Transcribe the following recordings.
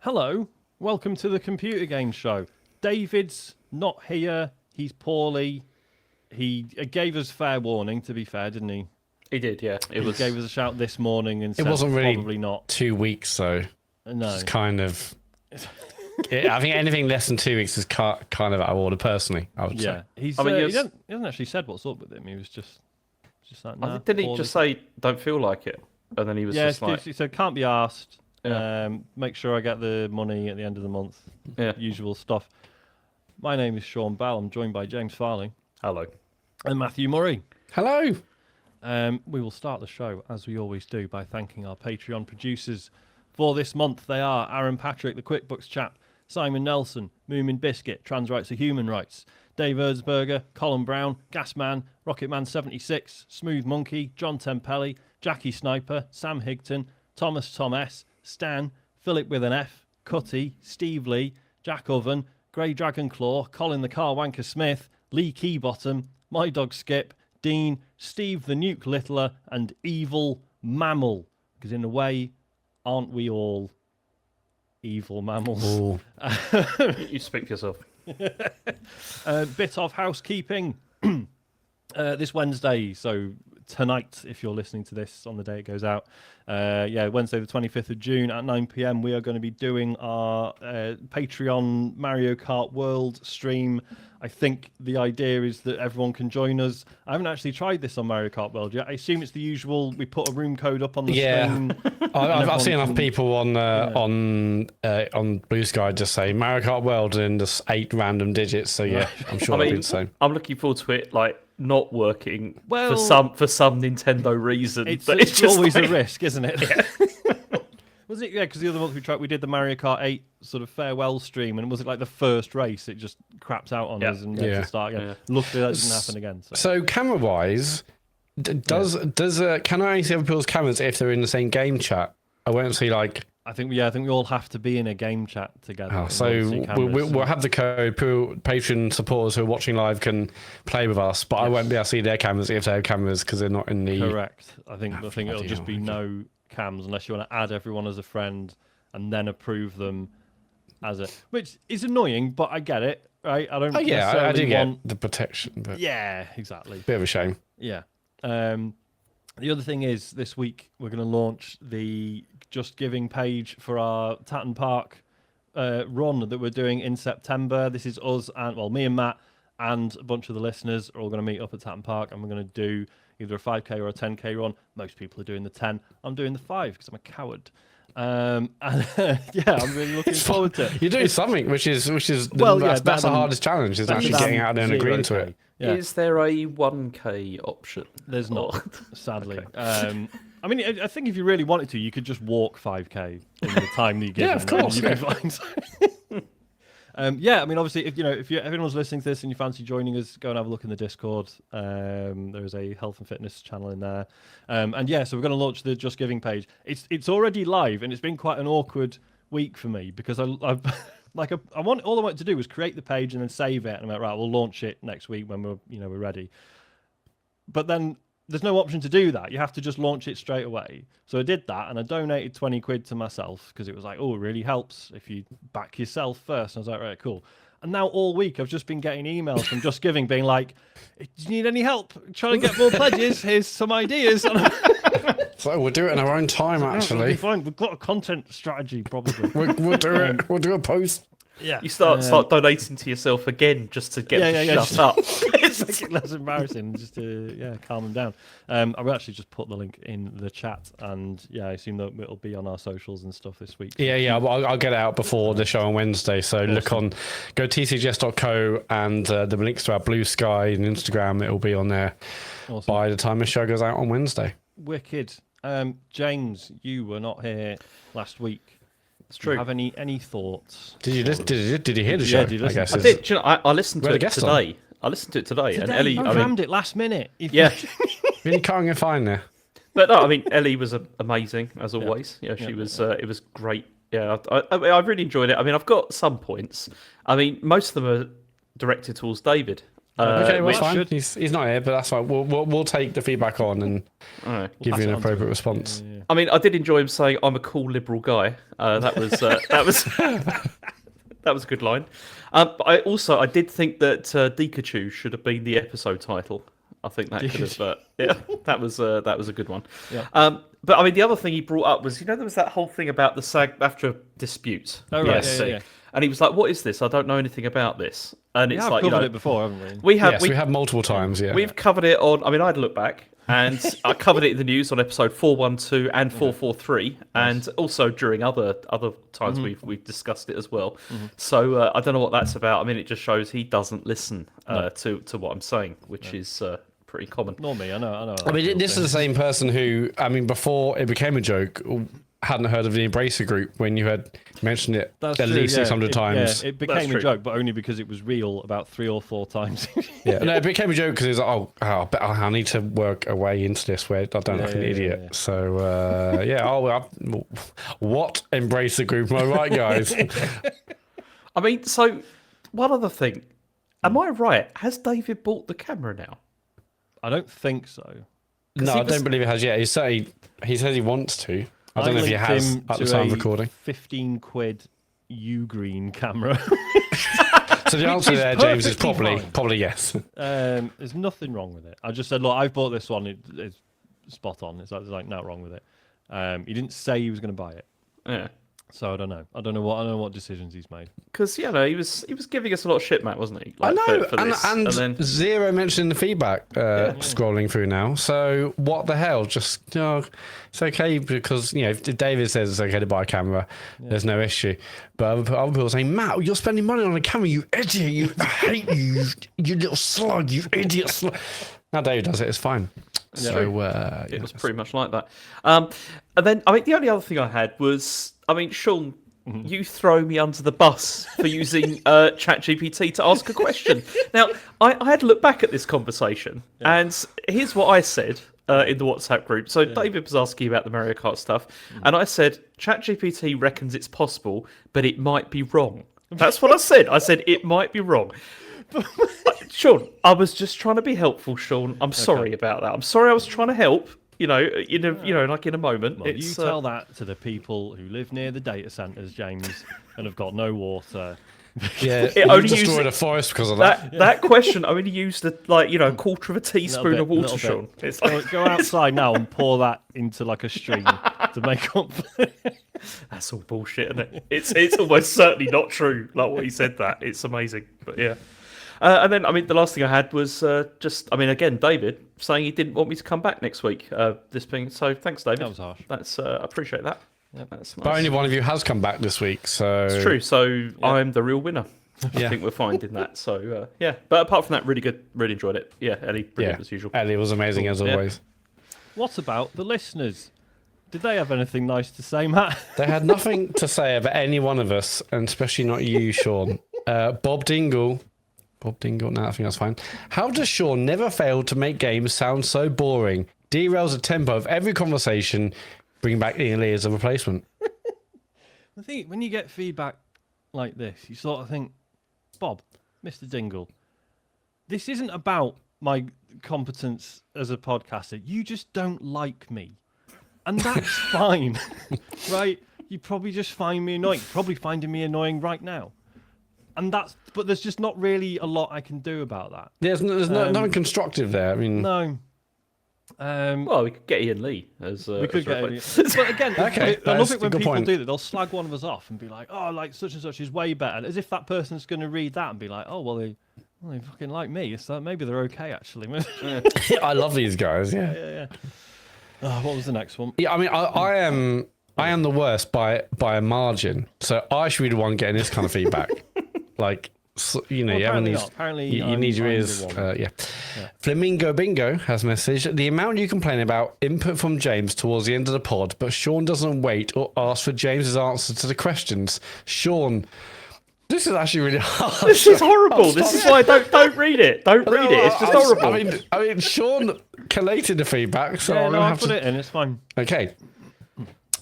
Hello, welcome to the Computer Game Show. David's not here, he's poorly. He gave us fair warning, to be fair, didn't he? He did, yeah. He gave us a shout this morning and It said wasn't really probably not. 2 weeks, though. No. It's kind of... I think anything less than 2 weeks is kind of out of order, personally, I would say. He's, I mean, he hasn't actually said what's up with him. He was just like, nah. Didn't he just say, don't feel like it? And then he was just like... he said, can't be arsed. Yeah. Make sure I get the money at the end of the month. Yeah. Usual stuff. My name is Sean Bell. I'm joined by James Farley. Hello. And Matthew Murray. Hello. We will start the show, as we always do, by thanking our Patreon producers for this month. They are Aaron Patrick, the QuickBooks chap, Simon Nelson, Moomin Biscuit, Trans Rights are Human Rights, Dave Erzberger, Colin Brown, Gasman, Rocketman76, Smooth Monkey, John Tempelli, Jackie Sniper, Sam Higton, Thomas Tom S, Stan, Philip with an F, Cutty, Steve Lee, Jack Oven, Grey Dragon Claw, Colin the Car Wanker Smith, Lee Keybottom, My Dog Skip, Dean, Steve the Nuke Littler, and Evil Mammal. Because in a way, aren't we all evil mammals? You speak for yourself. Bit of housekeeping. This Wednesday, so tonight, if you're listening to this on the day it goes out, Wednesday the 25th of June at 9 p.m, we are going to be doing our Patreon Mario Kart World stream. I think the idea is that everyone can join us. I haven't actually tried this on Mario Kart World yet. I assume it's the usual, we put a room code up on the screen. I've seen enough people on Blue Sky just say Mario Kart World and just 8 random digits. So yeah, I'm sure I'll do the same. I'm looking forward to it, like, not working Well, for some Nintendo reason. It's just always like... a risk, isn't it? Yeah. Was it? Yeah, because the other month we did the Mario Kart 8 sort of farewell stream, and was it like the first race? It just craps out on us and we have to start again. Yeah. Luckily, that didn't happen again. So camera-wise, does can I only see other people's cameras if they're in the same game chat? I won't see like. I think we all have to be in a game chat together. Oh, so we'll have the code. Patreon supporters who are watching live can play with us, but I won't be able to see their cameras if they have cameras because they're not in the. Correct. I think it'll just be no cams unless you want to add everyone as a friend and then approve them as a, which is annoying, but I get it, right? I don't. I do get the protection, but yeah, exactly. Bit of a shame. Yeah. The other thing is this week we're going to launch the Just Giving page for our Tatton Park run that we're doing in September. This is us and me and Matt and a bunch of the listeners are all going to meet up at Tatton Park and we're going to do either a 5k or a 10k run. Most people are doing the 10. I'm doing the 5 because I'm a coward. I'm really looking forward to it. You're doing something, which is that's the hardest challenge, is actually getting out there and agreeing to it. Yeah. Is there a 1k option? There's not, sadly. Okay. I mean, I think if you really wanted to, you could just walk 5k in the time that you give. Yeah, of course. You'd be fine. I mean, obviously, if anyone's listening to this and you fancy joining us, go and have a look in the Discord. There is a health and fitness channel in there, so we're going to launch the Just Giving page. It's already live, and it's been quite an awkward week for me because all I wanted to do was create the page and then save it, and I'm like, right, we'll launch it next week when we're ready. But then there's no option to do that. You have to just launch it straight away. So I did that, and I donated 20 quid to myself because it was like, oh, it really helps if you back yourself first. And I was like, right, cool. And now all week I've just been getting emails from Just Giving being like, do you need any help trying to get more pledges? Here's some ideas. So we'll do it in our own time, actually. Fine. We've got a content strategy, probably. We'll do it. We'll do a post. Yeah. You start donating to yourself again just to get shut up. It's make it less embarrassing, just to calm them down. I will actually just put the link in the chat, and I assume that it'll be on our socials and stuff this week. I'll get it out before the show on Wednesday. So awesome. Go tcgs.co, and the links to our Blue Sky and Instagram. It'll be on there by the time the show goes out on Wednesday. Wicked. James, you were not here last week. It's true. Do you have any thoughts? Did you hear the show? Did you listen? I did. You know, I listened to it today. I listened to it today, and Ellie. I rammed it last minute. Yeah, really cutting it fine there. But no, I mean, Ellie was amazing as always. Yeah, she was. It was great. Yeah, I really enjoyed it. I mean, I've got some points. I mean, most of them are directed towards David. Okay, well, which fine. should- He's not here, but that's fine. We'll take the feedback on and give you an appropriate response. Yeah. I mean, I did enjoy him saying, "I'm a cool liberal guy." That was that was that was a good line. But I did think that Dikachu should have been the episode title. I think that could have. Yeah, that was a good one. Yeah. But I mean, the other thing he brought up was, there was that whole thing about the SAG-AFTRA disputes. Oh, right. Yeah. And he was like, "What is this? I don't know anything about this." And it's I've like, covered it before, haven't we? we have Yes, we have multiple times. Yeah, we've covered it on. I mean, I had a look back, and I covered it in the news on episode 412 and 443, and also during other times we've discussed it as well. So I don't know what that's about. I mean, it just shows he doesn't listen to what I'm saying, which is pretty common. Nor me. I know. I mean, this is the same person who, I mean, before it became a joke, hadn't heard of the Embracer Group when you had mentioned it That's at true, least 600 times. Yeah, it became a joke, but only because it was real about 3 or 4 times. Yeah, no, it became a joke because it was like, I need to work a way into this where I don't look like an idiot. Yeah. So, what Embracer Group? Am I right, guys? I mean, so one other thing. Am I right? Has David bought the camera now? I don't think so. No, I don't believe it has yet. He says he wants to. I don't know if he linked has him at the to time of a recording. 15 quid Ugreen camera. So the answer is there, James, is perfectly fine. probably yes. There's nothing wrong with it. I just said, look, I've bought this one. It's spot on. There's like nothing wrong with it. He didn't say he was going to buy it. Yeah. So I don't know. I don't know what decisions he's made. Because he was giving us a lot of shit, Matt, wasn't he? I know, for this. and then zero mention in the feedback. Scrolling through now, so what the hell? Just it's okay because if David says it's okay to buy a camera, there's no issue. But other people are saying, Matt, you're spending money on a camera, you idiot! I hate you, you little slug, you idiot slug. Now David does it, it's fine. Yeah. So it was pretty much like that. And then I mean, the only other thing I had was, I mean, Sean, you throw me under the bus for using ChatGPT to ask a question. Now, I had to look back at this conversation, and here's what I said in the WhatsApp group. So David was asking about the Mario Kart stuff, and I said, ChatGPT reckons it's possible, but it might be wrong. That's what I said. I said it might be wrong. Sean, I was just trying to be helpful, Sean. I'm sorry about that. I'm sorry I was trying to help. Like in a moment. Well, you tell that to the people who live near the data centers, James, and have got no water. yeah, it only destroyed a forest because of that. That question only used a quarter of a teaspoon of water, Sean. It's like... Go outside now and pour that into like a stream to make up. That's all bullshit, isn't it? It's almost certainly not true. Like what he said, that it's amazing, but yeah. And then, I mean, the last thing I had was again, David saying he didn't want me to come back next week. So thanks, David. That was harsh. That's I appreciate that. Yep. That's nice. But only one of you has come back this week, so it's true. So I'm the real winner. I think we're fine in that. So but apart from that, really good. Really enjoyed it. Yeah, Ellie, brilliant as usual. Ellie was amazing as always. What about the listeners? Did they have anything nice to say, Matt? They had nothing to say about any one of us, and especially not you, Sean. Bob Dingle, no, I think that's fine. How does Sean never fail to make games sound so boring? Derails the tempo of every conversation, bring back Ian Lee as a replacement. I think when you get feedback like this, you sort of think, Bob, Mr. Dingle, this isn't about my competence as a podcaster. You just don't like me. And that's fine, right? You probably just find me annoying. You're probably finding me annoying right now. But there's just not really a lot I can do about that. There's nothing constructive there. I mean, no. Well, we could get Ian Lee as we could get Ian. Lee. But again, okay, I love it when people point. do that. They'll slag one of us off and be like, "Oh, like such and such is way better," as if that person's going to read that and be like, "Oh, well, they fucking like me. So maybe they're okay actually." I love these guys. Yeah. Oh, what was the next one? Yeah, I mean, I am the worst by a margin. So I should be the one getting this kind of feedback. Like, you need your ears. Yeah. Flamingo Bingo has a message. The amount you complain about input from James towards the end of the pod, but Sean doesn't wait or ask for James's answer to the questions. Sean, this is actually really hard. This is horrible. This is why don't read it. Don't read it. It's just horrible. I mean, Sean collated the feedback, so I'm gonna have put to it in. It's fine. Okay.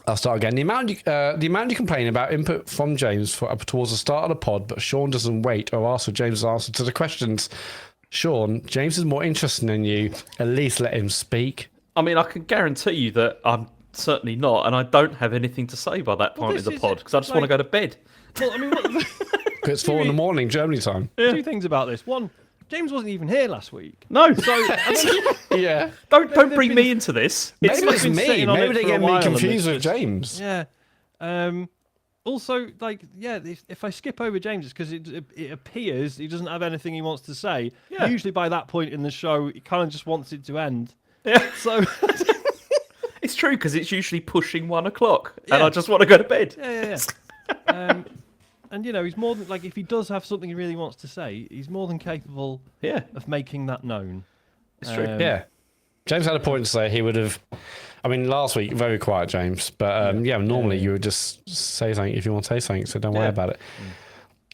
I'll start again. The amount you complain about input from James towards the start of the pod, but Sean doesn't wait or ask for James' answer to the questions. Sean, James is more interesting than you. At least let him speak. I mean, I can guarantee you that I'm certainly not, and I don't have anything to say by that point in the pod because I just want to go to bed. Well, I mean, It's 4 a.m, Germany time. Yeah. Two things about this. One, James wasn't even here last week. No. So, Yeah. Don't bring me into this. Maybe it's been me. sitting on Maybe it they for a get me while and confused it's with James. Yeah. Also, like, yeah, if I skip over James, it's because it appears he doesn't have anything he wants to say. Yeah. Usually by that point in the show, he kind of just wants it to end. Yeah. So It's true because it's usually pushing 1 o'clock, and Yeah. I just want to go to bed. yeah. And you know, he's more than like if he does have something he really wants to say, he's more than capable of making that known. It's true. Yeah. James had a point to say. He would have. I mean, last week, very quiet, James. But normally you would just say something if you want to say something, so don't worry about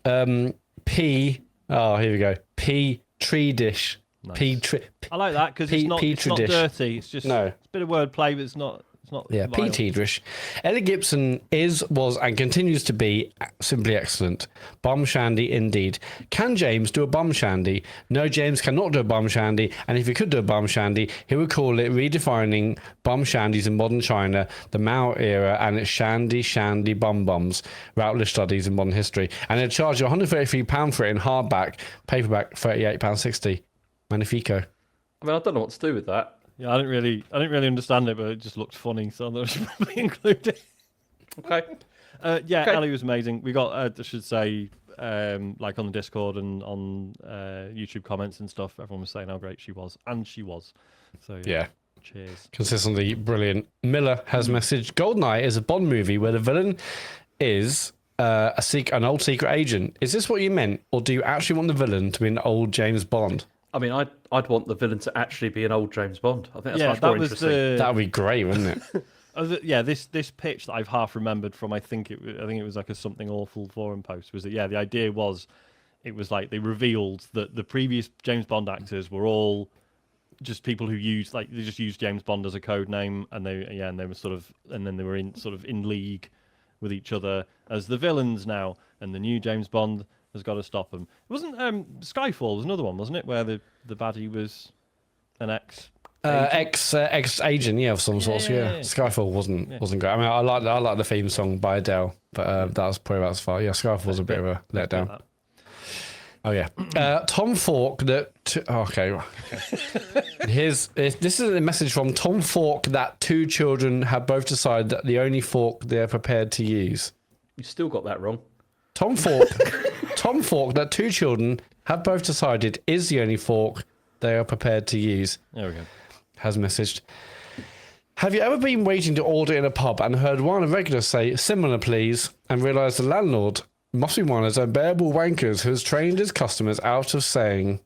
it. P. Oh, here we go. P. Tree dish. Nice. P. Tree. I like that because it's not dirty. It's just it's a bit of wordplay, but it's not. Yeah, vile. P. Drish. Ellie Gibson was, and continues to be simply excellent. Bum shandy indeed. Can James do a bum shandy? No, James cannot do a bum shandy. And if he could do a bum shandy, he would call it redefining bum shandies in modern China, the Mao era, and its shandy bum bums, routledge studies in modern history. And he'd charge you £133 for it in hardback, paperback £38.60. Magnifico. I mean, I don't know what to do with that. Yeah, I didn't really understand it, but it just looked funny, so I thought I should probably include it. Okay. Ellie was amazing. We got, I should say, like on the Discord and on YouTube comments and stuff, everyone was saying how great she was, and she was. So Yeah. Cheers. Consistently brilliant. Miller has messaged, GoldenEye is a Bond movie where the villain is an old secret agent. Is this what you meant, or do you actually want the villain to be an old James Bond? I mean, I'd want the villain to actually be an old James Bond. I think that's much more interesting. That would be great, wouldn't it? This pitch that I've half remembered from I think it was like a Something Awful forum post was that the idea was it was like they revealed that the previous James Bond actors were all just people who used they just used James Bond as a code name, and they were then they were in league with each other as the villains now, and the new James Bond has got to stop them. It wasn't Skyfall was another one, wasn't it, where the baddie was an ex agent, of some sorts. Yeah. Skyfall wasn't great. I mean, I like the theme song by Adele, but that was probably about as far. Yeah, Skyfall was a bit of a letdown. Oh yeah, Tom Falk. Okay. This is a message from Tom Falk that 2 children have both decided that the only fork they're prepared to use. You still got that wrong. Tom Falk that 2 children have both decided is the only fork they are prepared to use. There we go. Has messaged. Have you ever been waiting to order in a pub and heard one of the regulars say, "Similar, please," and realised the landlord must be one of those unbearable wankers who has trained his customers out of saying,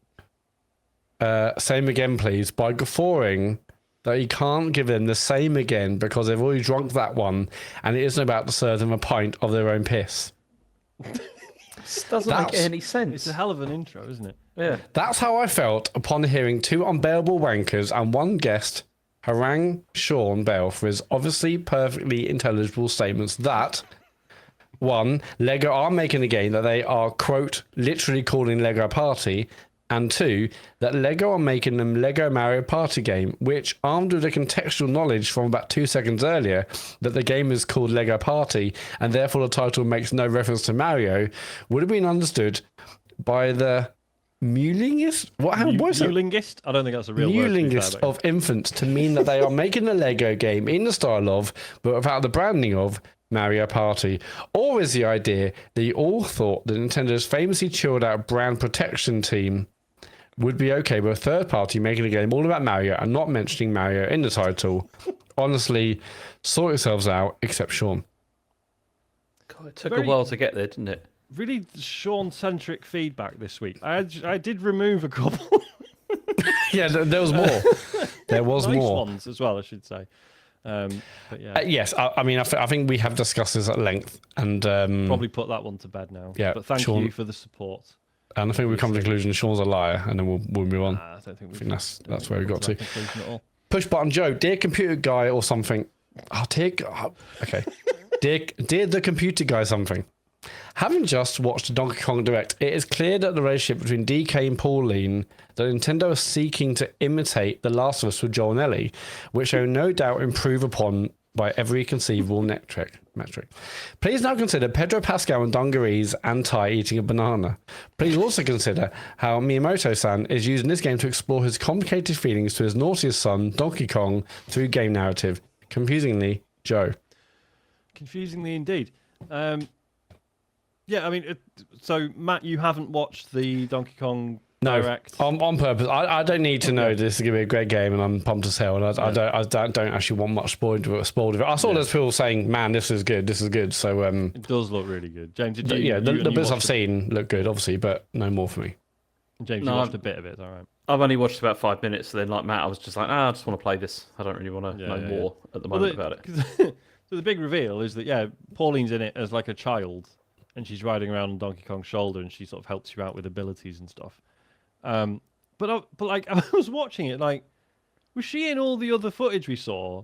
"Same again, please," by guffawing that he can't give them the same again because they've already drunk that one and it isn't about to serve them a pint of their own piss? This doesn't make any sense. It's a hell of an intro, isn't it? Yeah. That's how I felt upon hearing 2 unbearable wankers and one guest harangue Sean Bell for his obviously perfectly intelligible statements that, 1, Lego are making a game that they are, quote, literally calling Lego Party, and 2, that Lego are making them Lego Mario Party game, which, armed with the contextual knowledge from about 2 seconds earlier that the game is called Lego Party and therefore the title makes no reference to Mario, would have been understood by the Mewlingist? What is it? Mewlingist? I don't think that's a real word. Mewlingist of infants to mean that they are making a Lego game in the style of, but without the branding of, Mario Party. Or is the idea that you all thought that Nintendo's famously chilled out brand protection team would be okay with a third party making a game all about Mario and not mentioning Mario in the title? Honestly, sort yourselves out, except Sean. God, it took a while to get there, didn't it? Really Sean-centric feedback this week. I did remove a couple. Yeah, there was more. There was nice more ones as well, I should say. But yeah, yes, I mean, I think we have discussed this at length, and probably put that one to bed now. Yeah, but thank Sean, you for the support. And I think we've come to the conclusion Sean's a liar, and then we'll move on. I don't think that's where we got to. At all. Push button Joe, dear computer guy or something. Oh, okay. Dear the computer guy something. Having just watched the Donkey Kong Direct, it is clear that the relationship between DK and Pauline, that Nintendo is seeking to imitate The Last of Us with Joel and Ellie, which they will no doubt improve upon by every conceivable metric. Please now consider Pedro Pascal and dungarees and Ty eating a banana. Please also consider how Miyamoto-san is using this game to explore his complicated feelings to his naughtiest son, Donkey Kong, through game narrative. Confusingly, Joe. Confusingly indeed. Yeah, I mean, so Matt, you haven't watched the Donkey Kong Direct? No, on purpose. I don't need to know this is going to be a great game, and I'm pumped as hell. And I don't actually want much spoiled of it. I saw there's people saying, "Man, this is good. This is good." So it does look really good. James, did you? Yeah, the bits I've seen look good, obviously, but no more for me. James, you watched a bit of it. All right. I've only watched about 5 minutes. So then, like Matt, I was just like, I just want to play this. I don't really want to know more at the moment about it. So the big reveal is that Pauline's in it as like a child, and she's riding around on Donkey Kong's shoulder, and she sort of helps you out with abilities and stuff. But like I was watching it, like, was she in all the other footage we saw,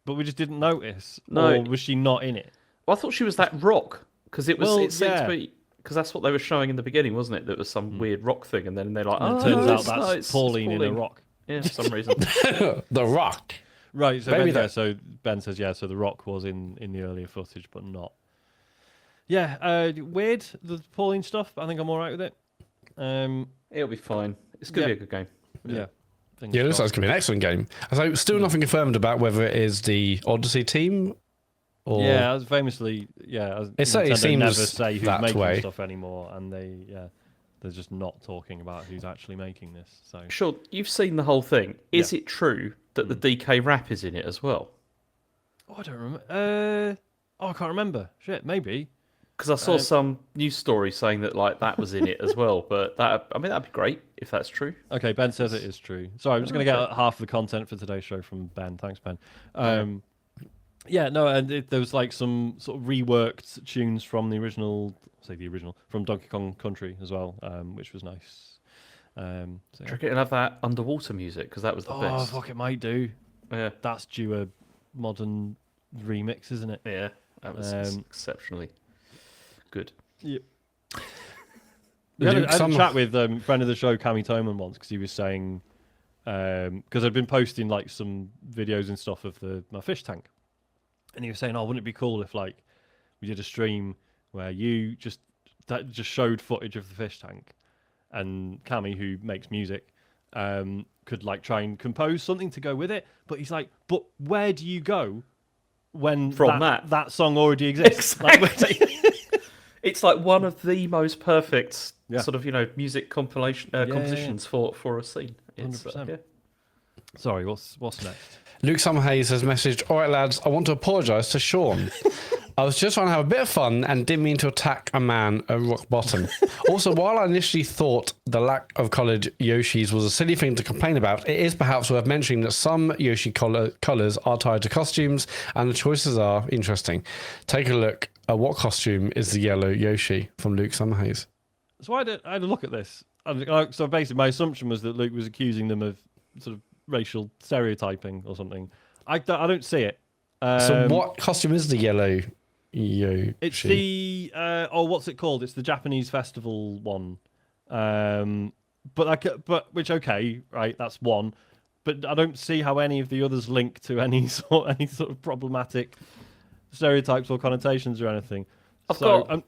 but we just didn't notice? No. Or was she not in it? Well, I thought she was that rock because it seemed to be because that's what they were showing in the beginning, wasn't it? That was some weird rock thing, and then they're like, it turns out that's Pauline in a rock. Yeah, for some reason. The Rock. Right. So so Ben says so the Rock was in the earlier footage, but not. Yeah. Weird the Pauline stuff. But I think I'm all right with it. It'll be fine. It's going to be a good game. Yeah. Yeah, it looks like it's going to be an excellent game. So, still nothing confirmed about whether it is the Odyssey team or... Yeah, famously, it certainly seems never say who's that making way. stuff anymore, and they're just not talking about who's actually making this. So sure, you've seen the whole thing. Is it true that the DK rap is in it as well? Oh, I don't remember. I can't remember. Shit, maybe. Because I saw some news story saying that like that was in it as well, but that'd be great if that's true. Okay, Ben says it is true. Sorry, I'm just going to get half the content for today's show from Ben. Thanks, Ben. Yeah, no, and there was like some sort of reworked tunes from the original, from Donkey Kong Country as well, which was nice. Do you reckon it'll have that underwater music? Because that was the best. Oh, fuck, it might do. Yeah. That's due a modern remix, isn't it? Yeah, that was exceptionally good. Yep. I had a chat with friend of the show, Cammy Toman, once, because he was saying, because I'd been posting like some videos and stuff of my fish tank, and he was saying, wouldn't it be cool if like we did a stream where you just showed footage of the fish tank, and Cammy, who makes music, could like try and compose something to go with it. But he's like, but where do you go when that song already exists? Exactly. It's like one of the most perfect sort of music compositions for a scene. It's, Sorry, what's next? Luke Summerhays has messaged, "All right, lads, I want to apologise to Sean. I was just trying to have a bit of fun and didn't mean to attack a man at rock bottom. Also, while I initially thought the lack of coloured Yoshis was a silly thing to complain about, it is perhaps worth mentioning that some Yoshi colours are tied to costumes, and the choices are interesting. Take a look at what costume is the yellow Yoshi," from Luke Summerhays. So I had a look at this. So basically, my assumption was that Luke was accusing them of sort of racial stereotyping or something. I don't see it. So what costume is the yellow Yoshi? It's the what's it called? It's the Japanese festival one. But which right? That's one. But I don't see how any of the others link to any sort of problematic stereotypes or connotations or anything. Go on.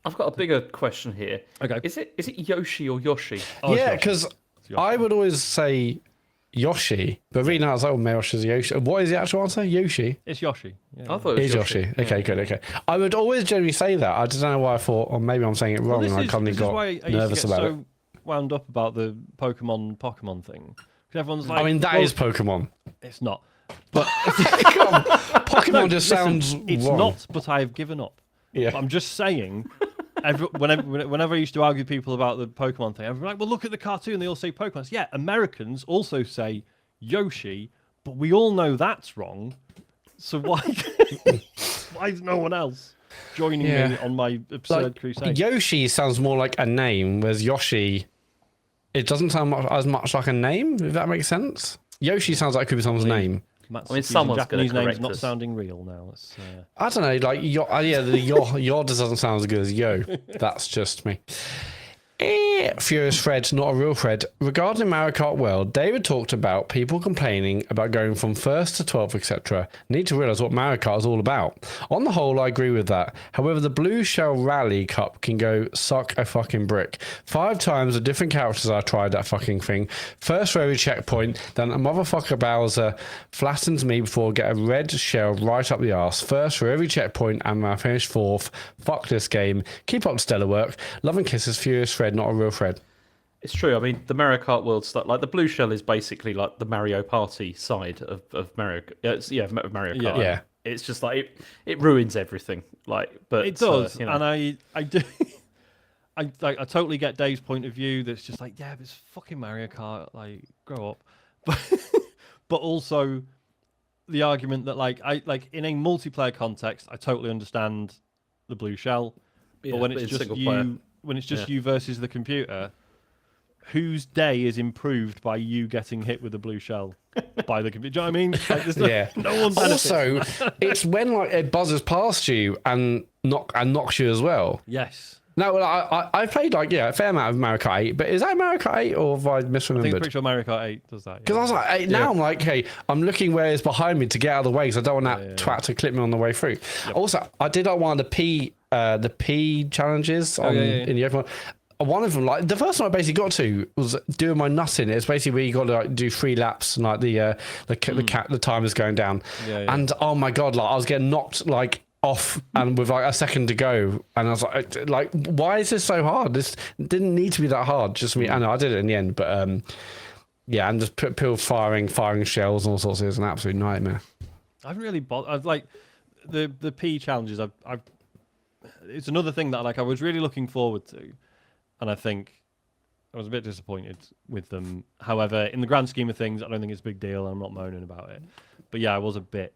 I've got a bigger question here. Okay. Is it Yoshi or Yoshi? Yeah, because I would always say Yoshi, but reading out, I was like, my gosh, is Yoshi. What is the actual answer? Yoshi? It's Yoshi. Yeah. I thought it was Yoshi. Okay, good. Okay. I would always generally say that. I just don't know why I thought, or maybe I'm saying it wrong, and I kind of got nervous about it. Wound up about the Pokemon thing. Because everyone's like, I mean, that is Pokemon. It's not. But Pokemon just sounds it's wrong. not, but I've given up. Yeah. But I'm just saying, whenever I used to argue with people about the Pokemon thing, everyone's like, well, look at the cartoon, they all say Pokemon. Yeah, Americans also say Yoshi, but we all know that's wrong. So why is no one else joining me on my absurd crusade? Yoshi sounds more like a name, whereas Yoshi, it doesn't sound as much like a name, if that makes sense. Yoshi sounds like it could be someone's name. someone's going to correct names not us. sounding real now. It's, I don't know, like your just doesn't sound as good as yo. That's just me. Furious Fred, not a real Fred. Regarding Mario Kart World, David talked about people complaining about going from 1st to 12th, etc. Need to realise what Mario Kart is all about. On the whole, I agree with that. However, the Blue Shell Rally Cup can go suck a fucking brick. 5 times the different characters I tried that fucking thing. First for every checkpoint, then a motherfucker Bowser flattens me before I get a red shell right up the arse. First for every checkpoint, and I finished 4th. Fuck this game. Keep up the stellar work. Love and kisses, Furious Fred, not a real Fred. It's true. I mean, the Mario Kart World stuff, like the Blue Shell, is basically like the Mario Party side of Mario. Of Mario Kart. Yeah. It's just like it ruins everything. Like, but it does, you know. and I do. I totally get Dave's point of view. That's just like, yeah, but it's fucking Mario Kart. Like, grow up. But also the argument that like in a multiplayer context, I totally understand the Blue Shell. But when it's just you. When it's just you versus the computer, whose day is improved by you getting hit with a blue shell by the computer? Do you know what I mean? Like, no one's also, it's when like it buzzes past you and knocks you as well. Yes. No, I played a fair amount of Mario Kart 8, but is that Mario Kart 8 or have I misremembered? I think I'm pretty sure Mario Kart 8 does that. Because I was like, now I'm like, hey, I'm looking where it's behind me to get out of the way because I don't want that twat to clip me on the way through. Yep. Also, I did like one of the P challenges in the open one. One of them, like the first one I basically got to was doing my nutting. It's basically where you got to like do 3 laps and like the time is going down. And oh my god, like I was getting knocked like off and with like a second to go, and I was like, why is this so hard? This didn't need to be that hard. Just me. I know I did it in the end, but and just people firing shells and all sorts. It was an absolute nightmare. I've really I've like the P challenges. I've it's another thing that like I was really looking forward to, and I think I was a bit disappointed with them. However, in the grand scheme of things, I don't think it's a big deal. I'm not moaning about it, but yeah, I was a bit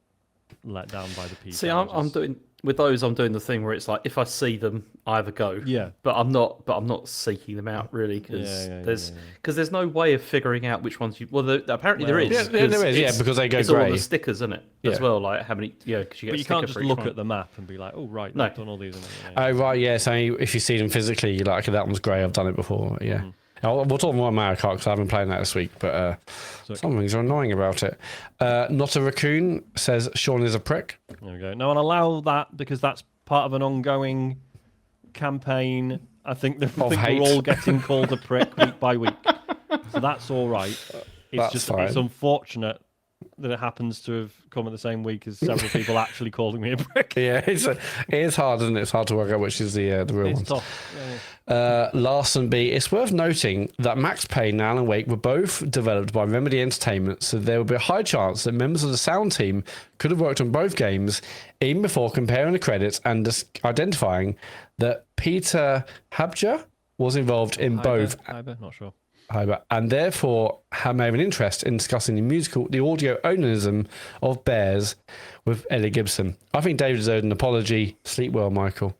let down by the P. See, I'm doing with those. I'm doing the thing where it's like if I see them, I have a go. Yeah, but I'm not seeking them out really because there's no way of figuring out which ones you. Well, apparently there is. Yeah, there is. Yeah, because they go it's grey. all on the stickers, isn't it? As well, like how many? Yeah, because you get. But you can't just look at the map and be like, oh right, I've done all these. Oh right, yeah. So if you see them physically, you're like, okay, that one's grey. I've done it before. Yeah. We'll talk more about Mario Kart because I haven't played that this week, but some things are annoying about it. Not a Raccoon says Sean is a prick. There we go. No one allow that because that's part of an ongoing campaign. I think we're all getting called a prick week by week, so that's all right. It's it's unfortunate that it happens to have come at the same week as several people actually calling me a prick. Yeah, it is hard, isn't it? It's hard to work out which is the real one. It's tough. Larson B. It's worth noting that Max Payne and Alan Wake were both developed by Remedy Entertainment, so there would be a high chance that members of the sound team could have worked on both games, even before comparing the credits and identifying that Peter Habja was involved in both. Not sure. And therefore may have an interest in discussing the audio onanism of Bears with Ellie Gibson. I think David is owed an apology. Sleep well, Michael.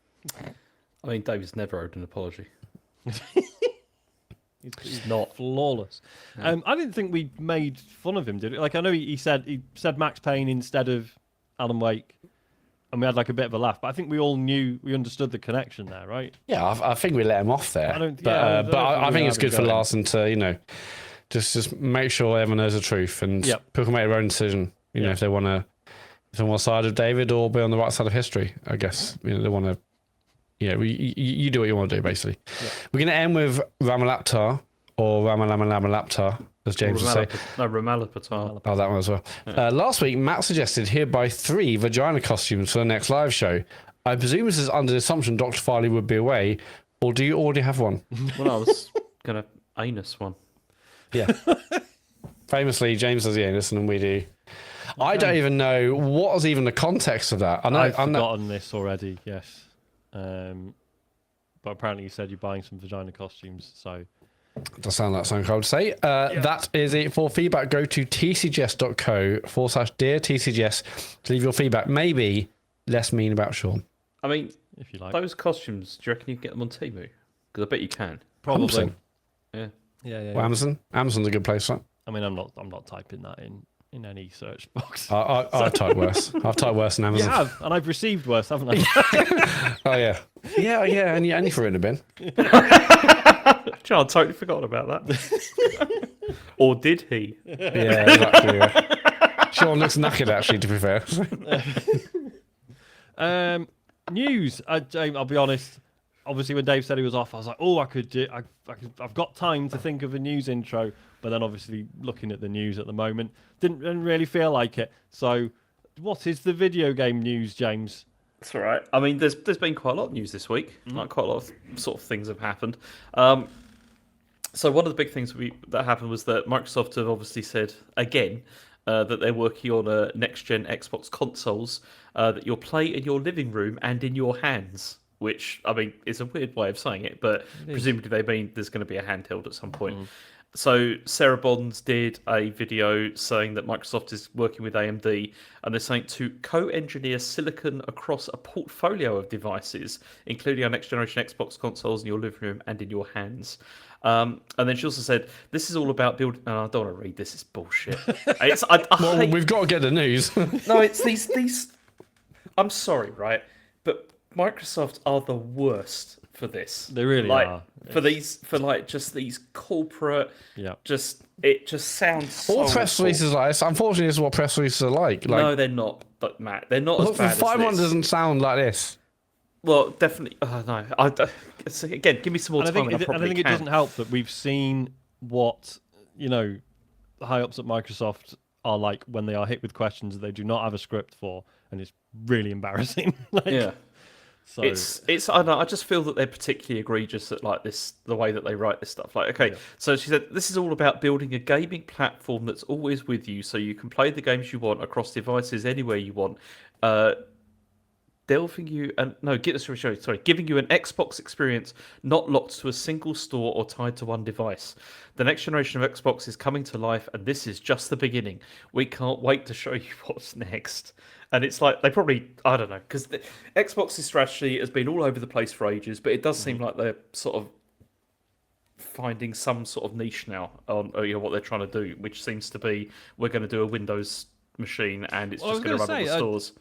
I mean, David's never owed an apology. He's not flawless. I didn't think we made fun of him, did we? Like, I know he said Max Payne instead of Alan Wake, and we had like a bit of a laugh. But I think we all we understood the connection there, right? Yeah, I think we let him off there. I think it's good for Larson to, just make sure everyone knows the truth, and people can make their own decision. You know, if they want to side of David or be on the right side of history. I guess they want to. Yeah, you do what you want to do, basically. Yeah. We're going to end with Ramalaptar, or Ramalamalaptar, as James would say. No, Ramalapatar. Oh, that one as well. Last week, Matt suggested he'd buy 3 vagina costumes for the next live show. I presume this is under the assumption Dr. Farley would be away, or do you already have one? Well, I was going to anus one. Yeah. Famously, James does the anus, and then we do. I don't even know what was even the context of that. I've forgotten this already, yes. But apparently you said you're buying some vagina costumes, so does sound like something I would say. That is it for feedback. Go to tcgs.co/dear TCGS to leave your feedback. Maybe less mean about Sean. I mean, if you like those costumes, do you reckon you can get them on Temu? Because I bet you can. Probably. Yeah. Well, Amazon's a good place for that. I mean, I'm not typing that in. in any search box. I've typed worse. I've typed worse than Amazon. You have, and I've received worse, haven't I? Oh yeah, yeah, and you threw it in the bin. I totally forgot about that. Or did he? Yeah, exactly. Yeah. Sean looks knackered, actually. To be fair. News. I'll be honest. Obviously, when Dave said he was off, I was like, "Oh, I've got time to think of a news intro." But then, obviously, looking at the news at the moment, didn't really feel like it. So, what is the video game news, James? That's all right. I mean, there's been quite a lot of news this week. Like quite a lot of sort of things have happened. So one of the big things that happened was that Microsoft have obviously said again that they're working on a next-gen Xbox consoles that you'll play in your living room and in your hands. Which, I mean, is a weird way of saying it, but presumably they mean there's going to be a handheld at some point. So Sarah Bonds did a video saying that Microsoft is working with AMD and they're saying to co-engineer silicon across a portfolio of devices, including our next generation Xbox consoles in your living room and in your hands. And then she also said, "This is all about building." I don't want to read this; it's bullshit. We've got to get the news. No, it's these. I'm sorry, right? But Microsoft are the worst for this. They really are. For these corporate. Yeah. It just sounds. All so press awful. releases like this. Unfortunately, this is what press releases are like. No, they're not. But Matt, they're not as bad as this. 5-1 doesn't sound like this. Well, definitely. No. Again, give me some more time. I think it doesn't help that we've seen what the high ups at Microsoft are like when they are hit with questions that they do not have a script for, and it's really embarrassing. Yeah. So it's I don't know, I just feel that they're particularly egregious at like this, the way that they write this stuff. Like, okay, so she said this is all about building a gaming platform that's always with you, so you can play the games you want across devices anywhere you want. Giving you an Xbox experience not locked to a single store or tied to one device. The next generation of Xbox is coming to life, and this is just the beginning. We can't wait to show you what's next. And it's like they probably, I don't know, because Xbox's strategy has been all over the place for ages, but it does seem like they're sort of finding some sort of niche now on what they're trying to do, which seems to be we're going to do a Windows machine and it's just going to run all the stores.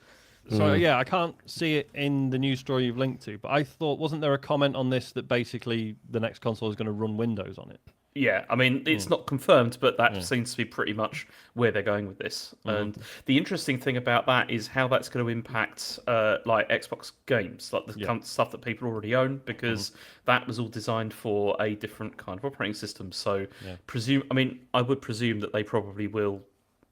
So yeah, I can't see it in the news story you've linked to, but I thought, wasn't there a comment on this that basically the next console is going to run Windows on it? Yeah, I mean, it's not confirmed, but that seems to be pretty much where they're going with this. And the interesting thing about that is how that's going to impact like Xbox games, like the kind of stuff that people already own, because that was all designed for a different kind of operating system. So I would presume that they probably will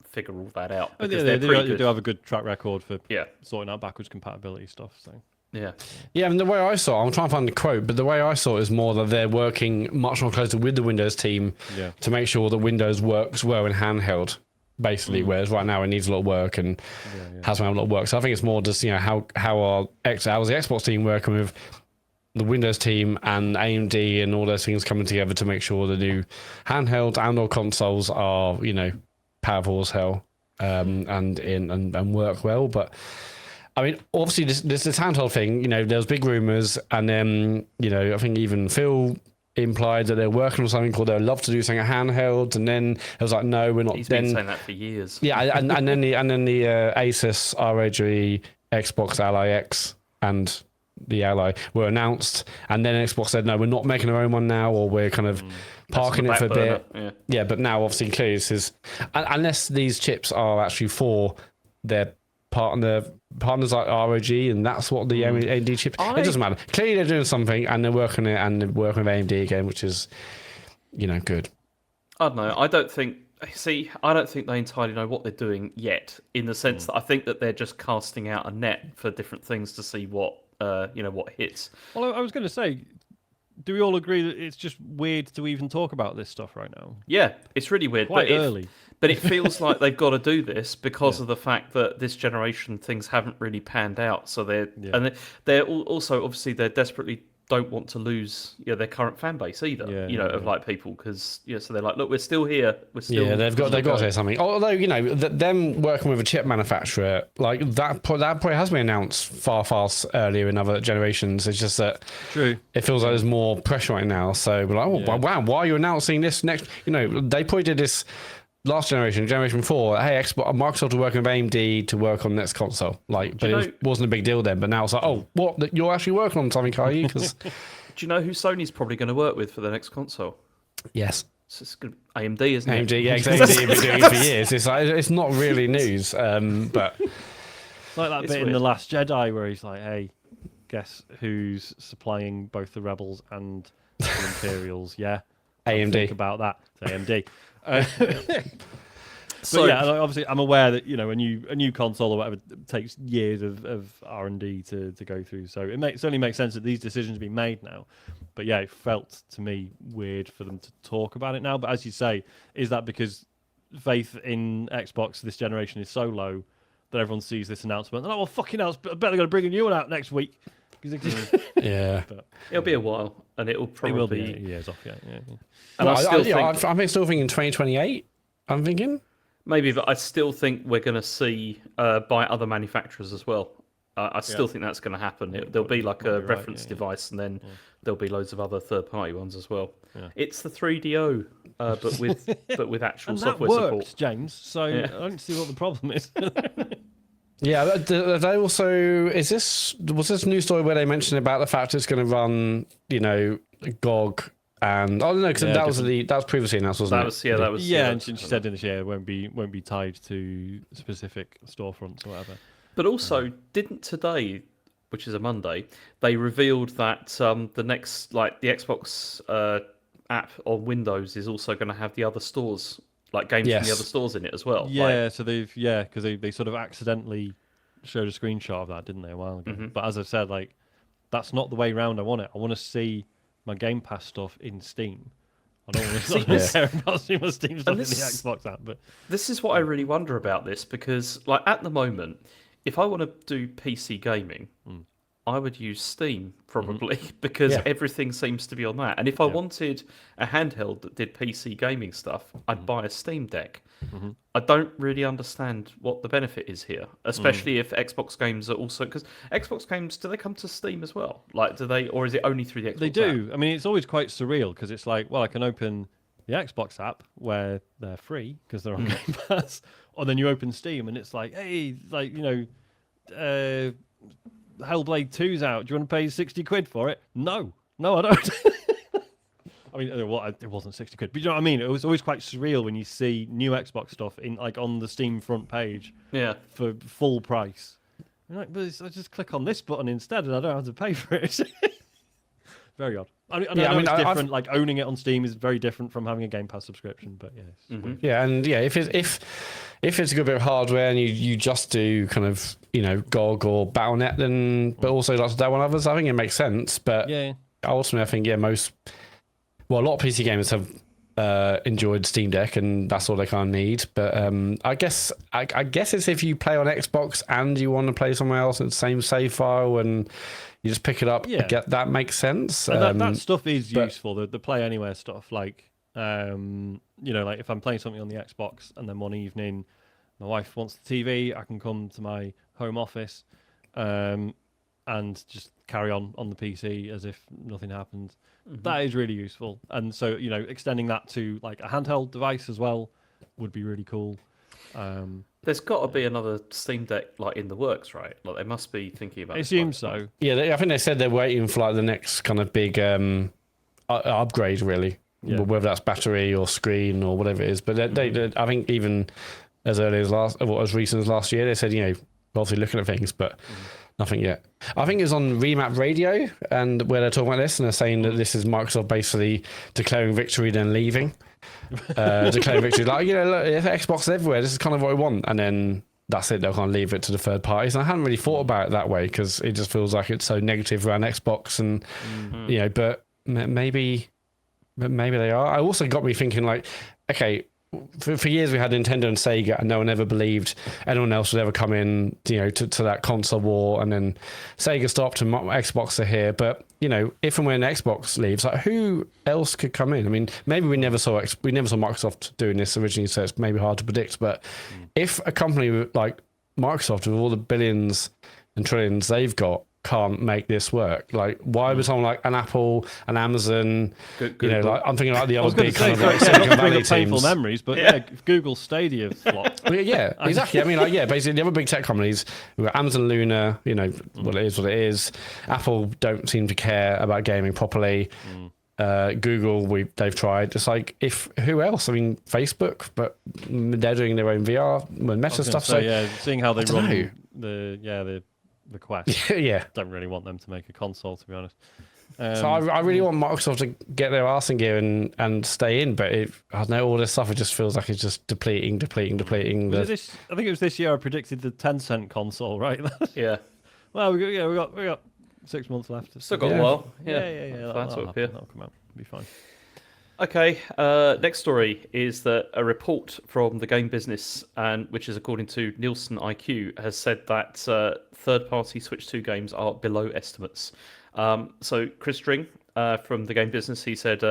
figure all that out. Because they do have a good track record for sorting out backwards compatibility stuff. So yeah, and the way I saw it, I'm trying to find the quote, but the way I saw it is more that they're working much more closely with the Windows team to make sure that Windows works well in handheld, basically, whereas right now it needs a lot of work and has a lot of work. So I think it's more just, how the Xbox team working with the Windows team and AMD and all those things coming together to make sure the new handheld and or consoles are, powerful as hell and work well. But I mean, obviously, this handheld thing, there was big rumours, and then, I think even Phil implied that they're working on something called they'd love to do something handheld, and then it was like, no, we're not. He's been saying that for years. Yeah, and then the Asus ROG Xbox Ally X and the Ally were announced, and then Xbox said, no, we're not making our own one now, or we're kind of parking it for a bit. Yeah, but now obviously clearly this is, unless these chips are actually for their partners like ROG, and that's what the AMD chip. It doesn't matter. Clearly they're doing something, and they're working it, and they're working with AMD again, which is, good. I don't know. I don't think they entirely know what they're doing yet. In the sense that I think that they're just casting out a net for different things to see what what hits. Well, I was going to say, do we all agree that it's just weird to even talk about this stuff right now? Yeah, it's really weird. Quite early. But it feels like they've got to do this because of the fact that this generation things haven't really panned out. So they're also obviously they're desperately don't want to lose their current fan base either. Of like people because so they're like, look, we're still here. We're still they've got to say something. Although them working with a chip manufacturer like that probably has been announced far earlier in other generations. It's just that it feels like there's more pressure right now. So we're like, wow, why are you announcing this next? They probably did this. last generation 4, hey, Microsoft are working with AMD to work on next console. Like, but it wasn't a big deal then. But now it's like, oh, what? You're actually working on something, are you? Because do you know who Sony's probably going to work with for the next console? yes, It's AMD, isn't it? AMD. Yeah, because AMD have been doing it for years. It's like, it's not really news, but it's like that bit weird. in The Last Jedi where he's like, hey, guess who's supplying both the Rebels and the Imperials? Yeah, AMD. Think about that. It's AMD. But yeah, obviously, I'm aware that a new console or whatever takes years of R&D to go through. So it certainly makes sense that these decisions be made now. But yeah, it felt to me weird for them to talk about it now. But as you say, is that because faith in Xbox this generation is so low that everyone sees this announcement and well, fucking hell, I bet they're going to bring a new one out next week. Yeah, but it'll be a while, and it'll probably be years off. Yeah. And I'm still thinking 2028. I'm thinking. Maybe, but I still think we're going to see by other manufacturers as well. I still think that's going to happen. There'll be like a reference device, and then there'll be loads of other third-party ones as well. Yeah. It's the 3DO, but with actual and software that worked, support, James. So I don't see what the problem is. Yeah, they also was this news story where they mentioned about the fact it's going to run, GOG. And no, because that was previously announced, wasn't it? That was. Yeah, and she said in the year won't be tied to specific storefronts or whatever. But also, didn't today, which is a Monday, they revealed that the next, like the Xbox app on Windows is also going to have the other stores, like games from the other stores in it as well. Yeah, so because they sort of accidentally showed a screenshot of that, didn't they, a while ago? Mm-hmm. But as I said, like that's not the way round I want it. I want to see my Game Pass stuff in Steam. I don't want to care about seeing my Steam stuff in the Xbox app. But this is what I really wonder about this, because like at the moment, if I want to do PC gaming, I would use Steam probably because everything seems to be on that. And if I wanted a handheld that did PC gaming stuff, I'd buy a Steam Deck. Mm-hmm. I don't really understand what the benefit is here, especially if Xbox games are also, because Xbox games, do they come to Steam as well? Like, do they, or is it only through the Xbox They do. app? I mean, it's always quite surreal because it's like, well, I can open the Xbox app where they're free because they're on Game Pass, or then you open Steam and it's like, hey, like, Hellblade 2's out. Do you want to pay 60 quid for it? No, I don't. I mean, it wasn't 60 quid, but you know what I mean? It was always quite surreal when you see new Xbox stuff in like on the Steam front page for full price. You're like, but I just click on this button instead and I don't have to pay for it. Very odd. I mean, it's different. Like owning it on Steam is very different from having a Game Pass subscription, but if it's a good bit of hardware and you just do kind of GOG or Battle.net, then but also lots of that one others, I think it makes sense. But ultimately, I think a lot of PC gamers have enjoyed Steam Deck, and that's all they kind of need. But I guess it's if you play on Xbox and you want to play somewhere else in the same save file and you just pick it up. I get that makes sense. And that stuff is useful. The Play Anywhere stuff, like like if I'm playing something on the Xbox and then one evening my wife wants the TV, I can come to my home office and just carry on the PC as if nothing happened. Mm-hmm. That is really useful. And so, extending that to like a handheld device as well would be really cool. There's got to be another Steam Deck like in the works, right? Like they must be thinking about. I assume so. Yeah, I think they said they're waiting for like the next kind of big upgrade, really. Yeah. Whether that's battery or screen or whatever it is. But they I think even as early as recent as last year, they said obviously looking at things, but nothing yet. I think it was on Rematch Radio and where they're talking about this, and they're saying that this is Microsoft basically declaring victory then leaving. Declaring victory, like look, if Xbox is everywhere, this is kind of what we want, and then that's it. They'll kind of leave it to the third parties. And I hadn't really thought about it that way because it just feels like it's so negative around Xbox, and but maybe they are. It also got me thinking, like, okay, for years we had Nintendo and Sega, and no one ever believed anyone else would ever come in, to that console war. And then Sega stopped, and Xbox are here. But if and when Xbox leaves, like, who else could come in? I mean, maybe we never saw Microsoft doing this originally, so it's maybe hard to predict. But if a company like Microsoft, with all the billions and trillions they've got, can't make this work? Like, why would someone like an Apple, an Amazon, like I'm thinking like the other big kind of like Silicon Valley painful teams. memories, but yeah, Google Stadia flopped. Yeah, exactly. I mean, basically the other big tech companies, we've got Amazon Luna, what it is. Apple don't seem to care about gaming properly. Google, they've tried. It's like, who else? I mean, Facebook, but they're doing their own VR and Meta stuff. Seeing how they run the Quest. Yeah, don't really want them to make a console, to be honest. So I really want Microsoft to get their arse in gear and stay in, but I know all this stuff. It just feels like it's just depleting. I think it was this year I predicted the Tencent console, right? Yeah. Well, we got 6 months left. Still got a while. Yeah. That'll come out. It'll be fine. Okay. Next story is that a report from the game business, and which is according to Nielsen IQ, has said that third-party Switch 2 games are below estimates. So Chris String from the game business, he said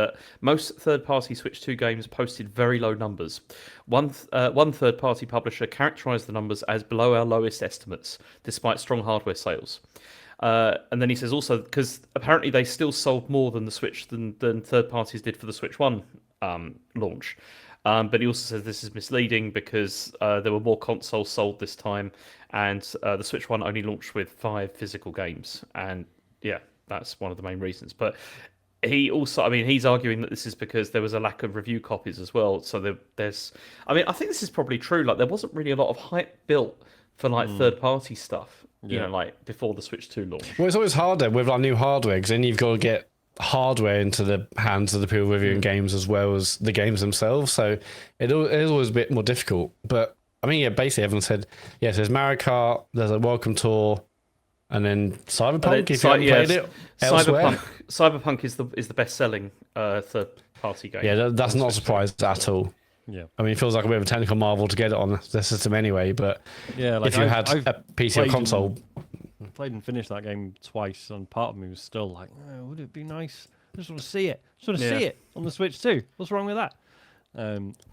most third-party Switch 2 games posted very low numbers. One third-party publisher characterized the numbers as below our lowest estimates, despite strong hardware sales. And then he says also, because apparently they still sold more than the Switch than third parties did for the Switch 1 launch. But he also says this is misleading because there were more consoles sold this time, and the Switch 1 only launched with 5 physical games. And yeah, that's one of the main reasons. But he also, he's arguing that this is because there was a lack of review copies as well. So there's, I think this is probably true. Like, there wasn't really a lot of hype built for like third-party stuff. Like before the Switch 2 launch. Well, it's always harder with like new hardware, because then you've got to get hardware into the hands of the people reviewing games as well as the games themselves. So it is always a bit more difficult. But basically everyone said, yes, there's Mario Kart, there's a Welcome Tour, and then Cyberpunk. If you haven't played it, elsewhere. Cyberpunk is the best-selling third-party game. Yeah, that's not a surprise at all. Yeah, it feels like a bit of a technical marvel to get it on the system anyway. But if you had a PC or console, I played and finished that game twice, and part of me was still like, would it be nice? I just want to see it. See it on the Switch too. What's wrong with that?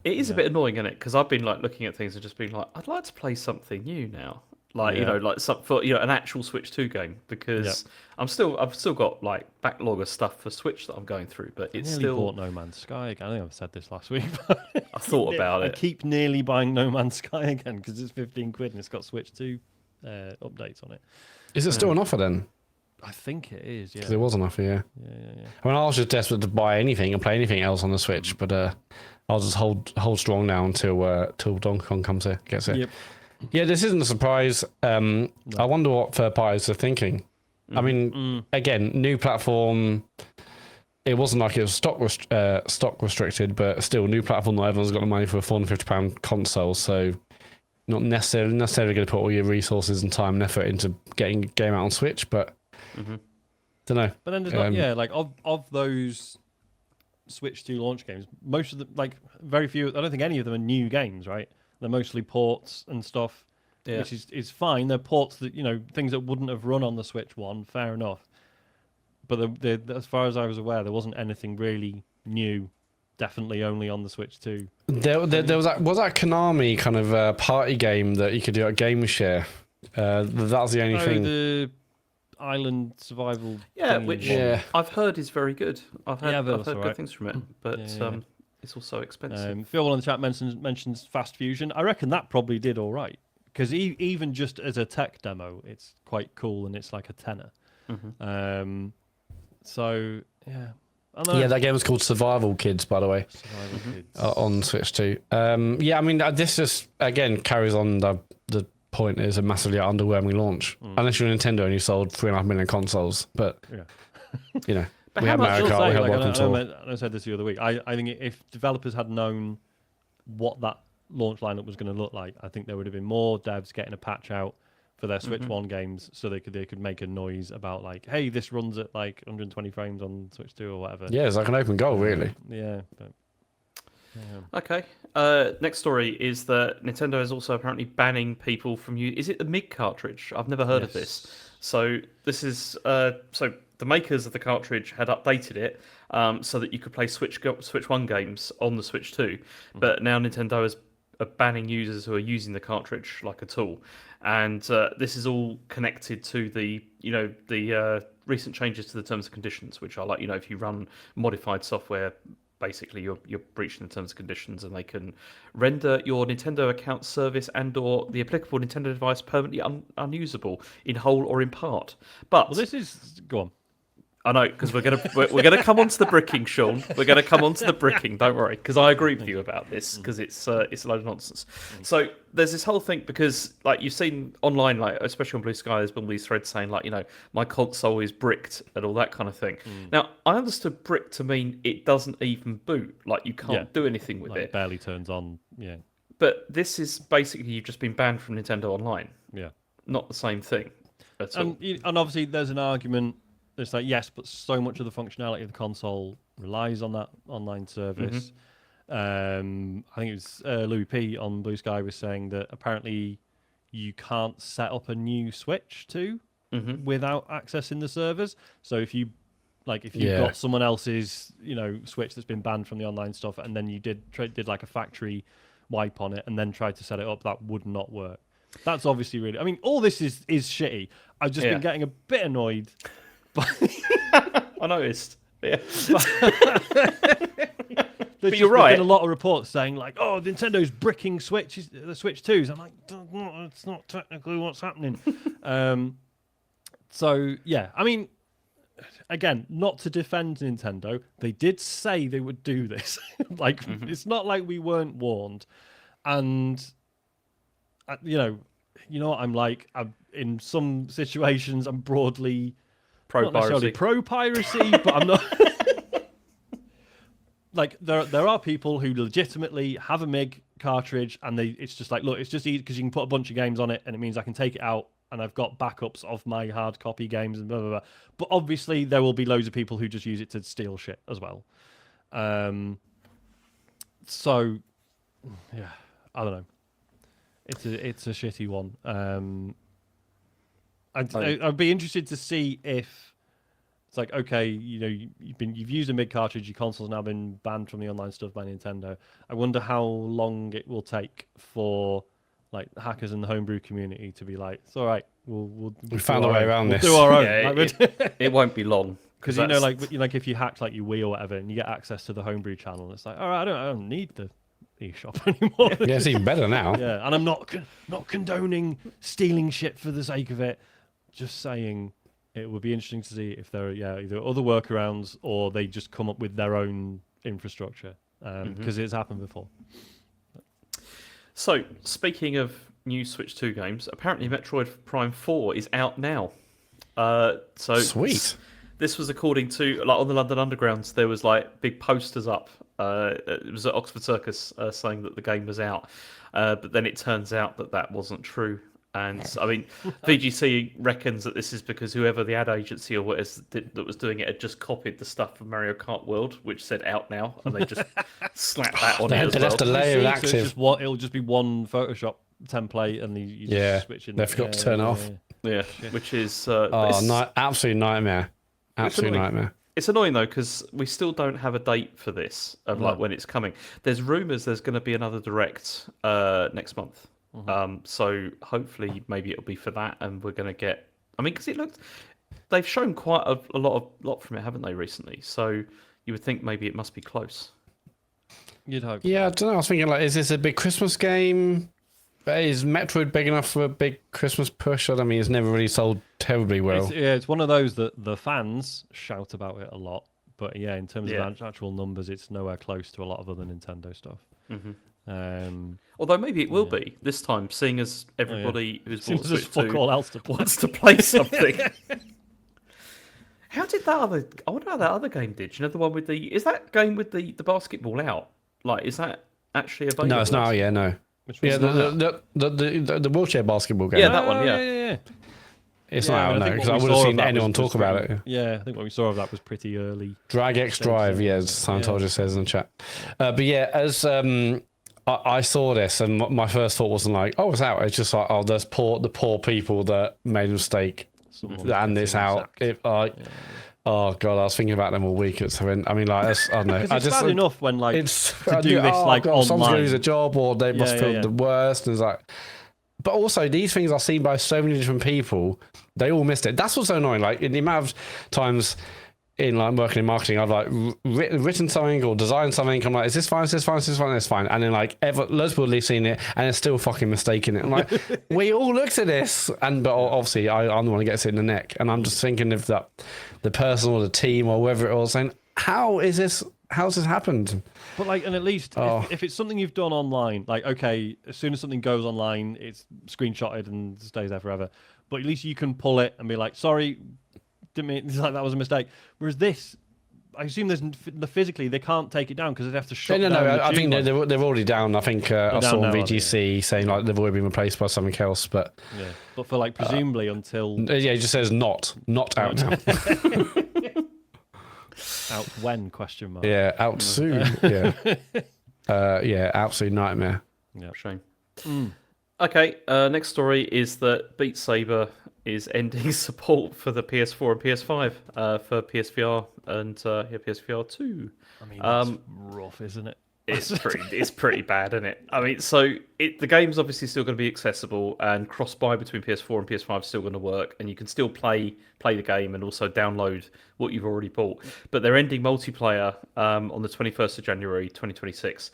It is a bit annoying, isn't it? Because I've been like looking at things and just being like, I'd like to play something new now. Like an actual Switch 2 game, because I've still got like backlog of stuff for Switch that I'm going through, but it's still bought No Man's Sky again. I think I've said this last week. But I thought about it. I keep nearly buying No Man's Sky again because it's £15 and it's got Switch 2 updates on it. Is it still on offer then? I think it is. Yeah, because it was on offer. Yeah. I was just desperate to buy anything and play anything else on the Switch, but I'll just hold strong now until Donkey Kong gets it. Yep. Yeah, this isn't a surprise. I wonder what third parties are thinking. Again, new platform. It wasn't like it was stock restricted, but still, new platform. Not everyone's got the money for a £450 console, so not necessarily going to put all your resources and time and effort into getting a game out on Switch. But don't know. But then there's of those Switch 2 launch games, most of them, very few. I don't think any of them are new games, right? They're mostly ports and stuff, which is fine. They're ports that, things that wouldn't have run on the Switch 1, fair enough. But as far as I was aware, there wasn't anything really new, definitely only on the Switch 2. There was that Konami kind of party game that you could do at Game Share. That's the only thing. The island survival. Yeah, which I've heard is very good. I've heard good things from it, but it's also expensive. Phil on the chat mentions Fast Fusion. I reckon that probably did all right, because even just as a tech demo, it's quite cool and it's like a tenner. So yeah. Yeah, that game was called Survival Kids, by the way. Survival Kids on Switch 2. This just again carries on the point is a massively underwhelming launch. Unless you're Nintendo and you sold 3.5 million consoles, but But we had Mario Kart, we had Welcome Tour. I said this the other week. I think if developers had known what that launch lineup was going to look like, I think there would have been more devs getting a patch out for their Switch 1 games, so they could make a noise about like, hey, this runs at like 120 frames on Switch 2 or whatever. Yeah, it's like an open goal, really. Yeah. Okay. Next story is that Nintendo is also apparently banning people from use. Is it the MIG cartridge? I've never heard of this. So this is so the makers of the cartridge had updated it so that you could play Switch 1 games on the Switch 2, but now Nintendo has banning users who are using the cartridge like a tool, and this is all connected to the recent changes to the terms and conditions, which are like if you run modified software, basically you're breaching the terms and conditions, and they can render your Nintendo account service and/or the applicable Nintendo device permanently unusable in whole or in part. But this is go on. I know, because we're gonna come on to the bricking, Sean. We're gonna come on to the bricking. Don't worry, because I agree with you about this, because it's a load of nonsense. So there's this whole thing, because like you've seen online, like especially on Blue Sky, there's been these threads saying like my console is bricked and all that kind of thing. Now I understood brick to mean it doesn't even boot, like you can't do anything with it. It barely turns on. Yeah. But this is basically you've just been banned from Nintendo Online. Yeah. Not the same thing at all. And obviously there's an argument. It's like, yes, but so much of the functionality of the console relies on that online service. I think it was Louis P on Blue Sky was saying that apparently you can't set up a new Switch without accessing the servers. So if you've got someone else's Switch that's been banned from the online stuff, and then you did like a factory wipe on it and then tried to set it up, that would not work. That's obviously really. I mean, all this is shitty. I've just been getting a bit annoyed. I noticed. Yeah. But you're right. There's been a lot of reports saying like, "Oh, Nintendo's bricking the Switch 2s." I'm like, no, it's not technically what's happening. So yeah, I mean, again, not to defend Nintendo, they did say they would do this. It's not like we weren't warned, and you know what I'm like. In some situations, I'm broadly. Not necessarily pro-piracy, but I'm not... Like, there are people who legitimately have a MIG cartridge, and it's just like, look, it's just easy because you can put a bunch of games on it, and it means I can take it out, and I've got backups of my hard copy games, and blah, blah, blah. But obviously, there will be loads of people who just use it to steal shit as well. So, yeah, I don't know. It's a shitty one. I'd be interested to see if it's like, okay, you've used a MIG cartridge, your console's now been banned from the online stuff by Nintendo. I wonder how long it will take for like the hackers in the homebrew community to be like, it's all right, we found a way around this. We'll do our own. Yeah, it won't be long. Because like if you hacked like your Wii or whatever, and you get access to the homebrew channel, it's like, all right, I don't need the eShop anymore. Yeah, it's even better now. Yeah, and I'm not condoning stealing shit for the sake of it. Just saying, it would be interesting to see if there are either other workarounds or they just come up with their own infrastructure, because it's happened before. So, speaking of new Switch 2 games, apparently Metroid Prime 4 is out now. So sweet. This was according to on the London Undergrounds. There was like big posters up. It was at Oxford Circus saying that the game was out, but then it turns out that wasn't true. And I mean, VGC reckons that this is because whoever the ad agency or whatever that was doing it had just copied the stuff from Mario Kart World, which said out now, and they just slapped that on it as well. Left the layer active. So it'll just be one Photoshop template, and you just switch in. They forgot to turn it off. Yeah, which is absolute nightmare. Absolute nightmare. It's annoying though, because we still don't have a date for this of like when it's coming. There's rumours there's going to be another direct next month. So hopefully maybe it'll be for that, and we're going to get. I mean, because they've shown quite a lot from it, haven't they, recently? So you would think maybe it must be close. You'd hope. Yeah, I don't know. I was thinking, like, is this a big Christmas game? Is Metroid big enough for a big Christmas push? I mean, it's never really sold terribly well. It's one of those that the fans shout about it a lot, but yeah, in terms of actual numbers, it's nowhere close to a lot of other Nintendo stuff. Although maybe it will be this time, seeing as everybody who's bought Switch 2 wants to play something. How did that other? I wonder how that other game did. You know, the one with the is that game with the basketball out? Like, is that actually available? No, it's not. Yeah, no. Yeah, the wheelchair basketball game. Yeah, that one. Yeah. It's not out now because I would have seen anyone talk about it. Yeah, I think what we saw of that was pretty early. Drag X Drive, as Scientology says in the chat. But yeah, as I saw this, and my first thought wasn't like, "Oh, it's out." It's just like, "Oh, there's the poor people that made a mistake, and it's out." Oh god, I was thinking about them all week. It's horrendous. I mean, like, I don't know. It's bad enough when like it's to do this like god, someone's online. gonna lose a job, or they must feel the worst. And it's like, but also these things are seen by so many different people. They all missed it. That's what's so annoying. Like in the amount of times in like working in marketing, I've like written something or designed something. I'm like, is this fine? Is this fine? Is this fine? It's fine. And then like loads of people have seen it and they're still fucking mistaking it. I'm like, we all looked at this, but obviously I'm the one who gets it in the neck. And I'm just thinking if that the person or the team or whoever it was saying, how's this happened? But like, and at least if it's something you've done online, like okay, as soon as something goes online, it's screenshotted and stays there forever. But at least you can pull it and be like, sorry. Didn't mean it's like that was a mistake. Whereas this, I assume physically they can't take it down because they'd have to shut down. No. I think they're already down. I think I saw on VGC saying like they've already been replaced by something else. But but for like presumably until it just says not out now. Out when? Question mark. Yeah, out soon. Yeah, absolute nightmare. Yeah, shame. Okay, next story is that Beat Saber is ending support for the PS4 and PS5 for PSVR and PSVR 2. I mean, that's rough, isn't it? It's pretty bad, isn't it? I mean, so the game's obviously still going to be accessible, and cross-buy between PS4 and PS5 is still going to work, and you can still play the game and also download what you've already bought. But they're ending multiplayer on the 21st of January 2026.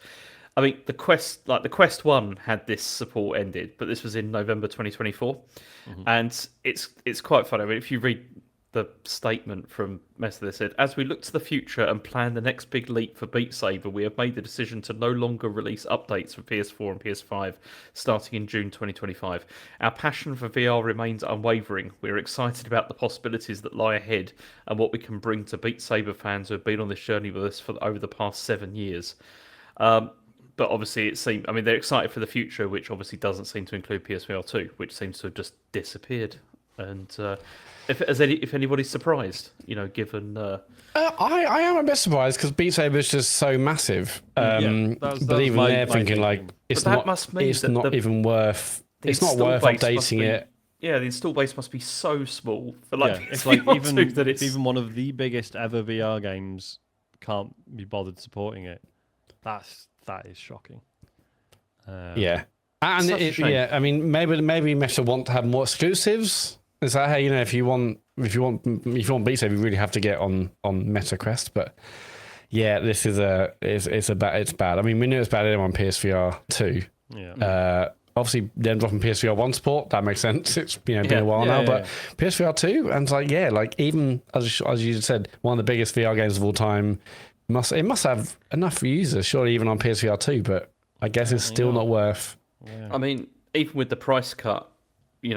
I mean, the Quest 1 had this support ended, but this was in November 2024, and it's quite funny. I mean, if you read the statement from Meta, they said, as we look to the future and plan the next big leap for Beat Saber, we have made the decision to no longer release updates for PS4 and PS5 starting in June 2025. Our passion for VR remains unwavering. We're excited about the possibilities that lie ahead and what we can bring to Beat Saber fans who have been on this journey with us over the past 7 years. But obviously, they're excited for the future, which obviously doesn't seem to include PSVR 2, which seems to have just disappeared. And if anybody's surprised, given I am a bit surprised because Beat Saber is just so massive. But even they're thinking like it's not even worth. It's not worth updating it. Yeah, the install base must be so small. It's like if even one of the biggest ever VR games can't be bothered supporting it, that is shocking. And I mean, maybe Meta want to have more exclusives. Is that how if you want Beat Saber, you really have to get on Meta Quest? But yeah, this is it's bad. I mean, we knew it's bad on PSVR 2. Yeah. Obviously, them dropping PSVR 1 support, that makes sense. It's been a while now, but PSVR 2, and it's even as you said, one of the biggest VR games of all time. It must have enough users, surely, even on PSVR 2. But I guess it's still not worth. Yeah. I mean, even with the price cut, I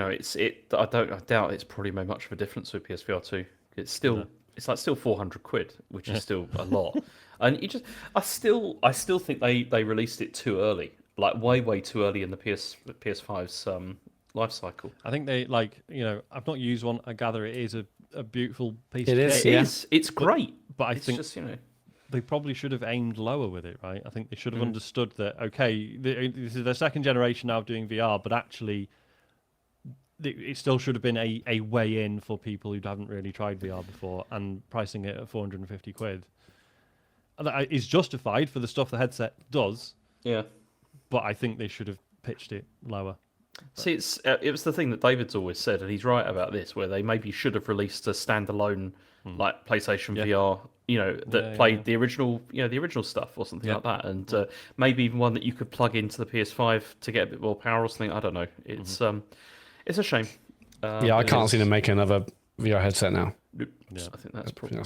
doubt it's probably made much of a difference with PSVR 2. It's still still 400 quid, which is still a lot. And I still think they released it too early, like way too early in the PS5's life cycle. I think they I've not used one. I gather it is a beautiful piece. It of is. kit. It's great, but I think they probably should have aimed lower with it, right? I think they should have understood that, okay, this is their second generation now of doing VR, but actually it still should have been a way in for people who haven't really tried VR before, and pricing it at 450 quid is justified for the stuff the headset does. Yeah. But I think they should have pitched it lower. See, it was the thing that David's always said, and he's right about this, where they maybe should have released a standalone like PlayStation VR, that played the original, the original stuff or something like that, and maybe even one that you could plug into the PS5 to get a bit more power or something. I don't know. It's a shame. I can't see them making another VR headset now. Yeah. I think that's probably.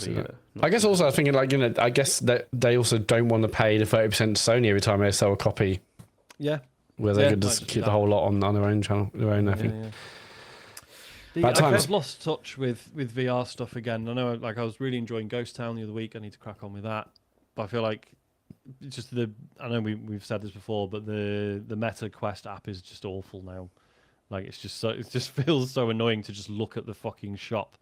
I guess also I was thinking I guess that they also don't want to pay the 30% to Sony every time they sell a copy. Yeah. Where they could just keep the whole lot on their own channel, their own thing. I've lost touch with VR stuff again. I know, I was really enjoying Ghost Town the other week. I need to crack on with that. But I feel like it's just I know we've said this before, but the Meta Quest app is just awful now. Like it just feels so annoying to just look at the fucking shop.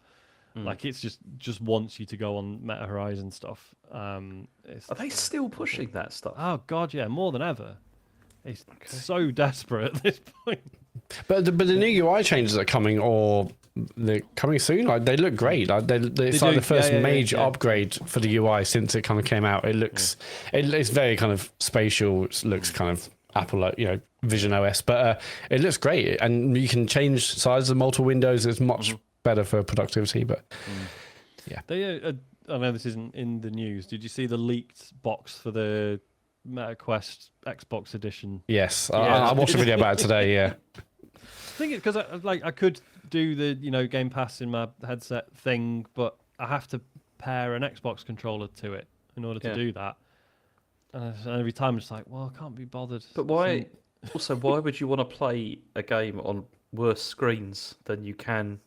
Like it's just wants you to go on Meta Horizon stuff. Are they still pushing that stuff? Oh god, yeah, more than ever. It's so desperate at this point. But the new UI changes are coming, or they're coming soon. Like they look great. Like it's like the first major upgrade for the UI since it kind of came out. It looks, it's very kind of spatial. It looks kind of Apple, Vision OS, but it looks great, and you can change sizes of multiple windows. It's much better for productivity. But I know this isn't in the news. Did you see the leaked box for the MetaQuest Xbox edition? Yes, I watched a video about it today. Yeah, I think it because I could do the Game Pass in my headset thing, but I have to pair an Xbox controller to it in order to do that. And every time it's like, well, I can't be bothered. But why? Also, why would you want to play a game on worse screens than you can?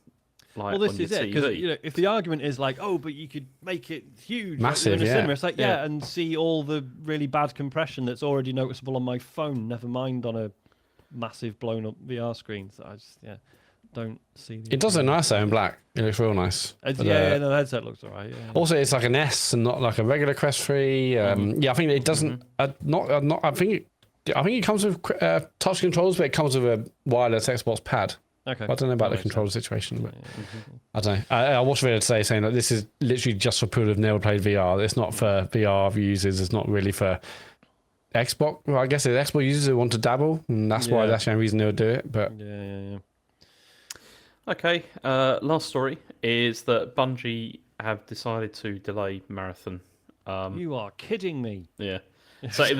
Well, this is it, because if the argument is like, oh, but you could make it huge, massive, in a cinema, it's like, and see all the really bad compression that's already noticeable on my phone, never mind on a massive blown up VR screen. So I just don't see. It does look nice though in black. It looks real nice. The headset looks alright. Yeah. Also, it's like an S and not like a regular Quest 3. I think it doesn't. I think it comes with touch controls, but it comes with a wireless Xbox pad. Okay. I don't know about the controller situation, but I don't know. I watched a video today saying that this is literally just for people who've never played VR. It's not for VR users. It's not really for Xbox. Well, I guess it's Xbox users who want to dabble, and that's why that's the only reason they'll do it. But Okay. Last story is that Bungie have decided to delay Marathon. You are kidding me. Yeah. So it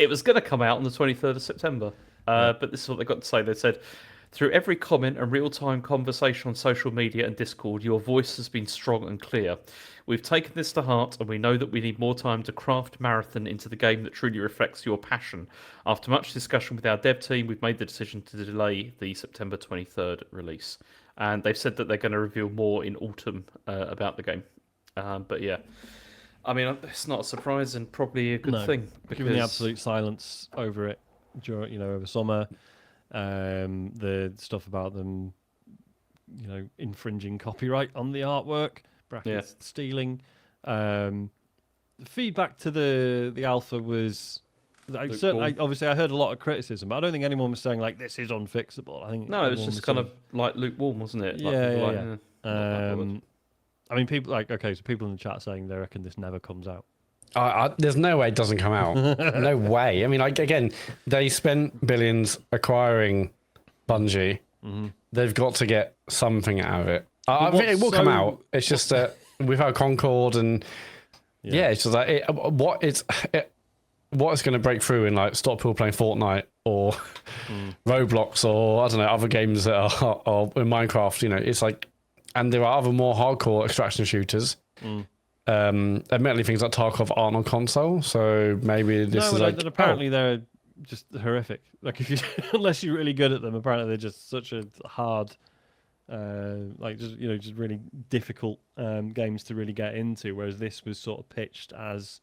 was going to come out on the 23rd of September, but this is what they got to say. They said, through every comment and real-time conversation on social media and Discord, your voice has been strong and clear. We've taken this to heart, and we know that we need more time to craft Marathon into the game that truly reflects your passion. After much discussion with our dev team, we've made the decision to delay the September 23rd release. And they've said that they're going to reveal more in autumn about the game. But yeah, I mean, it's not a surprise and probably a good thing. Because... Given the absolute silence over it during, over summer, the stuff about them, infringing copyright on the artwork, stealing. The feedback to the alpha was, obviously I heard a lot of criticism, but I don't think anyone was saying like this is unfixable. I think it was just kind of like lukewarm, wasn't it? I mean, people so people in the chat saying they reckon this never comes out. There's no way it doesn't come out. No way. I mean, again, they spent billions acquiring Bungie. They've got to get something out of it. I think it will come out. It's just that we've had Concord and it's just like what it's going to break through and like stop people playing Fortnite or Roblox or I don't know other games that are in Minecraft. It's like, and there are other more hardcore extraction shooters. Admittedly, things like Tarkov aren't on console, so maybe this is like. Apparently, they're just horrific. Like if you, unless you're really good at them, apparently they're just such a hard, just really difficult games to really get into. Whereas this was sort of pitched as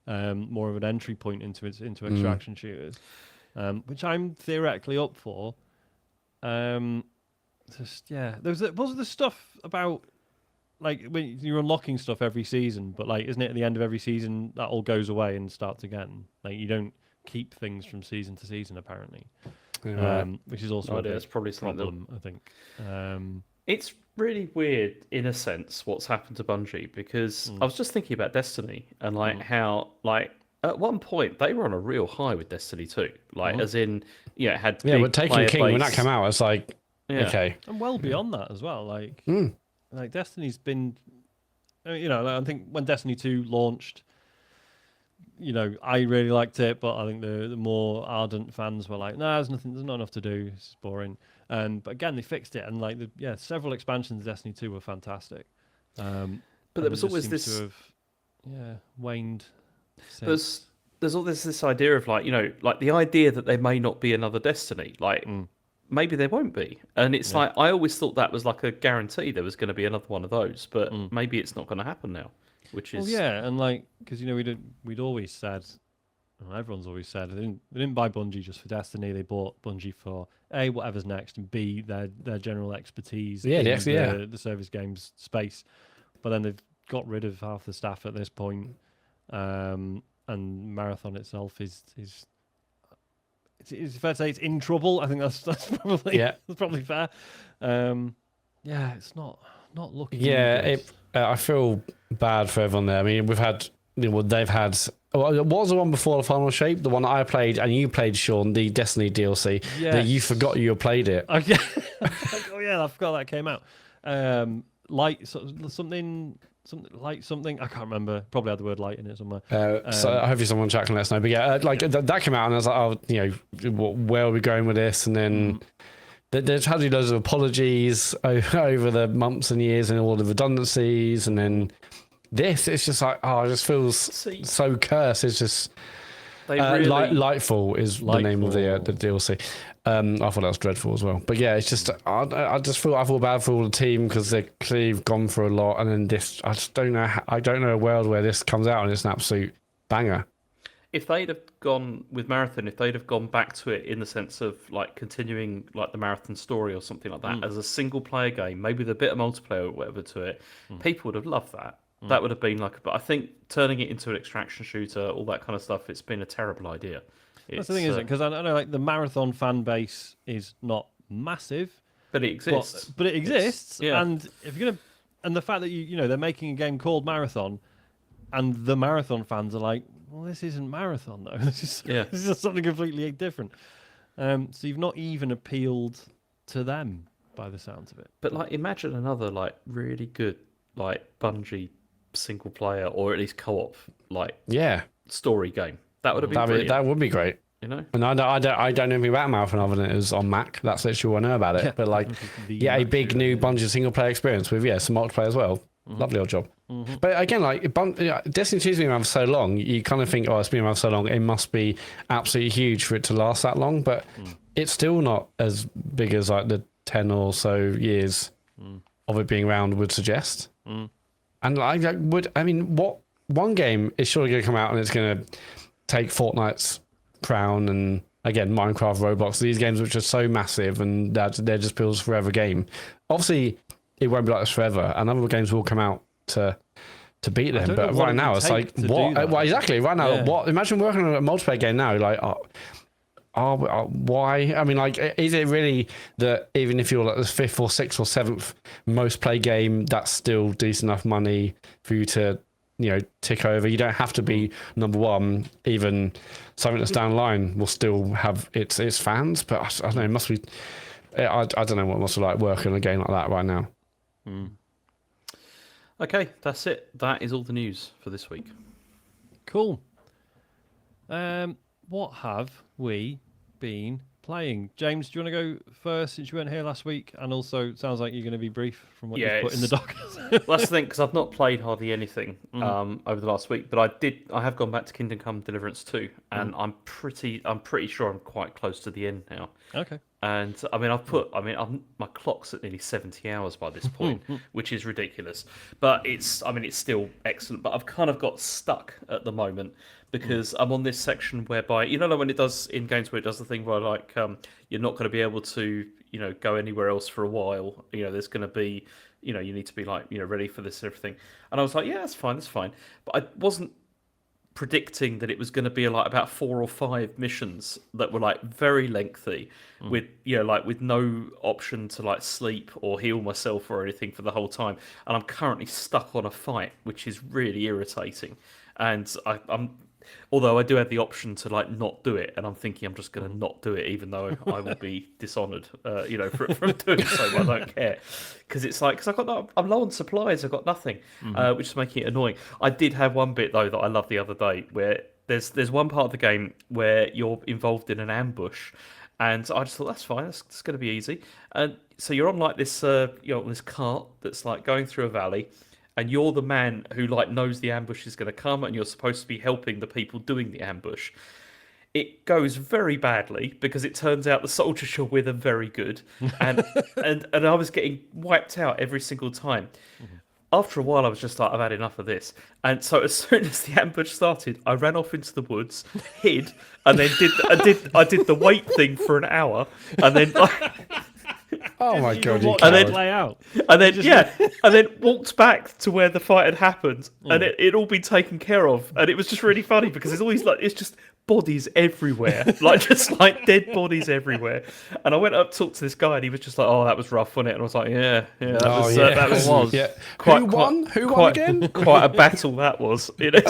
more of an entry point into extraction shooters, which I'm theoretically up for. Wasn't the stuff about. Like when you're unlocking stuff every season, but like, isn't it at the end of every season that all goes away and starts again? Like you don't keep things from season to season, apparently, which is also it's probably problem. I think it's really weird in a sense what's happened to Bungie because I was just thinking about Destiny and like how like at one point they were on a real high with Destiny 2, like as in it had but Taken King when that came out, it's like okay, and well beyond that as well, like. Like Destiny's been, I think when Destiny 2 launched, I really liked it, but I think the more ardent fans were like, "Nah, there's not enough to do. It's boring." But again, they fixed it, and like several expansions of Destiny 2 were fantastic. But there was always this to have, waned. There's always this idea of like like the idea that there may not be another Destiny, like. Maybe there won't be, and it's like I always thought that was like a guarantee there was going to be another one of those, but maybe it's not going to happen now, which is and like because we'd always said, everyone's always said they didn't buy Bungie just for Destiny, they bought Bungie for A, whatever's next, and B, their general expertise in the service games space, but then they've got rid of half the staff at this point, and Marathon itself is. It's fair to say it's in trouble. I think that's probably that's probably fair. yeah, it's not looking. Yeah, good. I feel bad for everyone there. I mean, they've had. What was the one before the final shape? The one that I played and you played, Sean, the Destiny DLC. Yes. That you forgot you played it. Oh yeah, oh yeah, I forgot that came out. Something I can't remember. Probably had the word light in it somewhere. So hopefully someone chat can let us know. But yeah, that came out and I was like, oh, where are we going with this? And then they've had loads of apologies over the months and years and all the redundancies, and then this, it's just like, it just feels so cursed. It's just Lightfall is the name of the DLC. I thought that was dreadful as well. But yeah, it's just I feel bad for all the team because they've clearly gone for a lot, and then this, I just don't know. I don't know a world where this comes out and it's an absolute banger. If they'd have gone with Marathon, if they'd have gone back to it in the sense of like continuing like the Marathon story or something like that as a single player game, maybe with a bit of multiplayer or whatever to it, people would have loved that. That would have been like, but I think turning it into an extraction shooter, all that kind of stuff, it's been a terrible idea. That's the thing, isn't it? Because I know like the Marathon fan base is not massive, but it exists. But it exists, and if you're gonna, and the fact that you know they're making a game called Marathon, and the Marathon fans are like, well, this isn't Marathon though. This is something completely different. So you've not even appealed to them by the sounds of it. But like, imagine another like really good like Bungie single player or at least co-op like story game. That would have been brilliant. That would be great. You know, and I don't know anything about Marathon other than it was on Mac. That's literally all I know about it. But like, a big new Bungie single player experience with some multiplayer as well. Lovely old job. But again, like Destiny 2's been around for so long, you kind of think, it's been around so long, it must be absolutely huge for it to last that long. But it's still not as big as like the 10 or so years of it being around would suggest. And what one game is surely going to come out and it's going to take Fortnite's crown, and again Minecraft, Roblox, these games which are so massive and they're just Bill's forever game. Obviously, it won't be like this forever, and other games will come out to beat them. But right now, it's like what? Well, exactly. Right now, what? Imagine working on a multiplayer game now, like. Why? I mean, like, is it really that even if you're like the 5th or 6th or 7th most played game, that's still decent enough money for you to, tick over? You don't have to be number one. Even something that's down the line will still have its fans. But I don't know. It must be. I don't know what it must be like working on a game like that right now. Okay, that's it. That is all the news for this week. Cool. What have we been playing? James, do you want to go first since you weren't here last week? And also, it sounds like you're going to be brief from what you've put in the doc. Well, that's the thing, because I've not played hardly anything over the last week, but I have gone back to Kingdom Come Deliverance 2, and I'm pretty sure I'm quite close to the end now. Okay. And my clock's at nearly 70 hours by this point, which is ridiculous. But it's still excellent. But I've kind of got stuck at the moment because I'm on this section whereby, like when it does in games where it does the thing where like you're not going to be able to, go anywhere else for a while. There's going to be, you need to be like, ready for this and everything. And I was like, yeah, that's fine. But I wasn't predicting that it was going to be like about 4 or 5 missions that were like very lengthy with with no option to like sleep or heal myself or anything for the whole time, and I'm currently stuck on a fight which is really irritating. And I'm although I do have the option to like not do it, and I'm thinking I'm just going to not do it even though I will be dishonoured from doing so. I don't care, because it's like, I'm low on supplies, I've got nothing, which is making it annoying. I did have one bit though that I loved the other day where there's one part of the game where you're involved in an ambush, and I just thought, that's fine, that's going to be easy. And so you're on like this on this cart that's like going through a valley, and you're the man who like knows the ambush is going to come, and you're supposed to be helping the people doing the ambush. It goes very badly because it turns out the soldiers you're with are very good, and and I was getting wiped out every single time. After a while, I was just like, I've had enough of this. And so as soon as the ambush started, I ran off into the woods, hid, and then I did the wait thing for an hour, and then. Oh my god! And then play out. And then and then walked back to where the fight had happened, and it all been taken care of, and it was just really funny because there's always like it's just bodies everywhere, like just like dead bodies everywhere. And I went up, talked to this guy, and he was just like, "Oh, that was rough, wasn't it?" And I was like, "Yeah, that was yeah. Quite, Who won? Quite, Who won quite, again? Quite a battle that was, you know.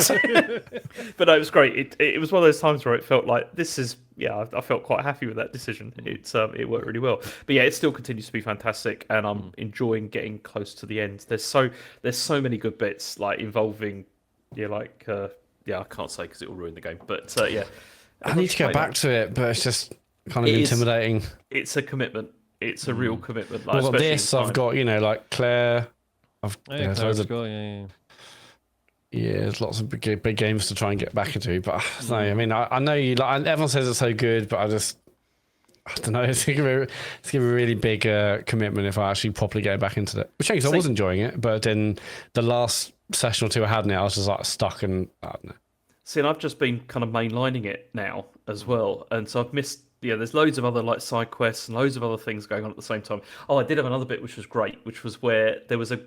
But no, it was great. It was one of those times where it felt like this is. Yeah, I felt quite happy with that decision. It worked really well. But yeah, it still continues to be fantastic, and I'm enjoying getting close to the end. There's so many good bits like involving, I can't say because it will ruin the game. But yeah, I need to go back to it, but it's just kind of intimidating. It's a commitment. It's a real commitment. Like, Well, I've got this. I've got like Claire. Claire's got, yeah, there's lots of big games to try and get back into, but I mean, I know you. Like, everyone says it's so good, but I don't know. It's gonna be a really big commitment if I actually properly get back into it. Which I was enjoying it, but then the last session or two I had in it, I was just like stuck and I don't know. See, and I've just been kind of mainlining it now as well, and so I've missed. Yeah, there's loads of other like side quests and loads of other things going on at the same time. Oh, I did have another bit which was great, which was where there was a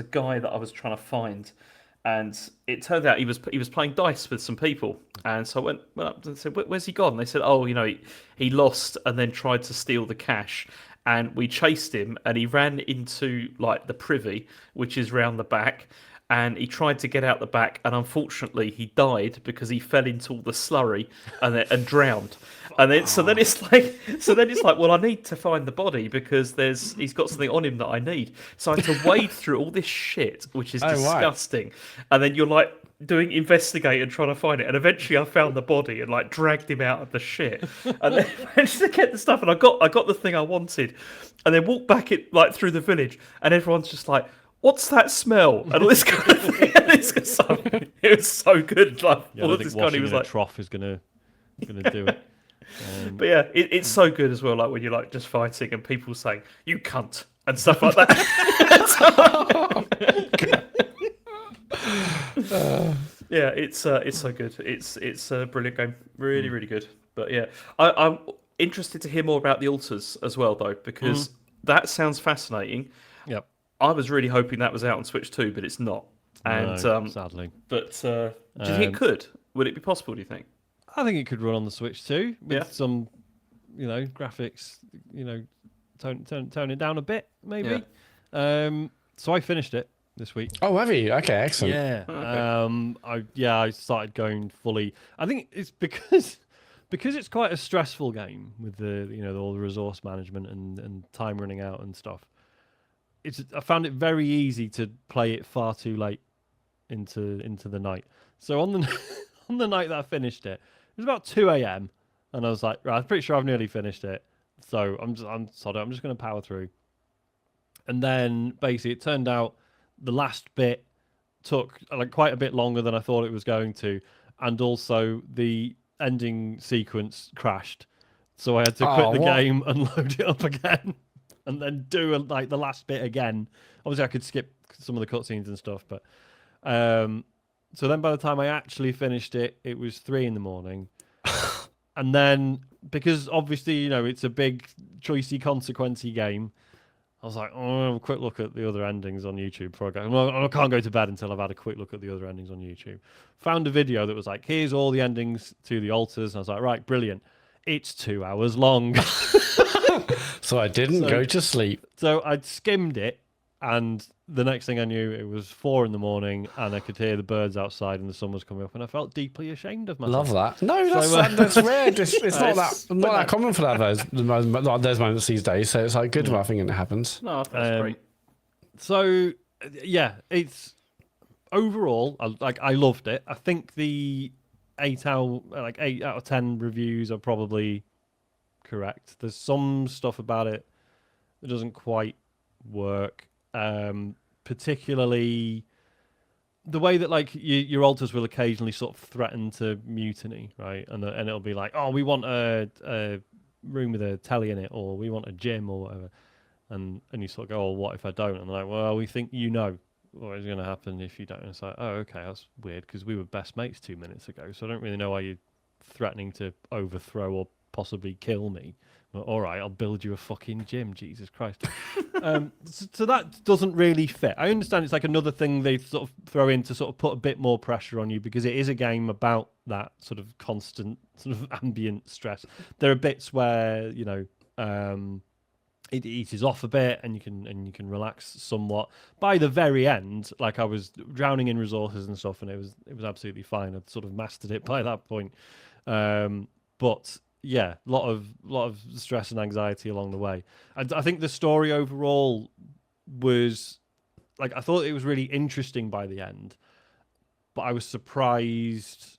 guy that I was trying to find. And it turned out he was playing dice with some people, and so I went up and said, "Where's he gone?" And they said, "Oh, he lost and then tried to steal the cash." And we chased him, and he ran into like the privy, which is round the back, and he tried to get out the back, and unfortunately he died because he fell into all the slurry and drowned. And then so then it's like, well, I need to find the body because he's got something on him that I need. So I had to wade through all this shit, which is disgusting. Right. And then you're like doing investigate and trying to find it. And eventually I found the body and like dragged him out of the shit. And then managed to get the stuff, and I got the thing I wanted. And then walked back through the village, and everyone's just like, "What's that smell?" And all this kind of thing. It was so good. Like, all of this kind of was like, trough is gonna do it. But yeah, it's so good as well. Like when you're like just fighting and people saying "you cunt" and stuff like that. Yeah, it's so good. It's a brilliant game. Really, really good. But yeah, I'm interested to hear more about the altars as well, though, because that sounds fascinating. Yep. I was really hoping that was out on Switch too, but it's not. And no, sadly. But do you think it could? Would it be possible? Do you think? I think it could run on the Switch too, with some, graphics, tone it down a bit, maybe. Yeah. So I finished it this week. Oh, have you? Okay, excellent. Yeah. Okay. I started going fully. I think it's because it's quite a stressful game with the all the resource management and time running out and stuff. I found it very easy to play it far too late into the night. So on the night that I finished it, it was about 2 a.m. and I was like, right, I'm pretty sure I've nearly finished it. So I'm just going to power through. And then basically it turned out the last bit took like quite a bit longer than I thought it was going to, and also the ending sequence crashed. So I had to quit the game and load it up again. And then do the last bit again. Obviously, I could skip some of the cutscenes and stuff, but so then by the time I actually finished it, it was 3 a.m. And then because obviously it's a big, choicey, consequency game, I was like, I'll have a quick look at the other endings on YouTube before I go. Well, I can't go to bed until I've had a quick look at the other endings on YouTube. Found a video that was like, here's all the endings to the altars. And I was like, right, brilliant. It's 2 hours long. So I didn't go to sleep. So I'd skimmed it, and the next thing I knew, it was 4 a.m, and I could hear the birds outside, and the sun was coming up, and I felt deeply ashamed of myself. Love that. No, that's rare. It's not that common for those moments these days. So it's like good. I think it happens. No, that's great. So yeah, it's overall I loved it. I think the 8 out of 10 reviews are probably correct. There's some stuff about it that doesn't quite work, particularly the way that your altars will occasionally sort of threaten to mutiny, right? And it'll be like, oh, we want a room with a telly in it, or we want a gym or whatever, and you sort of go, oh, what if I don't? And I'm like, well, we think what is going to happen if you don't. And it's like, oh, okay, that's weird because we were best mates 2 minutes ago, so I don't really know why you're threatening to overthrow or possibly kill me. Well, all right, I'll build you a fucking gym, Jesus Christ. So that doesn't really fit. I understand it's like another thing they sort of throw in to sort of put a bit more pressure on you because it is a game about that sort of constant sort of ambient stress. There are bits where it eases off a bit, and you can relax somewhat. By the very end, like I was drowning in resources and stuff, and it was absolutely fine. I'd sort of mastered it by that point. But yeah, a lot of stress and anxiety along the way. I think the story overall was like, I thought it was really interesting by the end, but I was surprised.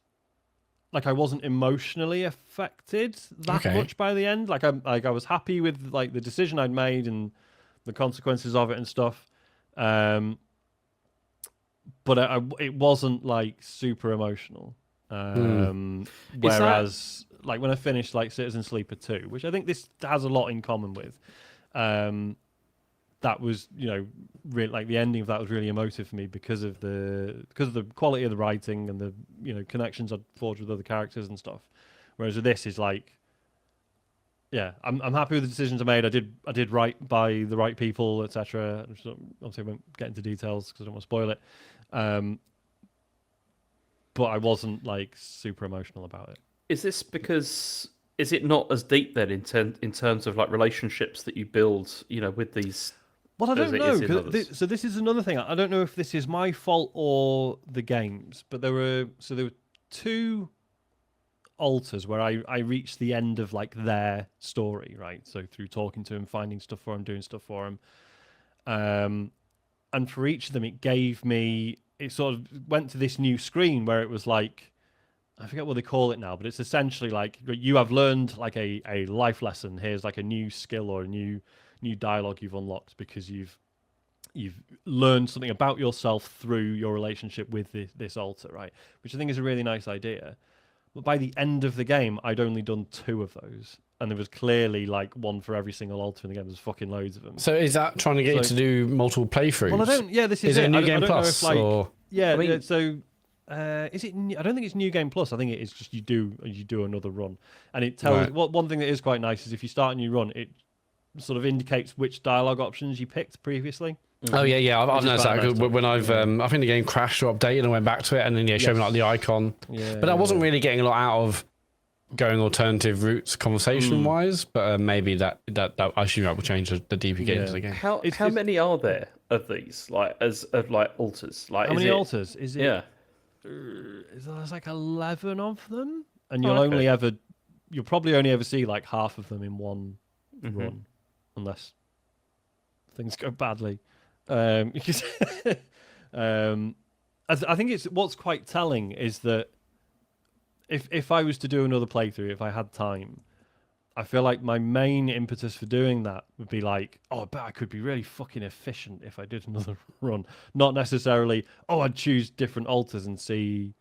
Like, I wasn't emotionally affected that much by the end. Like I was happy with like the decision I'd made and the consequences of it and stuff. But it wasn't like super emotional. Whereas like when I finished like Citizen Sleeper 2, which I think this has a lot in common with, that was, really, like the ending of that was really emotive for me because of the quality of the writing and the connections I'd forged with other characters and stuff. Whereas with this is like, yeah, I'm happy with the decisions I made. I did right by the right people, etc. Obviously, I won't get into details because I don't want to spoil it. But I wasn't like super emotional about it. Is this because is it not as deep then in terms of like relationships that you build, with these? Well, I don't know. So this is another thing. I don't know if this is my fault or the game's, but there were 2 altars where I reached the end of like their story, right? So through talking to him, finding stuff for him, doing stuff for him, and for each of them, it sort of went to this new screen where it was like, I forget what they call it now, but it's essentially like you have learned like a life lesson. Here's like a new skill or a new dialogue you've unlocked because you've learned something about yourself through your relationship with this altar, right? Which I think is a really nice idea. But by the end of the game, I'd only done 2 of those, and there was clearly like one for every single altar in the game. There's fucking loads of them. So is that trying to get you to do multiple playthroughs? Well, I don't. Yeah, this is it. A new game plus? Or... Yeah, I mean, so is it? I don't think it's New Game Plus. I think it is just you do another run, and it tells. Right. One thing that is quite nice is if you start a new run, it sort of indicates which dialogue options you picked previously. Oh yeah. I've noticed that because when I think the game crashed or updated and I went back to it, and then showed me like the icon. Yeah. But I wasn't really getting a lot out of going alternative routes conversation wise. But maybe that I assume that will change the deeper you get into the game. How many are there of these altars? Like how many altars is it? Yeah. There's like 11 of them, and you'll probably only ever see like half of them in one run, unless things go badly. I think it's what's quite telling is that if I was to do another playthrough, if I had time, I feel like my main impetus for doing that would be like, I bet I could be really fucking efficient if I did another run. Not necessarily, I'd choose different altars and see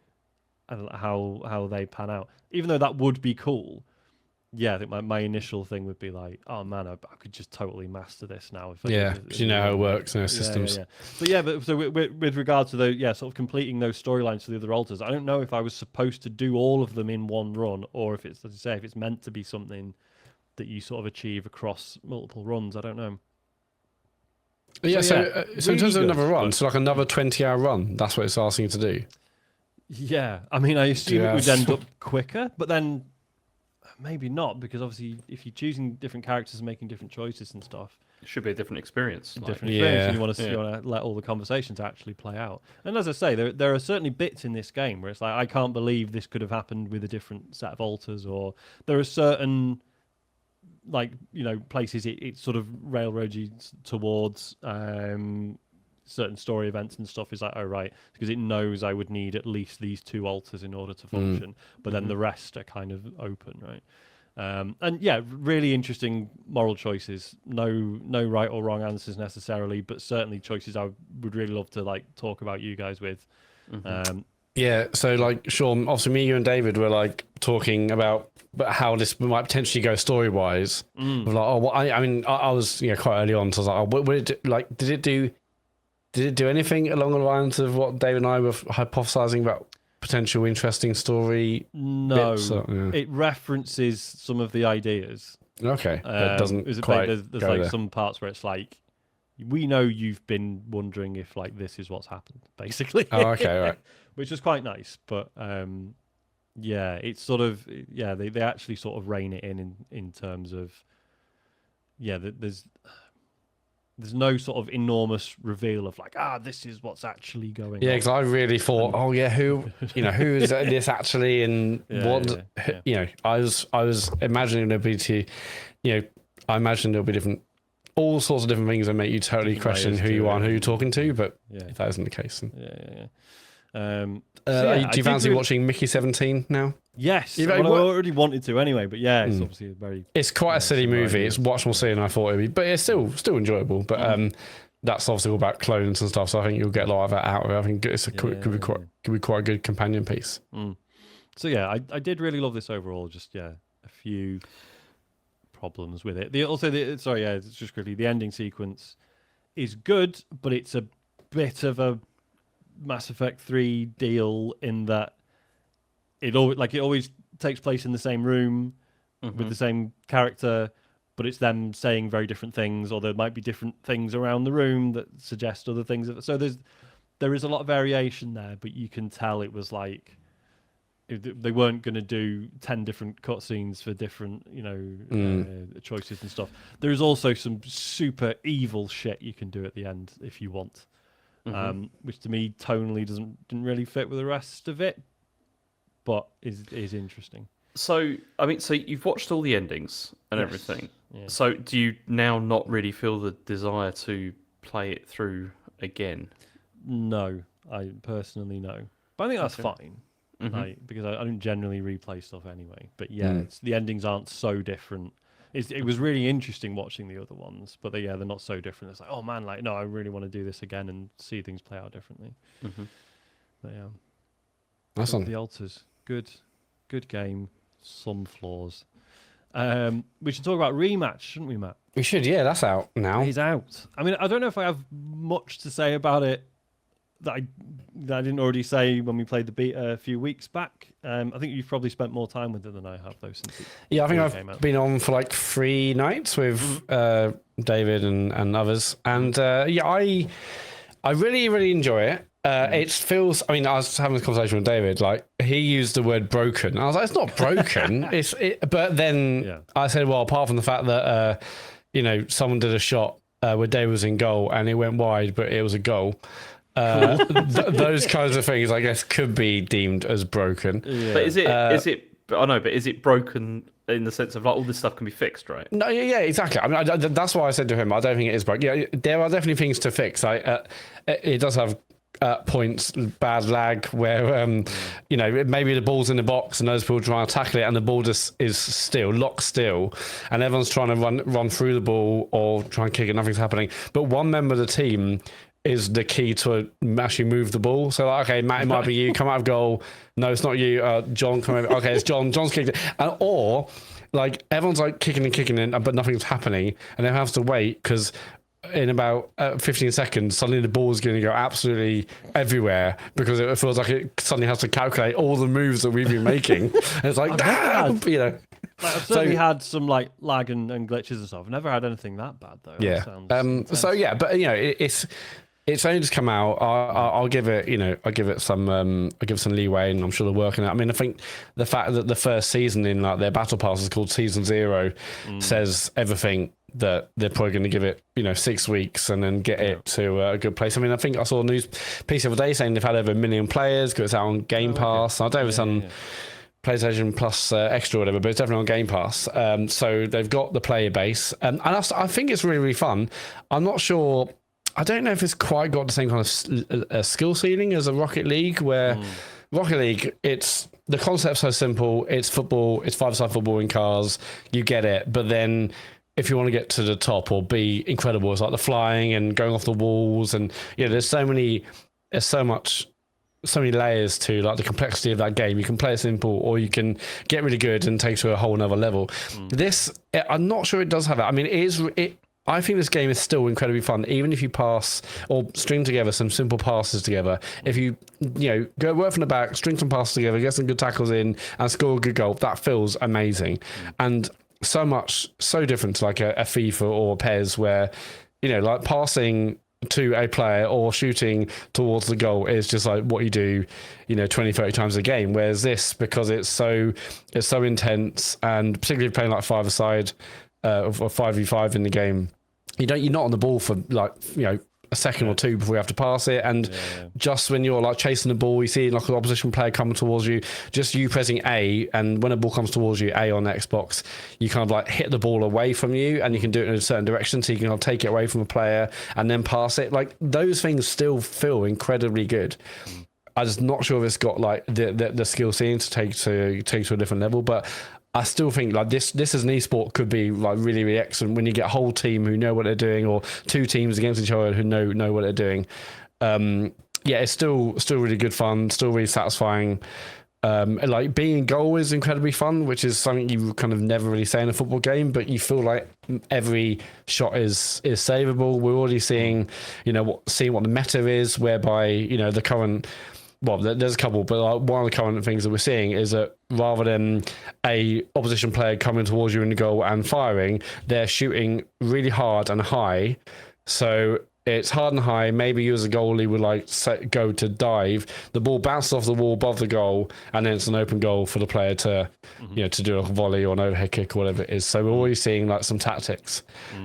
how they pan out. Even though that would be cool. Yeah, I think my initial thing would be like, oh man, I could just totally master this now. Because you know how it works in those systems. But so with regard to sort of completing those storylines for the other altars, I don't know if I was supposed to do all of them in one run, or if it's, as I say, if it's meant to be something that you sort of achieve across multiple runs. I don't know. Yeah, so in terms of another run, so like another 20-hour run, that's what it's asking you to do? Yeah, I mean, I assume it would end up quicker, but then maybe not, because obviously if you're choosing different characters and making different choices and stuff, it should be a different experience. And you want to let all the conversations actually play out. And as I say, there are certainly bits in this game where it's like, I can't believe this could have happened with a different set of altars, or there are certain places it sort of railroads you towards certain story events and stuff. Is like, oh right, because it knows I would need at least these 2 altars in order to function, but then the rest are kind of open, right? And yeah, really interesting moral choices. No right or wrong answers necessarily, but certainly choices I would really love to like talk about you guys with. Yeah, so like Sean, obviously me, you and David were like talking about how this might potentially go story wise. I was quite early on, so I was like, did it do anything along the lines of what David and I were hypothesizing about potential interesting story? No, bits? It references some of the ideas. Okay, but it doesn't quite there's go like there. some parts where it's like, we know you've been wondering if like this is what's happened, basically. Oh, okay, right. Which is quite nice, but Yeah, it's sort of they actually sort of rein it in terms of there's no sort of enormous reveal of like this is what's actually going on. Yeah, because I really thought, who is this actually, and I was imagining there'd be I imagine there'll be all sorts of different things that make you totally question who you are and who you're talking to, but if that isn't the case, then... do you fancy watching Mickey 17 now? Yes, I already wanted to anyway, but it's obviously it's quite a silly movie. It's much more silly than I thought it'd be, but it's still enjoyable. But that's obviously all about clones and stuff, so I think you'll get a lot of that out of it. I think could be quite a good companion piece. So I did really love this overall. Just a few problems with it. It's just quickly, the ending sequence is good, but it's a bit of a Mass Effect 3 deal in that it always takes place in the same room with the same character, but it's them saying very different things, or there might be different things around the room that suggest other things. So there is a lot of variation there, but you can tell it was like they weren't going to do 10 different cutscenes for different choices and stuff. There is also some super evil shit you can do at the end if you want. Which to me tonally didn't really fit with the rest of it, but is interesting. So you've watched all the endings and everything. Yeah. So do you now not really feel the desire to play it through again? No, I personally no, but I think that's fine. Because I don't generally replay stuff anyway. But the endings aren't so different. It was really interesting watching the other ones, but they're not so different. It's like, oh man, like no, I really want to do this again and see things play out differently. But that's on the Alters. Good game. Some flaws. We should talk about Rematch, shouldn't we, Matt? We should. Yeah, that's out now. He's out. I mean, I don't know if I have much to say about it that I didn't already say when we played the beta a few weeks back. I think you've probably spent more time with it than I have, though. I think I've been on for like 3 nights with David and others, and I really, really enjoy it. It feels. I mean, I was having this conversation with David. Like he used the word broken. I was like, it's not broken. But then I said, well, apart from the fact that someone did a shot where David was in goal and it went wide, but it was a goal. Those kinds of things, I guess, could be deemed as broken. Yeah. But is it? I know, but is it broken in the sense of like all this stuff can be fixed, right? No, exactly. I mean, that's why I said to him, I don't think it is broken. Yeah, there are definitely things to fix. It does have points, bad lag, where maybe the ball's in the box and those people trying to tackle it, and the ball just is locked still, and everyone's trying to run through the ball or try and kick it. Nothing's happening. But one member of the team is the key to actually move the ball. So, like, okay, Matt, it might be you. Come out of goal. No, it's not you. John, come over. Okay, it's John. John's kicked it. Or, like, everyone's, like, kicking in, but nothing's happening. And they have to wait because in about 15 seconds, suddenly the ball is going to go absolutely everywhere because it feels like it suddenly has to calculate all the moves that we've been making. And it's like, I've certainly had some like lag and glitches and stuff. I've never had anything that bad though. Yeah. It's only just come out. I'll give it some leeway, and I'm sure they're working it. I mean, I think the fact that the first season in like their battle pass is called Season 0 says everything that they're probably going to give it 6 weeks and then get it to a good place. I mean, I think I saw a news piece the other day saying they've had over 1 million players because it's out on Game Pass. I don't know if it's on PlayStation Plus Extra or whatever, but it's definitely on Game Pass. So they've got the player base, and I think it's really, really fun. I'm not sure. I don't know if it's quite got the same kind of skill ceiling as a Rocket League, where Rocket League, the concept's so simple. It's football. It's 5-a-side football in cars. You get it. But then if you want to get to the top or be incredible, it's like the flying and going off the walls. And there's so many layers to like the complexity of that game. You can play it simple or you can get really good and take to a whole nother level. This, I'm not sure it does have that. I mean, I think this game is still incredibly fun, even if you pass or string together some simple passes together. If you go work from the back, string some passes together, get some good tackles in, and score a good goal, that feels amazing. And so different to like a FIFA or a PES, where like passing to a player or shooting towards the goal is just like what you do, 20, 30 times a game. Whereas this, because it's so intense, and particularly playing like five-a-side or 5v5 in the game, you're not on the ball for like, a second or two before you have to pass it, and just when you're like chasing the ball, you see like an opposition player coming towards you, just you pressing A, and when a ball comes towards you, A on Xbox, you kind of like hit the ball away from you, and you can do it in a certain direction, so you can kind of take it away from a player and then pass it. Like, those things still feel incredibly good. I'm just not sure if it's got like the skill scene to take to a different level, but I still think like this as an esport could be like really, really excellent when you get a whole team who know what they're doing, or two teams against each other who know what they're doing. It's still really good fun, still really satisfying. Like, being in goal is incredibly fun, which is something you kind of never really say in a football game, but you feel like every shot is savable. We're already seeing what the meta is, whereby the current. Well, there's a couple, but one of the current things that we're seeing is that rather than a opposition player coming towards you in the goal and firing, they're shooting really hard and high. So it's hard and high. Maybe you as a goalie would go to dive. The ball bounces off the wall above the goal, and then it's an open goal for the player to, to do a volley or an overhead kick or whatever it is. So we're already seeing like some tactics,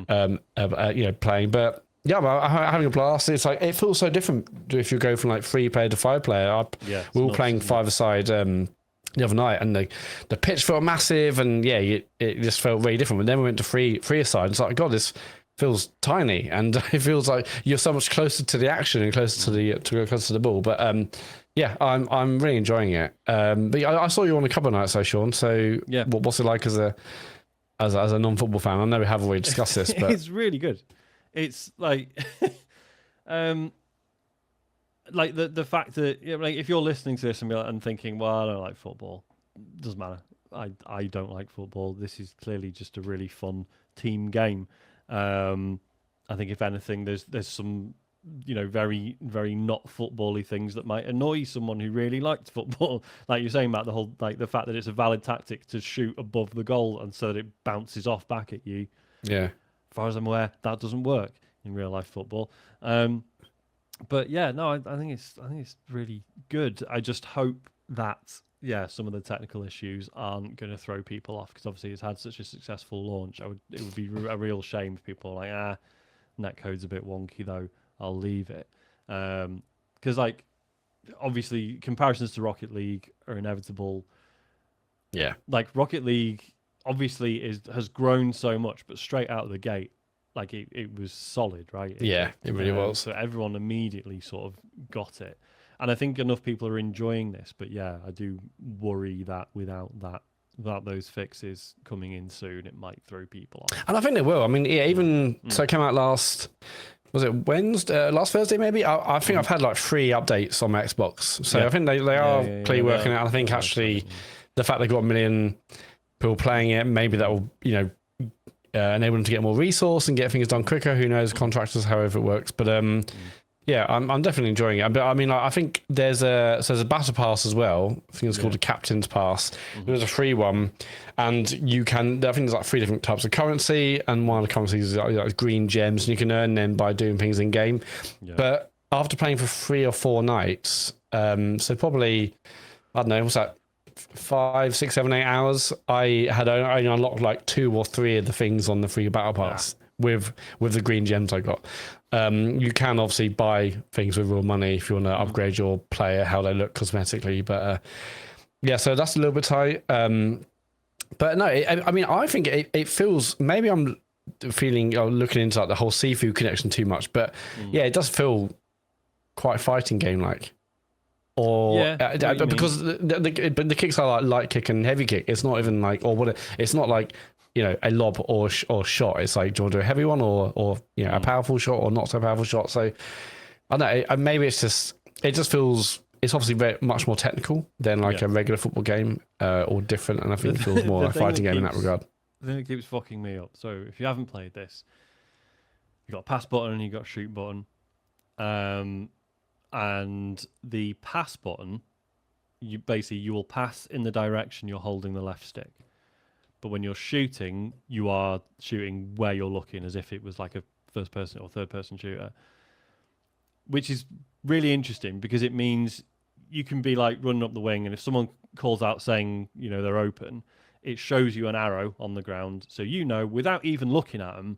playing, but. Yeah, but having a blast. It's like, it feels so different if you go from like 3-player to 5-player. We were playing 5-a-side the other night, and the pitch felt massive, and it just felt really different. But then we went to 3-a-side. It's like, God, this feels tiny, and it feels like you're so much closer to the action and closer to the ball. But I'm really enjoying it. But I saw you on a couple of nights, Sean. So what's it like as a non-football fan? I know we have already discussed this, but it's really good. It's like, like the fact that like, if you're listening to this and thinking, well, I don't like football, doesn't matter. I don't like football. This is clearly just a really fun team game. I think if anything, there's some very, very not football-y things that might annoy someone who really liked football. Like you're saying, Matt, the whole the fact that it's a valid tactic to shoot above the goal and so that it bounces off back at you. Yeah. As far as I'm aware, that doesn't work in real life football. But yeah, no, I think it's really good. I just hope that some of the technical issues aren't going to throw people off, because obviously it's had such a successful launch. It would be a real shame if people are like, netcode's a bit wonky though, I'll leave it. Because like, obviously comparisons to Rocket League are inevitable. Yeah, like Rocket League obviously has grown so much, but straight out of the gate, like it was solid, right? It really was. So everyone immediately sort of got it. And I think enough people are enjoying this, but I do worry that without those fixes coming in soon, it might throw people off. And I think they will. I mean, so it came out last Thursday maybe? I think I've had like 3 updates on my Xbox. So I think they are clearly working out. I think actually the fact they got 1 million people playing it, maybe that will, enable them to get more resource and get things done quicker. Who knows, contractors, however it works. But I'm definitely enjoying it. But I mean, I think there's a battle pass as well. I think it's called a Captain's Pass. There's a free one, and you can. I think there's like 3 different types of currency, and one of the currencies is like green gems, and you can earn them by doing things in game. Yeah. But after playing for 3 or 4 nights, so probably I don't know, what's that? 5, 6, 7, 8 hours, I had only unlocked like 2 or 3 of the things on the free battle pass with the green gems I got. You can obviously buy things with real money if you want to upgrade your player, how they look cosmetically, but so that's a little bit tight. But no, I think it feels, maybe I'm feeling looking into like the whole seafood connection too much, but it does feel quite fighting game like. Or because the kicks are like light kick and heavy kick. It's not even like, it's not like a lob or shot. It's like, do you want to do a heavy one or a powerful shot or not so powerful shot? So I don't know. Maybe it just feels, it's obviously very much more technical than like a regular football game or different, and I think it feels more a fighting game in that regard. The thing that keeps fucking me up. So if you haven't played this, you got a pass button and you got a shoot button. And the pass button, you will pass in the direction you're holding the left stick. But when you're shooting, you are shooting where you're looking, as if it was like a first person or third person shooter. which is really interesting because it means you can be like running up the wing, and if someone calls out saying, you know, they're open, it shows you an arrow on the ground, so you know without even looking at them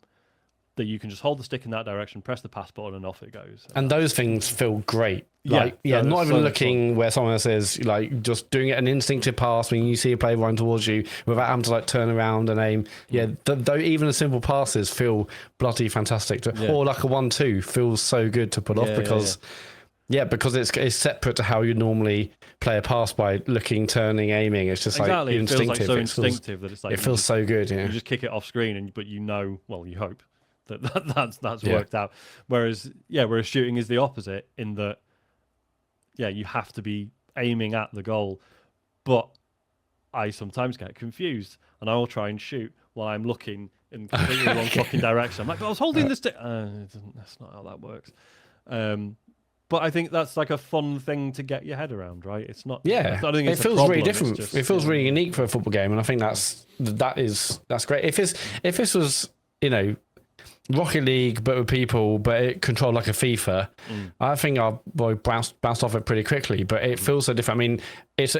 that you can just hold the stick in that direction, press the pass button, and off it goes. And those things feel great. Like, not even so looking where someone else is, like just doing it an instinctive pass when you see a player run towards you without having to like turn around and aim. Yeah, though even the simple passes feel bloody fantastic. Or like a 1-2 feels so good to put off because because it's separate to how you normally play a pass by looking, turning, aiming. It's just like instinctive. It feels like so instinctive that it's like it feels so good. Yeah, you just kick it off screen, but you know, well, you hope that's worked out. Whereas shooting is the opposite in that you have to be aiming at the goal, but I sometimes get confused and I will try and shoot while I'm looking in completely wrong fucking direction. I'm like, I was holding the stick. That's not how that works. But I think that's like a fun thing to get your head around, right? It's not. Yeah, I don't think it feels really different. It feels really unique for a football game, and I think that's great. If this was, you know, Rocket League, but with people, but it controlled like a FIFA, I think I'll bounced off it pretty quickly. But it feels so different. I mean, it's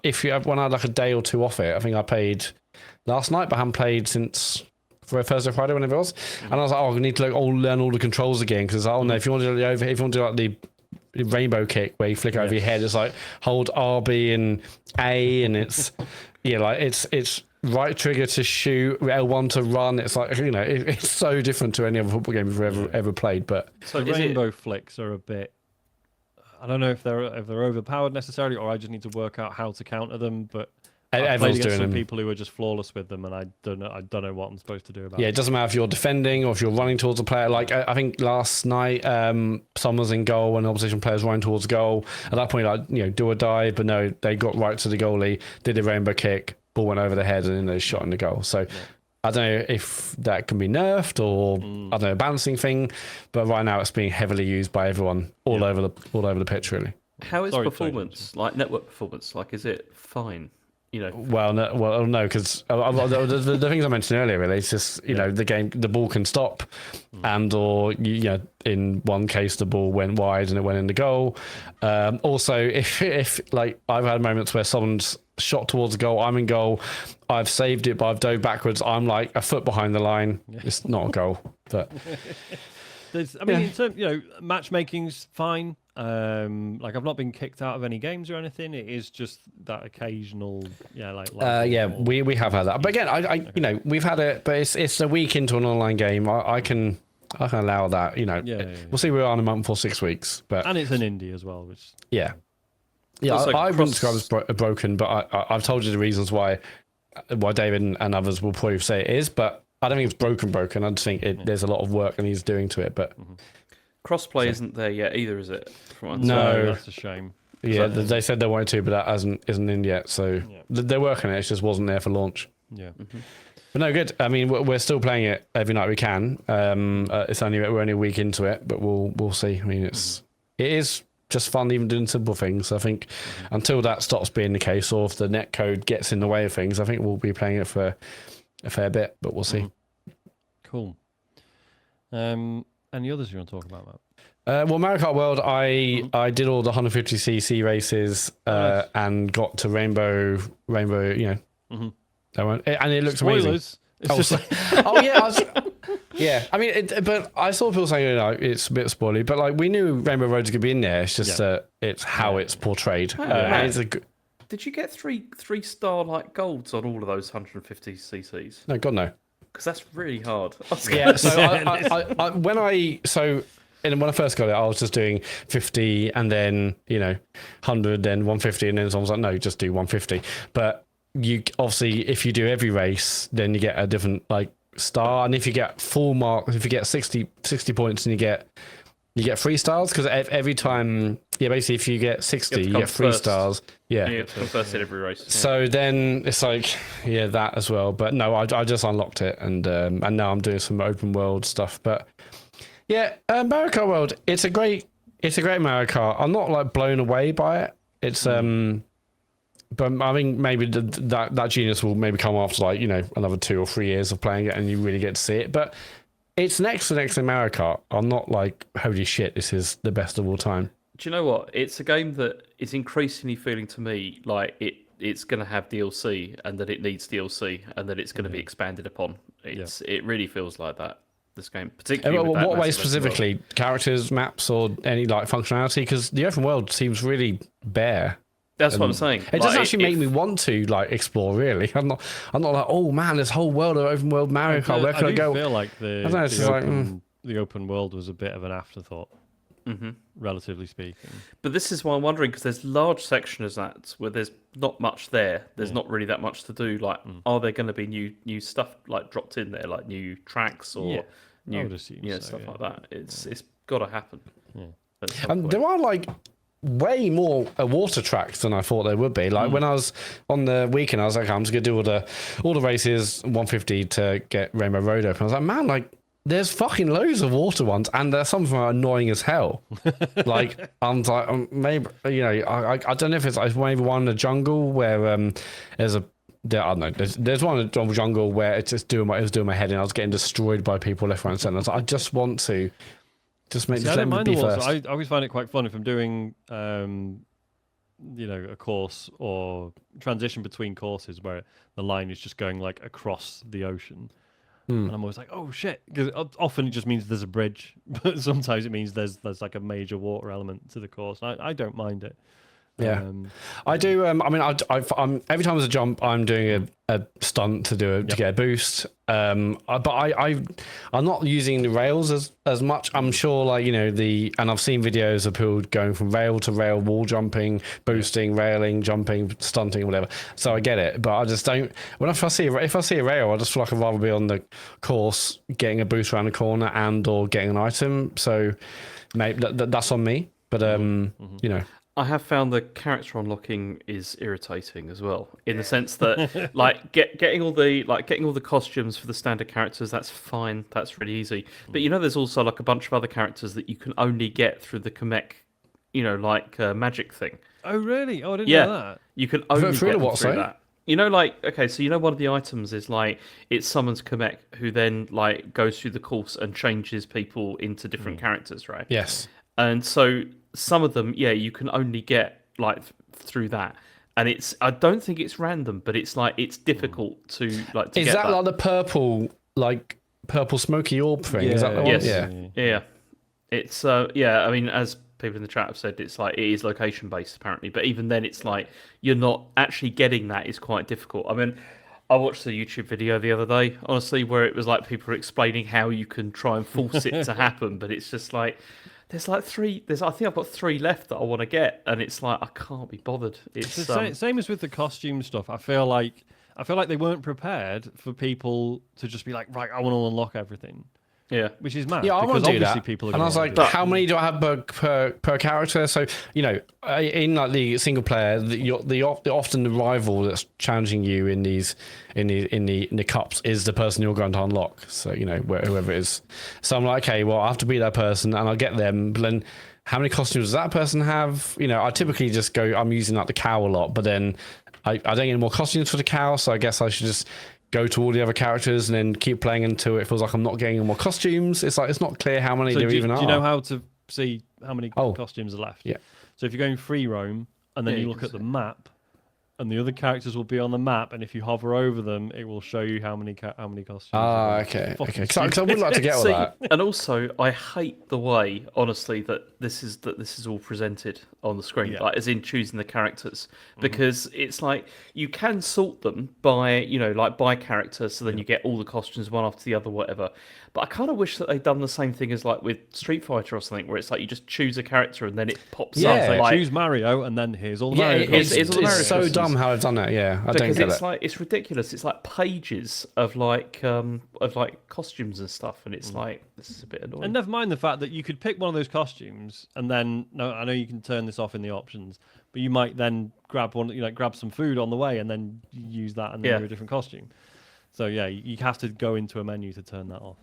if you have when I had like a day or two off it, I think I played last night, but I haven't played since Thursday, Friday, whenever it was. And I was like, I need to learn all the controls again because no, if you want to do if you want to do like the rainbow kick where you flick over your head, it's like hold RB and A, and it's it's right trigger to shoot, L1 to run. It's like, you know, it's so different to any other football game we've ever played. But so rainbow flicks are a bit. I don't know if they're overpowered necessarily, or I just need to work out how to counter them. But I've played against some people who are just flawless with them, and I don't know what I'm supposed to do about it. Yeah, it doesn't matter if you're defending or if you're running towards a player. Like I think last night, someone was in goal and opposition players running towards goal. At that point, like, you know, do or die. But no, they got right to the goalie, did a rainbow kick, ball went over the head, and then they shot in the goal. So I don't know if that can be nerfed or I don't know, a balancing thing. But right now, it's being heavily used by everyone all over the pitch, really. How is performance, like network performance? Like, is it fine? You know. Well, no, because the things I mentioned earlier, really, it's just, you know, the ball can stop, and or in one case the ball went wide and it went in the goal. Also, if like I've had moments where someone's shot towards the goal, I'm in goal, I've saved it, but I've dove backwards, I'm like a foot behind the line. It's not a goal, but. I mean, in terms, you know, matchmaking's fine. Like I've not been kicked out of any games or anything. It is just that occasional, we have had that. But again, I you know, we've had it, but it's a week into an online game. I can allow that. You know, we'll see. We're on a month or 6 weeks, but and it's an indie as well, which I wouldn't describe it as broken, but I've told you the reasons why David and others will probably say it is, but I don't think it's broken. I just think there's a lot of work and he's doing to it, but. Crossplay isn't there yet either, is it? No, that's a shame. Yeah, they said they wanted to, but that isn't in yet. So they're working on it. It just wasn't there for launch. Yeah. But no, good. I mean, we're still playing it every night we can. We're only a week into it, but we'll see. I mean, it is just fun even doing simple things. I think until that stops being the case, or if the netcode gets in the way of things, I think we'll be playing it for a fair bit. But we'll see. Cool. Any others you want to talk about, Matt? Well, Mario Kart World, I did all the 150cc races and got to Rainbow, you know. And it looks Spoilers. amazing. Yeah. I mean, but I saw people saying, you know, it's a bit spoilery, but like we knew Rainbow Road's gonna be in there. It's just it's how it's portrayed. Did you get three star like golds on all of those 150cc's? No, God no. Because that's really hard. Yeah, so when I first got it, I was just doing 50 and then, you know, 100, then 150, and then someone was like, no, just do 150. But you obviously, if you do every race, then you get a different like star, and if you get full mark, if you get 60 points, and you get 3 stars, because every time, basically if you get 60, you get 3 stars. Yeah, you have to come first in every race. Yeah. So then it's like, that as well. But no, I just unlocked it, and now I'm doing some open world stuff. But Mario Kart World, it's a great Mario Kart. I'm not like blown away by it. It's but I think maybe that genius will maybe come after like, you know, another 2 or 3 years of playing it, and you really get to see it. But it's next to Mario Kart. I'm not like, holy shit, this is the best of all time. Do you know what? It's a game that is increasingly feeling to me like it's going to have DLC and that it needs DLC and that it's going to be expanded upon. It really feels like that. This game, particularly. What way specifically? Characters, maps, or any like functionality? Because the open world seems really bare. That's what I'm saying. It doesn't actually make me want to like explore. Really, I'm not like, oh man, this whole world of open world Mario Kart. Where can I go? I feel like the open world was a bit of an afterthought, relatively speaking. But this is why I'm wondering, because there's large sections of that where there's not much there. There's not really that much to do. Like, are there going to be new stuff like dropped in there, like new tracks or new stuff like that? It's got to happen. Yeah. And there are like way more water tracks than I thought there would be. Like when I was on the weekend, I was like, I'm just gonna do all the races 150 to get Rainbow Road open. I was like, man, like there's fucking loads of water ones, and there's some of them are annoying as hell. Like I'm like, maybe I don't know if it's like maybe one in the jungle where there's a. I don't know. There's one in the jungle where it was doing my head in. I was getting destroyed by people left, right, and centre. I was like, I just want to. Just make I don't mind the first. I always find it quite fun if I'm doing, a course or transition between courses where the line is just going like across the ocean, and I'm always like, oh shit, because often it just means there's a bridge, but sometimes it means there's like a major water element to the course. I don't mind it. Yeah, I do. I mean, I'm every time there's a jump, I'm doing a stunt to get a boost. But I'm not using the rails as much. I'm sure, like and I've seen videos of people going from rail to rail, wall jumping, boosting, railing, jumping, stunting, whatever. So I get it, but I just don't. If I see a rail, I just feel like I'd rather be on the course, getting a boost around the corner or getting an item. So maybe that's on me. But I have found the character unlocking is irritating as well, in the sense that like getting all the costumes for the standard characters, that's fine, that's really easy. But there's also like a bunch of other characters that you can only get through the Kamek, magic thing. Oh really? Oh, I didn't know that. You can only get through that. One of the items is like it summons Kamek, who then like goes through the course and changes people into different characters, right? Yes. And so some of them, you can only get like through that, and I don't think it's random, but it's like it's difficult to like. To is get that like the purple smoky orb thing? Yeah, is that the one? Yes. Yeah. It's I mean, as people in the chat have said, it's like it is location based apparently, but even then, it's like you're not actually getting that is quite difficult. I mean, I watched a YouTube video the other day, honestly, where it was like people were explaining how you can try and force it to happen, but it's just like. There's like three. I think I've got 3 left that I want to get, and it's like I can't be bothered. It's the same as with the costume stuff. I feel like they weren't prepared for people to just be like, right, I want to unlock everything. Yeah, which is mad. Yeah, I want to do that. People are and I was like, how many do I have per character? So in like the single player, often the rival that's challenging you in the cups is the person you're going to unlock. So whoever it is. So I'm like, okay, well I have to beat that person and I'll get them. But then how many costumes does that person have? I typically just go. I'm using like the cow a lot, but then I don't get any more costumes for the cow. So I guess I should just go to all the other characters and then keep playing until it feels like I'm not getting any more costumes. It's like it's not clear how many there even are. Do you know how to see how many costumes are left? Yeah. So if you're going free roam and then you look at the map, and the other characters will be on the map, and if you hover over them, it will show you how many costumes. Ah, okay. Because I would like to get all that. And also, I hate the way, honestly, that this is all presented on the screen, like as in choosing the characters, because it's like you can sort them by by character, so then you get all the costumes one after the other, whatever. But I kind of wish that they'd done the same thing as like with Street Fighter or something, where it's like you just choose a character and then it pops up. So choose Mario, and then here's all the Mario costumes. It's so dumb how I've done that. Yeah, I don't get it. It's ridiculous. It's like pages of costumes and stuff, and it's like this is a bit annoying. And never mind the fact that you could pick one of those costumes, and then I know you can turn this off in the options, but you might then grab some food on the way, and then use that, and then do a different costume. So you have to go into a menu to turn that off.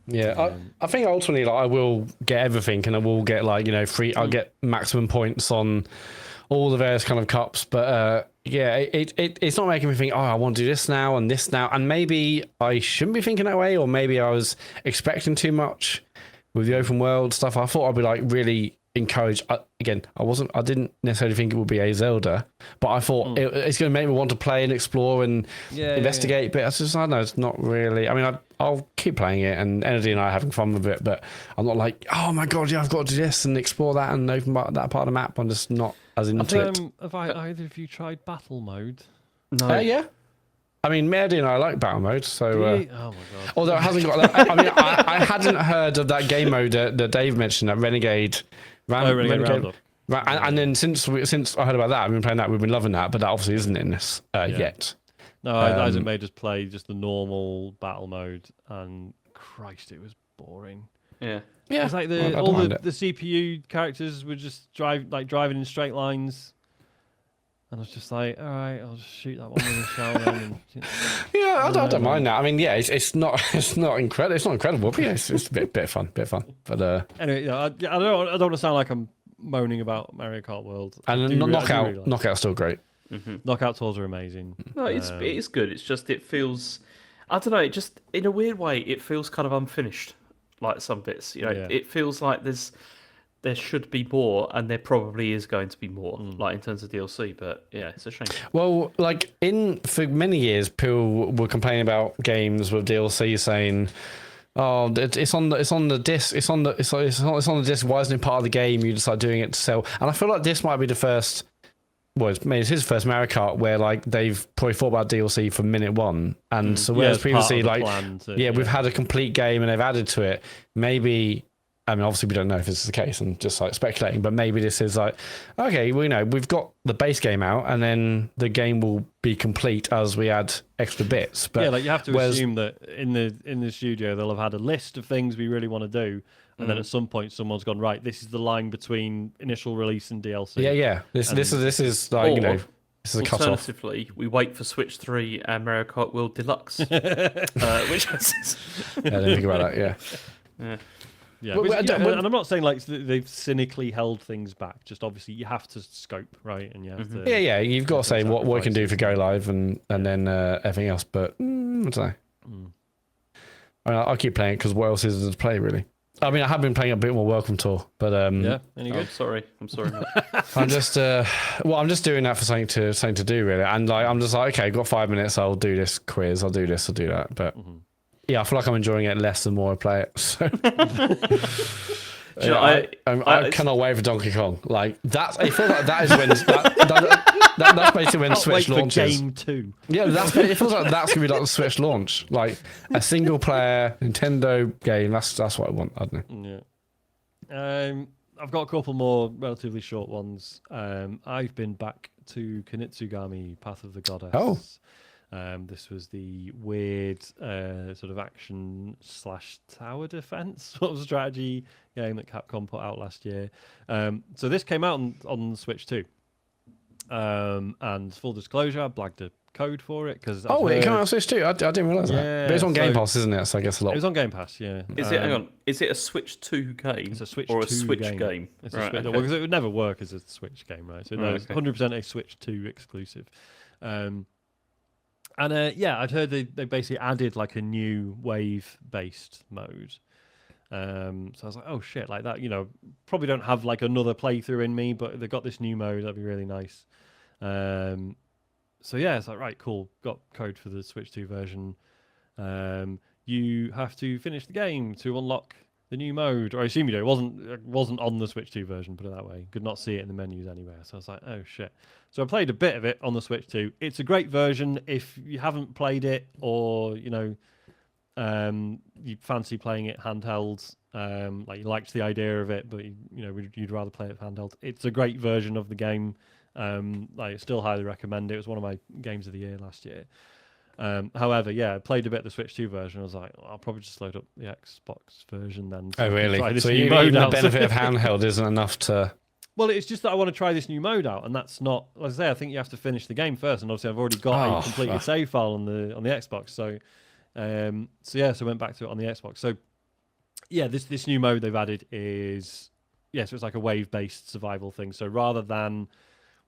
Yeah, I think ultimately I will get everything, and I will get free. I'll get maximum points on all the various kind of cups. But yeah, it's not making me think, oh, I want to do this now, and maybe I shouldn't be thinking that way, or maybe I was expecting too much with the open world stuff. I thought I'd be like really encouraged. I didn't necessarily think it would be a Zelda, but I thought it's going to make me want to play and explore and investigate. But I don't know, it's not really. I mean, I'll keep playing it, and Energy and I are having fun with it, but I'm not like, oh my god, yeah, I've got to do this and explore that and open that part of the map. I'm just not as into it. Have either of you tried battle mode? No. Yeah. I mean, Mary and I like battle mode, so. Oh my god! Although it hasn't got that. I mean, I hadn't heard of that game mode that Dave mentioned, that Renegade. Renegade Roundup. Right, and then since I heard about that, I've been playing that. We've been loving that, but that obviously isn't in this yet. No, Isaac made us play just the normal battle mode, and Christ, it was boring. Yeah. It's like the CPU characters were just driving in straight lines. And I was just like, all right, I'll just shoot that one with a shell then. Yeah, I don't mind that. I mean, yeah, it's not incredible. It's not incredible, but yeah, it's a bit fun. But anyway, I don't want to sound like I'm moaning about Mario Kart World. And Knockout's still great. Mm-hmm. Knockout tours are amazing. No, it is good. It's just it feels, I don't know. It just in a weird way, it feels kind of unfinished. Like some bits, it feels like there should be more, and there probably is going to be more, like in terms of DLC. But yeah, it's a shame. Well, like for many years, people were complaining about games with DLC, saying, "Oh, it's on the disc. It's on the disc. Why isn't it part of the game? You just start doing it to sell." And I feel like this might be the first. Well, it's his first Mario Kart where like they've probably thought about DLC from minute one, and so whereas previously we've had a complete game and they've added to it. Maybe, I mean, obviously we don't know if this is the case. I'm just like speculating, but maybe this is like, okay, we've got the base game out, and then the game will be complete as we add extra bits. But like you have to assume that in the studio they'll have had a list of things we really want to do. And then at some point, someone's gone, right, this is the line between initial release and DLC. Yeah. This is like, this is a cut-off. Alternatively, we wait for Switch 3 and Mario Kart World Deluxe. Which is... I didn't think about that, Yeah, and I'm not saying like they've cynically held things back. Just obviously you have to scope, right? And you have to. Yeah. You've got to say what it can do for Go Live and then everything else. But I don't know. I mean, I'll keep playing because what else is there to play, really? I mean, I have been playing a bit more Welcome Tour, but yeah, any good? I'm sorry. I'm just I'm just doing that for something to do, really. And like, I'm just like, okay, I've got 5 minutes. I'll do this quiz. I'll do this. I'll do that. But. Yeah, I feel like I'm enjoying it less the more I play it. So. I cannot wait for Donkey Kong. Like that, I feel like that is when that's basically when Switch launches. Game 2. Yeah, it feels like that's gonna be like the Switch launch, like a single player Nintendo game. That's what I want. I don't know. Yeah. I've got a couple more relatively short ones. I've been back to Kunitsugami, Path of the Goddess. Oh. This was the weird sort of action/tower defense sort of strategy game that Capcom put out last year. So this came out on the Switch too. And full disclosure, I blagged a code for it because it came out on Switch too. I didn't realize that. But it's on Game Pass, isn't it? So I guess a lot. It was on Game Pass, yeah. Hang on. Is it a Switch 2 game? It's a Switch or a 2 Switch game. It's a Switch, okay. well, because it would never work as a Switch game, right? So no, it's 100% a Switch 2 exclusive. And I'd heard they basically added like a new wave-based mode. So I was like, oh shit, like that, probably don't have like another playthrough in me, but they got this new mode, that'd be really nice. So yeah, it's like, right, cool, got code for the Switch 2 version. You have to finish the game to unlock the new mode, or I assume you do. It wasn't on the Switch 2 version, put it that way. Could not see it in the menus anywhere. So I was like, oh shit. So I played a bit of it on the Switch 2. It's a great version if you haven't played it, or you fancy playing it handheld. Like you liked the idea of it, but you'd rather play it handheld. It's a great version of the game. I still highly recommend it. It was one of my games of the year last year. However, I played a bit of the Switch 2 version. I was like, I'll probably just load up the Xbox version then. Oh, really? So even the benefit of handheld isn't enough to... Well, it's just that I want to try this new mode out, and that's not... Like I say, I think you have to finish the game first, and obviously I've already got a completed save file on the Xbox. So I went back to it on the Xbox. So, yeah, this new mode they've added is... so it's like a wave-based survival thing. So rather than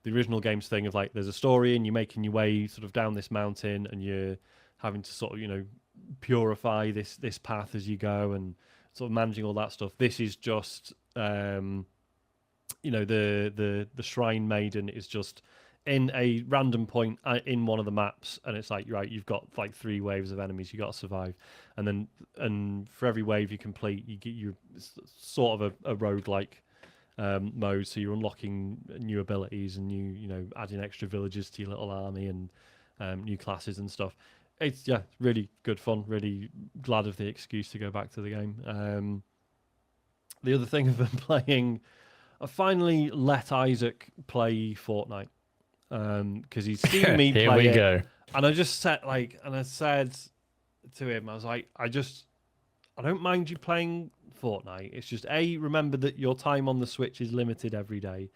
the original game's thing of like there's a story and you're making your way sort of down this mountain and you're having to sort of purify this path as you go and sort of managing all that stuff. This is just the Shrine Maiden is just in a random point in one of the maps, and it's like, right, you've got like 3 waves of enemies you got to survive, and for every wave you complete, you're sort of a roguelike mode, so you're unlocking new abilities and new adding extra villages to your little army and new classes and stuff. It's really good fun. Really glad of the excuse to go back to the game. The other thing I've been playing, I finally let Isaac play Fortnite because he's seen me play Here we it, go. and I just said I said to him, I was like, I don't mind you playing Fortnite. It's just remember that your time on the Switch is limited every day.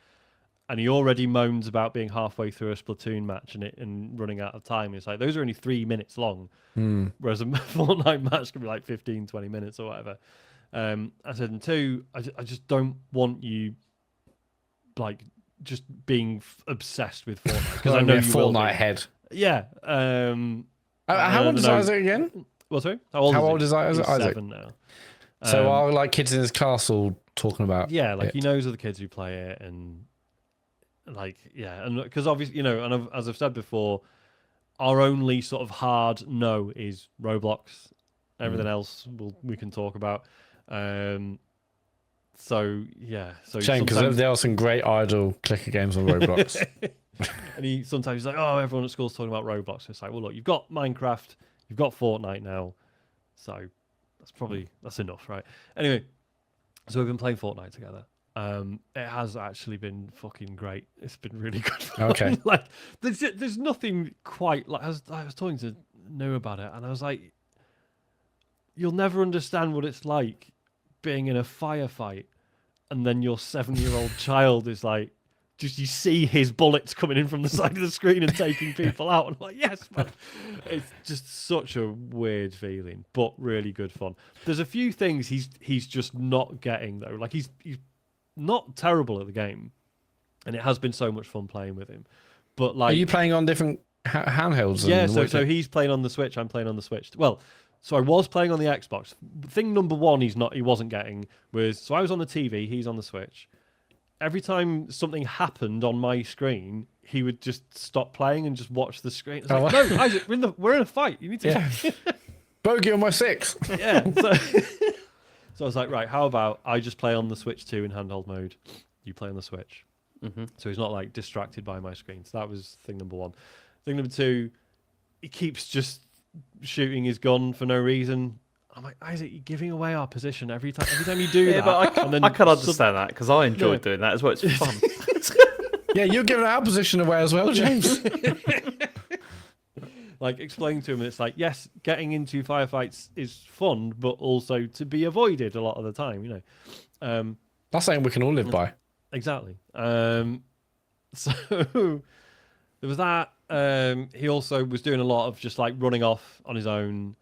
And he already moans about being halfway through a Splatoon match and running out of time. It's like, those are only 3 minutes long. Whereas a Fortnite match can be like 15, 20 minutes or whatever. I said, and 2, I just don't want you like just being obsessed with Fortnite. Because I know you will Fortnite be. head. Yeah. How old is Isaac again? Well, sorry? How old is Isaac? He's 7 now. So are like kids in his castle talking about he knows other kids who play it and and because obviously and as I've said before, our only sort of hard no is Roblox. Everything else we can talk about. So shame because there are some great idle clicker games on Roblox. And he's like, oh, everyone at school's talking about Roblox. It's like, well, look, you've got Minecraft, you've got Fortnite now, so that's enough, right? Anyway, so we've been playing Fortnite together. It has actually been fucking great. It's been really good fun. Okay. Like there's nothing quite like I was talking to Noah about it, and I was like, you'll never understand what it's like being in a firefight, and then your 7-year-old child is like, just you see his bullets coming in from the side of the screen and taking people out. And I'm like, yes, man. It's just such a weird feeling, but really good fun. There's a few things he's just not getting though. Like he's not terrible at the game, and it has been so much fun playing with him. But like, are you playing on different handhelds? Yeah, so he's playing on the Switch. I'm playing on the Switch. Well, so I was playing on the Xbox. Thing number one, he wasn't getting was so I was on the TV. He's on the Switch. Every time something happened on my screen, he would just stop playing and just watch the screen. It's like, no, Isaac, we're in a fight. You need to. Yeah. Bogey on my 6. Yeah. So I was like, right, how about I just play on the Switch 2 in handheld mode? You play on the Switch. Mm-hmm. So he's not like distracted by my screen. So that was thing number one. Thing number 2, he keeps just shooting his gun for no reason. I'm like, Isaac, you're giving away our position every time you do that. But I can understand that because I enjoy doing that as well. It's fun. Yeah, you're giving our position away as well, James. Like, explain to him, it's like, yes, getting into firefights is fun, but also to be avoided a lot of the time, That's something we can all live by. Exactly. So there was that. He also was doing a lot of just like running off on his own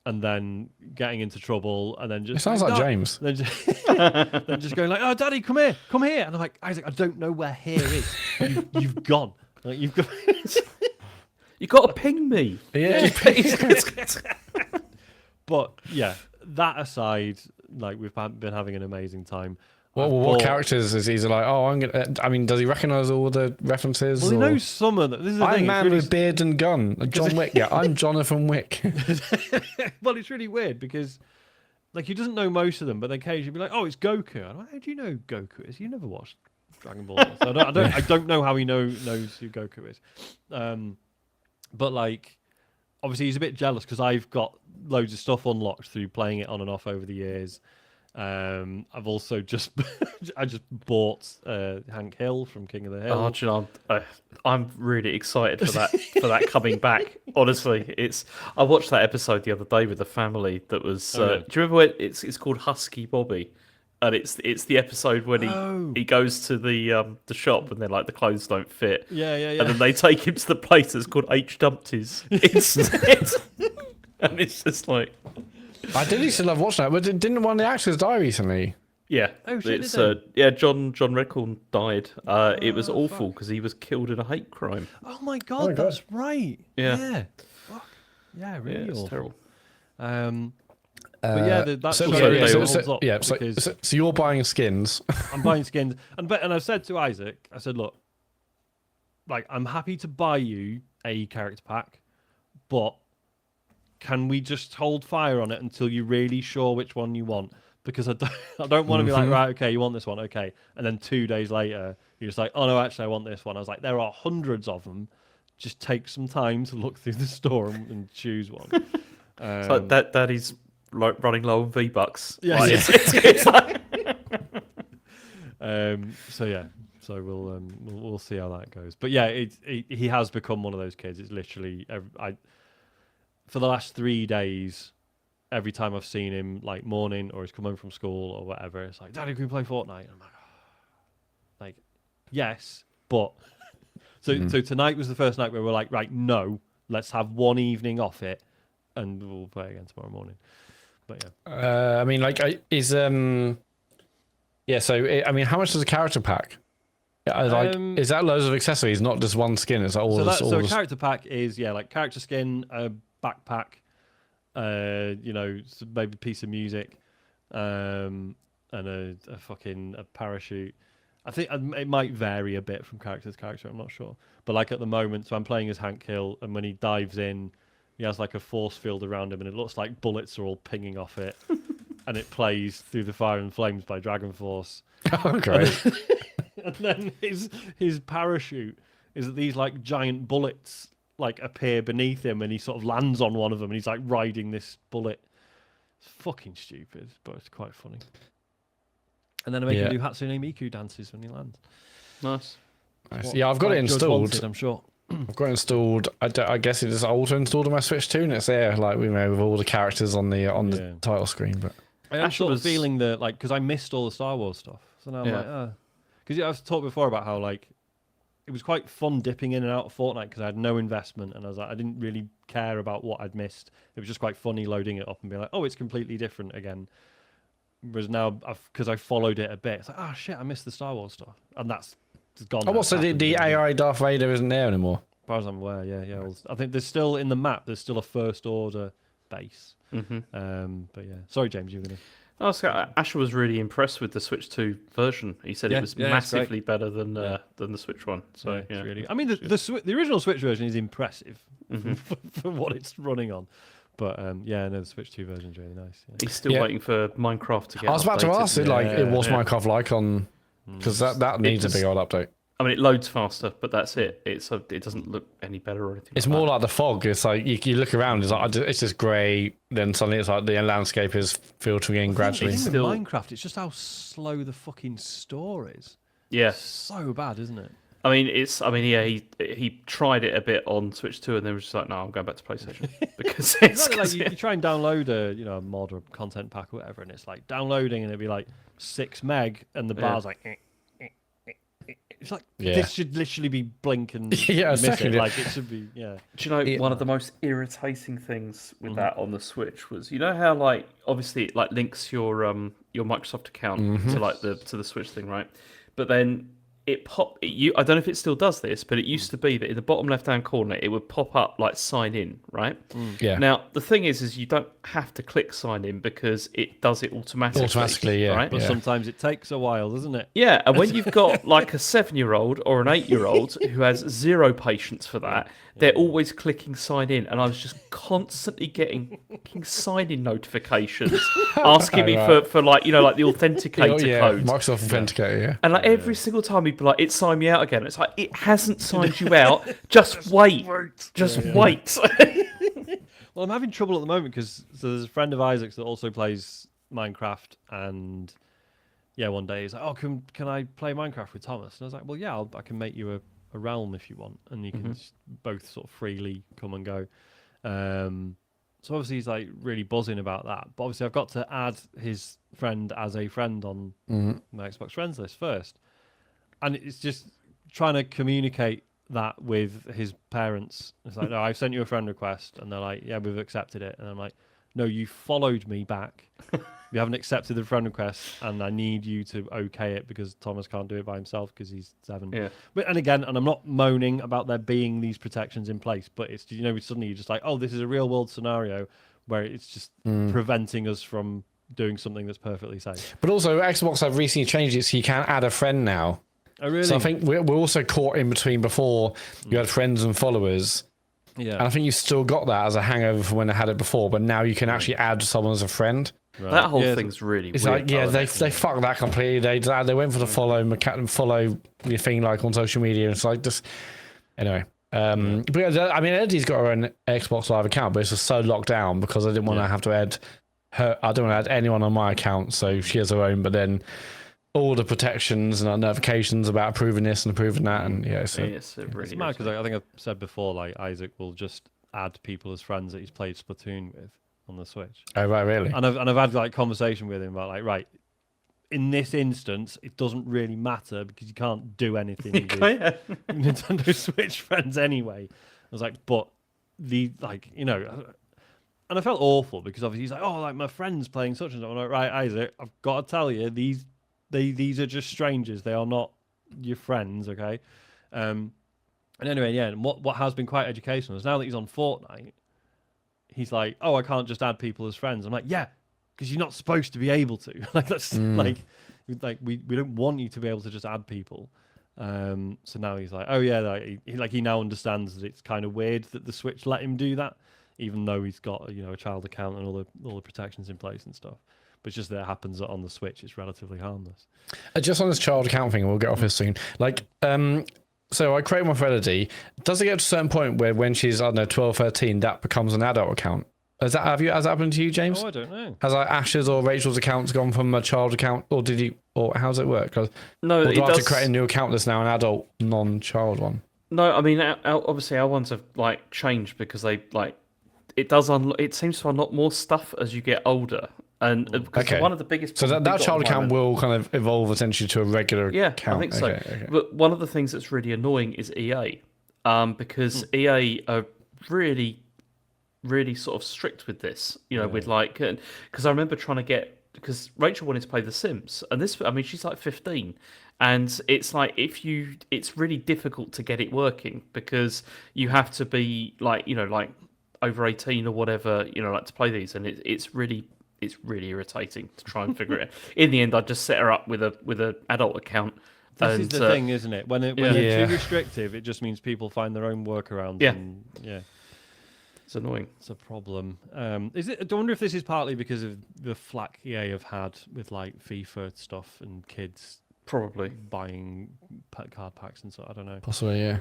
and then getting into trouble and then just... It sounds like James. Then just going like, oh, Daddy, come here. And I'm like, Isaac, I don't know where here is. You've gone. Like, you've got... You got to ping me. Yeah. But yeah, that aside, like we've been having an amazing time. What characters is he like? Oh, I mean, does he recognise all the references? Well, he knows some of them. This is the I'm thing, man with beard and gun. John Wick. Yeah, I'm Jonathan Wick. Well, it's really weird because, like, he doesn't know most of them, but they occasionally be like, "Oh, it's Goku." I'm like, how do you know who Goku is? You never watched Dragon Ball. So I don't know how he knows who Goku is. But like, obviously, he's a bit jealous because I've got loads of stuff unlocked through playing it on and off over the years. I've also just bought Hank Hill from King of the Hill. Oh, do you know, I'm really excited for that coming back. Honestly, I watched that episode the other day with the family. That was. Do you remember when it's called Husky Bobby? And it's the episode when he goes to the shop and they're like the clothes don't fit. Yeah. And then they take him to the place that's called H Dumpty's instead. And it's just like I did used to love watching that, but didn't one of the actors die recently? Yeah, Oh shit! it's Did John Redcorn died. It was awful because he was killed in a hate crime. they? Oh my god, that's right. Yeah. Yeah. Fuck. Yeah, really it's awful. terrible. But yeah, that show really holds up because so you're buying skins. I'm buying skins, and I've said to Isaac, I said, look, like I'm happy to buy you a character pack, but can we just hold fire on it until you're really sure which one you want? Because I don't want to be like, right, okay, you want this one, okay, and then 2 days later you're just like, oh no, actually I want this one. I was like, there are hundreds of them. Just take some time to look through the store and choose one. It's like that is like running low on V-Bucks. Yeah, like, yeah. It's like... So yeah, so we'll see how that goes. But yeah, he has become one of those kids. It's literally for the last 3 days, every time I've seen him, like morning or he's come home from school or whatever, it's like, Daddy, can we play Fortnite? And I'm like, yes, but so tonight was the first night where we're like, right, no, let's have one evening off it, and we'll play again tomorrow morning. But yeah, I mean, like, So I mean, how much does a character pack? Like, is that loads of accessories, not just one skin? Is that all? So a character pack is like character skin, a backpack, maybe a piece of music, and a parachute. I think it might vary a bit from character to character. I'm not sure, but like at the moment, so I'm playing as Hank Hill, and when he dives in, he has like a force field around him, and it looks like bullets are all pinging off it, and it plays Through the Fire and Flames by Dragon Force. Oh, great! And then his parachute is that these like giant bullets like appear beneath him, and he sort of lands on one of them, and he's like riding this bullet. It's fucking stupid, but it's quite funny. And then I make him do Hatsune Miku dances when he lands. Nice. Yeah, I've got it installed. Wanted, I'm sure. I've got it installed. I guess it is auto-installed on my Switch too, and it's there, like with all the characters on the title screen. But I am sort of feeling that, like, because I missed all the Star Wars stuff, so now I'm like, because I've talked before about how like it was quite fun dipping in and out of Fortnite because I had no investment, and I was like, I didn't really care about what I'd missed. It was just quite funny loading it up and being like, oh, it's completely different again. Whereas now, because I followed it a bit, it's like, oh shit, I missed the Star Wars stuff, and that's gone. Oh, so the AI Darth Vader isn't there anymore? As far as I'm aware, yeah. Well, I think there's still in the map. There's still a First Order base. Mm-hmm. But yeah, sorry, James, you were gonna. Asher was really impressed with the Switch 2 version. He said it was massively better than the Switch one. So it's really. I mean, the original Switch version is impressive for what it's running on. But the Switch 2 version is really nice. Yeah. He's still waiting for Minecraft to get. I was about to ask it, Minecraft like on, because that needs a big old update. I mean, it loads faster, but that's it. It doesn't look any better or anything. It's more like the fog. It's like you look around, it's just grey. Then suddenly it's like the landscape is filtering in gradually. It's still Minecraft. It's just how slow the fucking store is. Yeah, it's so bad, isn't it? He tried it a bit on Switch 2 and then was just like, no, I'm going back to PlayStation because it's like you try and download a mod or a content pack or whatever, and it's like downloading and it'd be like 6 meg, and the bar's like. It's like this should literally be blink and miss it. Like it should be. Yeah. Do you know one of the most irritating things with that on the Switch was, you know how like obviously it like links your Microsoft account to like to the Switch thing, right? But then I don't know if it still does this, but it used to be that in the bottom left-hand corner it would pop up like sign in, right? Yeah. Now the thing is you don't have to click sign in because it does it automatically. Yeah. Right? But sometimes it takes a while, doesn't it? Yeah, and when you've got like a 7-year-old or an 8-year-old who has zero patience for that, they're always clicking sign in, and I was just constantly getting sign in notifications asking me for like the authenticator code. Microsoft Authenticator, yeah. And like every single time he'd be like, "It signed me out again." It's like it hasn't signed you out. Just wait. Just wait. Well, I'm having trouble at the moment because there's a friend of Isaac's that also plays Minecraft, and one day he's like, "Oh, can I play Minecraft with Thomas?" And I was like, "Well, yeah, I can make you a realm if you want, and you can both sort of freely come and go." So obviously he's like really buzzing about that. But obviously I've got to add his friend as a friend on my Xbox friends list first, and it's just trying to communicate that with his parents. It's like, no, I've sent you a friend request, and they're like, yeah, we've accepted it, and I'm like, no, you followed me back. You haven't accepted the friend request, and I need you to okay it because Thomas can't do it by himself because he's 7. Yeah. But and again, and I'm not moaning about there being these protections in place, but it's suddenly you're just like, oh, this is a real world scenario where it's just preventing us from doing something that's perfectly safe. But also, Xbox have recently changed it so you can add a friend now. Oh, really? So I think we're also caught in between. Before you had friends and followers. Yeah. And I think you still got that as a hangover from when I had it before, but now you can actually add someone as a friend. Right. That whole thing's really it's weird. Like, they fucked that completely. They went for the follow your thing like on social media. It's like just anyway. But I mean, Eddie's got her own Xbox Live account, but it's just so locked down because I didn't want to have to add her. I don't want to add anyone on my account, so she has her own. But then all the protections and notifications about approving this and approving that, and it's really mad because I think I've said before, like Isaac will just add people as friends that he's played Splatoon with on the Switch. Oh right, really? And I've had like conversation with him about like, right, in this instance, it doesn't really matter because you can't do anything with Nintendo Switch friends anyway. I was like, but and I felt awful because obviously he's like, oh, like my friend's playing such and such. I'm like, right, Isaac, I've got to tell you, these are just strangers. They are not your friends, okay? And anyway, and what has been quite educational is now that he's on Fortnite, he's like, oh, I can't just add people as friends. I'm like, yeah, because you're not supposed to be able to. Like that's like we don't want you to be able to just add people. So now he's like, oh yeah, he now understands that it's kind of weird that the Switch let him do that, even though he's got a child account and all the protections in place and stuff. But just that it happens that on the Switch, it's relatively harmless. Just on this child account thing, we'll get off this soon. Like, so I create my Fidelity. Does it get to a certain point where when she's, I don't know, 12, 13, that becomes an adult account? Has that happened to you, James? Oh, I don't know. Has like Ash's or Rachel's accounts gone from a child account, or how does it work? No, or do I have to create a new account that's now an adult, non-child one? No, I mean, obviously our ones have like changed because they like it seems to unlock more stuff as you get older. And because one of the biggest that child account will kind of evolve essentially to a regular account. I think so. Okay. But one of the things that's really annoying is EA, because EA are really, really sort of strict with this. With like, because I remember trying to get, because Rachel wanted to play The Sims, and she's like 15, and it's like it's really difficult to get it working because you have to be like like over 18 or whatever like to play these, and it's really irritating to try and figure it out. In the end, I just set her up with a adult account. This is the thing, isn't it? When they're too restrictive, it just means people find their own workarounds. Yeah. It's annoying. It's a problem. Is it? I wonder if this is partly because of the flack EA have had with like FIFA stuff and kids probably buying card packs and so. I don't know. Possibly, yeah.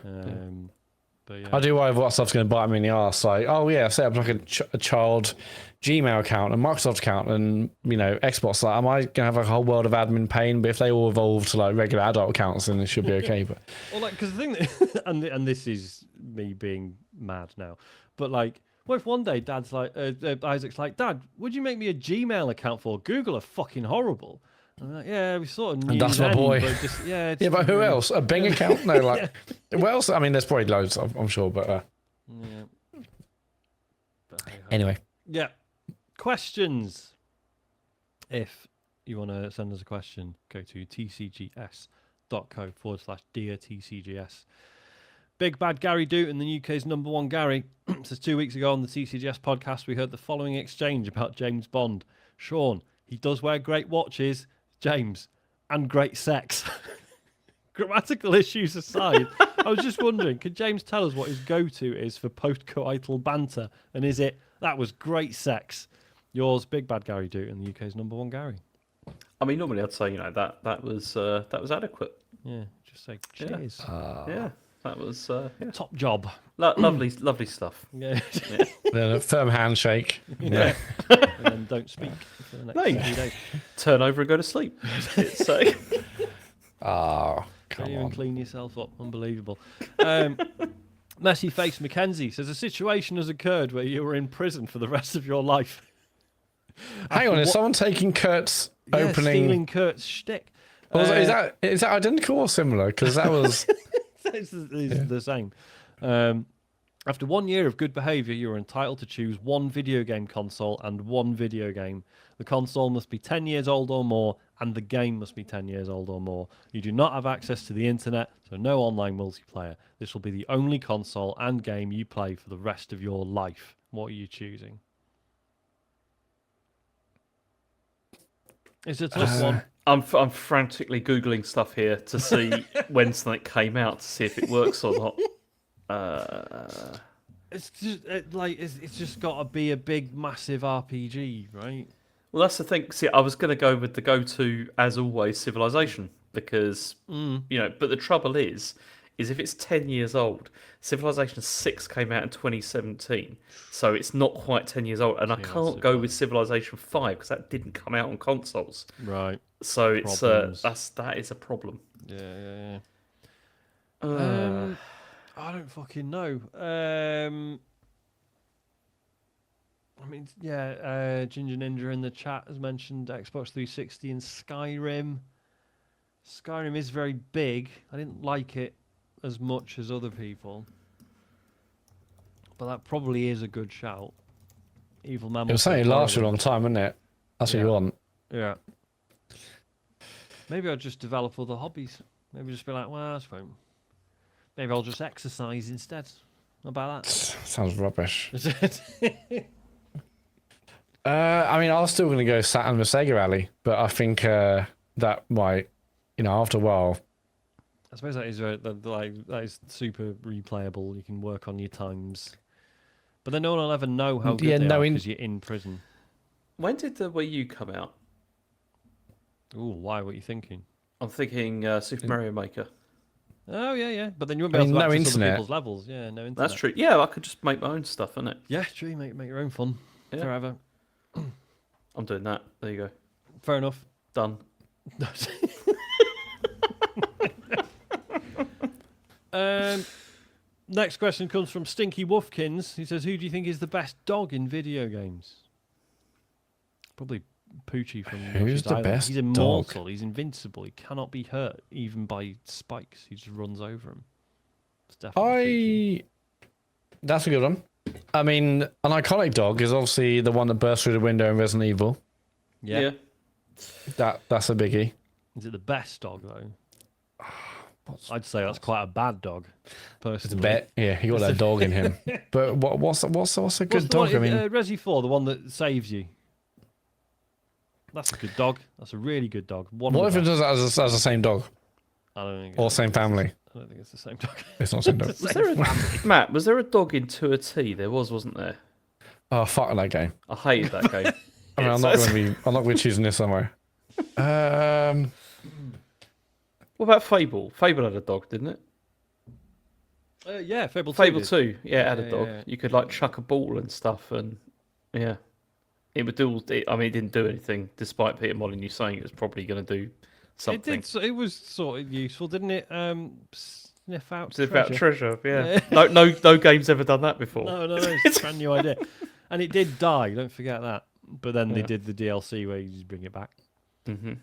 But yeah. I do worry what stuff's going to bite me in the arse. Like, oh yeah, set up like a child Gmail account and Microsoft account and Xbox. Like, am I going to have a whole world of admin pain? But if they all evolve to like regular adult accounts, then it should be okay. But well, like, because the thing that, and this is me being mad now, but like, what if one day Dad's like, Isaac's like, Dad, would you make me a Gmail account for Google? Are fucking horrible. I'm like, yeah, we sort of knew. And that's my boy. But just, but who else? A Bing account? No, like, what else? I mean, there's probably loads, I'm sure, but yeah. Anyway. Yeah. Questions. If you want to send us a question, go to tcgs.co/dear TCGS. Big Bad Gary Dooton, the UK's #1 Gary, says 2 weeks ago on the TCGS podcast, we heard the following exchange about James Bond. Sean, he does wear great watches. James, and great sex. Grammatical issues aside, I was just wondering, could James tell us what his go-to is for post-coital banter? And is it, that was great sex? Yours, Big Bad Gary Dooton, the UK's #1 Gary. I mean, normally I'd say, that was adequate. Yeah, just say cheers. Yeah, that was top job. Lovely stuff. Yeah. Then a firm handshake. Yeah. And then don't speak for the next 3 days. Turn over and go to sleep. Oh, come on. And clean yourself up. Unbelievable. Messy Face Mackenzie says a situation has occurred where you were in prison for the rest of your life. Hang on, is someone taking Kurt's opening? Stealing Kurt's shtick. Is that identical or similar? Because that was it's the same. After 1 year of good behaviour, you are entitled to choose one video game console and one video game. The console must be 10 years old or more, and the game must be 10 years old or more. You do not have access to the internet, so no online multiplayer. This will be the only console and game you play for the rest of your life. What are you choosing? It's a tough one. I'm frantically Googling stuff here to see when something came out to see if it works or not. It's just it's just got to be a big, massive RPG, right? Well, that's the thing. See, I was going to go with the go-to, as always, Civilization, because But the trouble is if it's 10 years old, Civilization 6 came out in 2017, so it's not quite 10 years old, and I can't go with Civilization 5 because that didn't come out on consoles. Right. So it's that is a problem. Yeah. I don't fucking know. Ginger Ninja in the chat has mentioned Xbox 360 and Skyrim. Skyrim is very big. I didn't like it as much as other people, but that probably is a good shout. Evil Man. It was saying it lasts a long time, isn't it? That's what you want. Yeah. Maybe I'll just develop other hobbies. Maybe just be like, well, that's fine. Maybe I'll just exercise instead. How about that? Sounds rubbish. I was still going to go Saturn with Sega Rally, but I think that might, after a while. I suppose that is that is super replayable. You can work on your times, but then no one will ever know how good they are because you're in prison. When did the Wii U come out? Ooh, why? What are you thinking? I'm thinking Super Mario Maker. Oh yeah. But then you won't be able to access other people's levels. Yeah, no internet. That's true. Yeah, I could just make my own stuff, innit? Yeah, true. Make your own fun forever. I'm doing that. There you go. Fair enough. Done. Next question comes from Stinky Wolfkins. He says, "Who do you think is the best dog in video games?" Probably Poochie from Who's the best He's immortal. dog? He's invincible. He cannot be hurt even by spikes. He just runs over him. It's definitely That's a good one. I mean, an iconic dog is obviously the one that burst through the window in Resident Evil. Yeah. That's a biggie. Is it the best dog though? I'd say that's quite a bad dog. Personally, he got that dog in him. But what's a good dog? I mean, Resi 4, the one that saves you. That's a good dog. That's a really good dog. What if it does that as the same dog? I don't think. Or same family? I don't think it's the same dog. It's not the same dog. Matt, was there a dog in 2 T? There wasn't there? Oh, fuck that game. I hated that game. I mean, I'm not going to be choosing this somewhere. What about Fable? Fable had a dog, didn't it? Yeah, Fable 2. Fable 2, yeah, it had a dog. Yeah. You could chuck a ball and stuff, and it would do. I mean, it didn't do anything, despite Peter Molyneux saying it was probably going to do something. It was sort of useful, didn't it? Sniff out treasure. Yeah. No game's ever done that before. No, it's a brand new idea, and it did die. Don't forget that. But then they did the DLC where you just bring it back. Mm-hmm.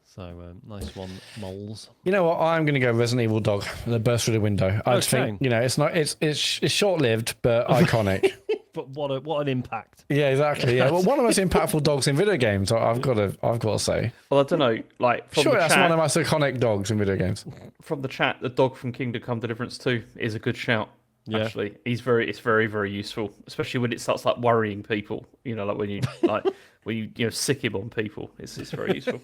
So nice one, moles. You know what? I'm going to go Resident Evil dog that burst through the window. I just think it's short lived but iconic. But what an impact! Yeah, exactly. Yeah, well, one of the most impactful dogs in video games. I've got to say. Well, I don't know. That's one of the most iconic dogs in video games. From the chat, the dog from Kingdom Come Deliverance 2 is a good shout. Yeah. Actually, it's very, very useful, especially when it starts worrying people. When you sick him on people. It's very useful.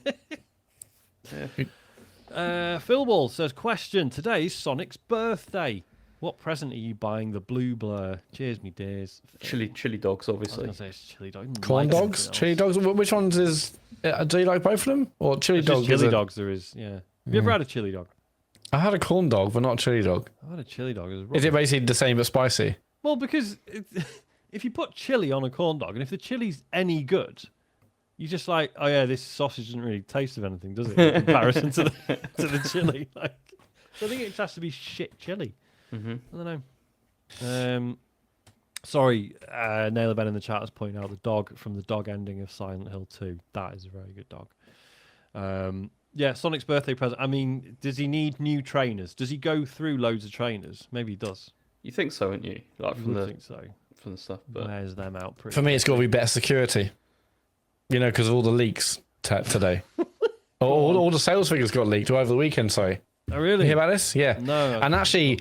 Yeah. Phil Wall says, question, today's Sonic's birthday. What present are you buying the blue blur? Cheers, me dears. Chili dogs, obviously. I was going to say it's chili dogs. Corn dogs? Chili dogs? Which ones is... do you like both of them? Or chili dogs? Chili dogs there is, yeah. Have you ever had a chili dog? I had a corn dog, but not a chili dog. I had a chili dog. Is it basically the same but spicy? Well, because if you put chili on a corn dog, and if the chili's any good... You're just like, oh yeah, this sausage doesn't really taste of anything, does it? In comparison to the chili. So I think it has to be shit chili. Mm-hmm. I don't know. Sorry, Naylor Ben in the chat has pointed out the dog from the dog ending of Silent Hill 2. That is a very good dog. Sonic's birthday present. I mean, does he need new trainers? Does he go through loads of trainers? Maybe he does. You think so, wouldn't you? Like You from would the think so. from the stuff, but Where's them out? Pretty For me, it's got to be better security. You know, because of all the leaks today. all the sales figures got leaked over the weekend. Sorry. Oh really? You hear about this? Yeah. No. And actually,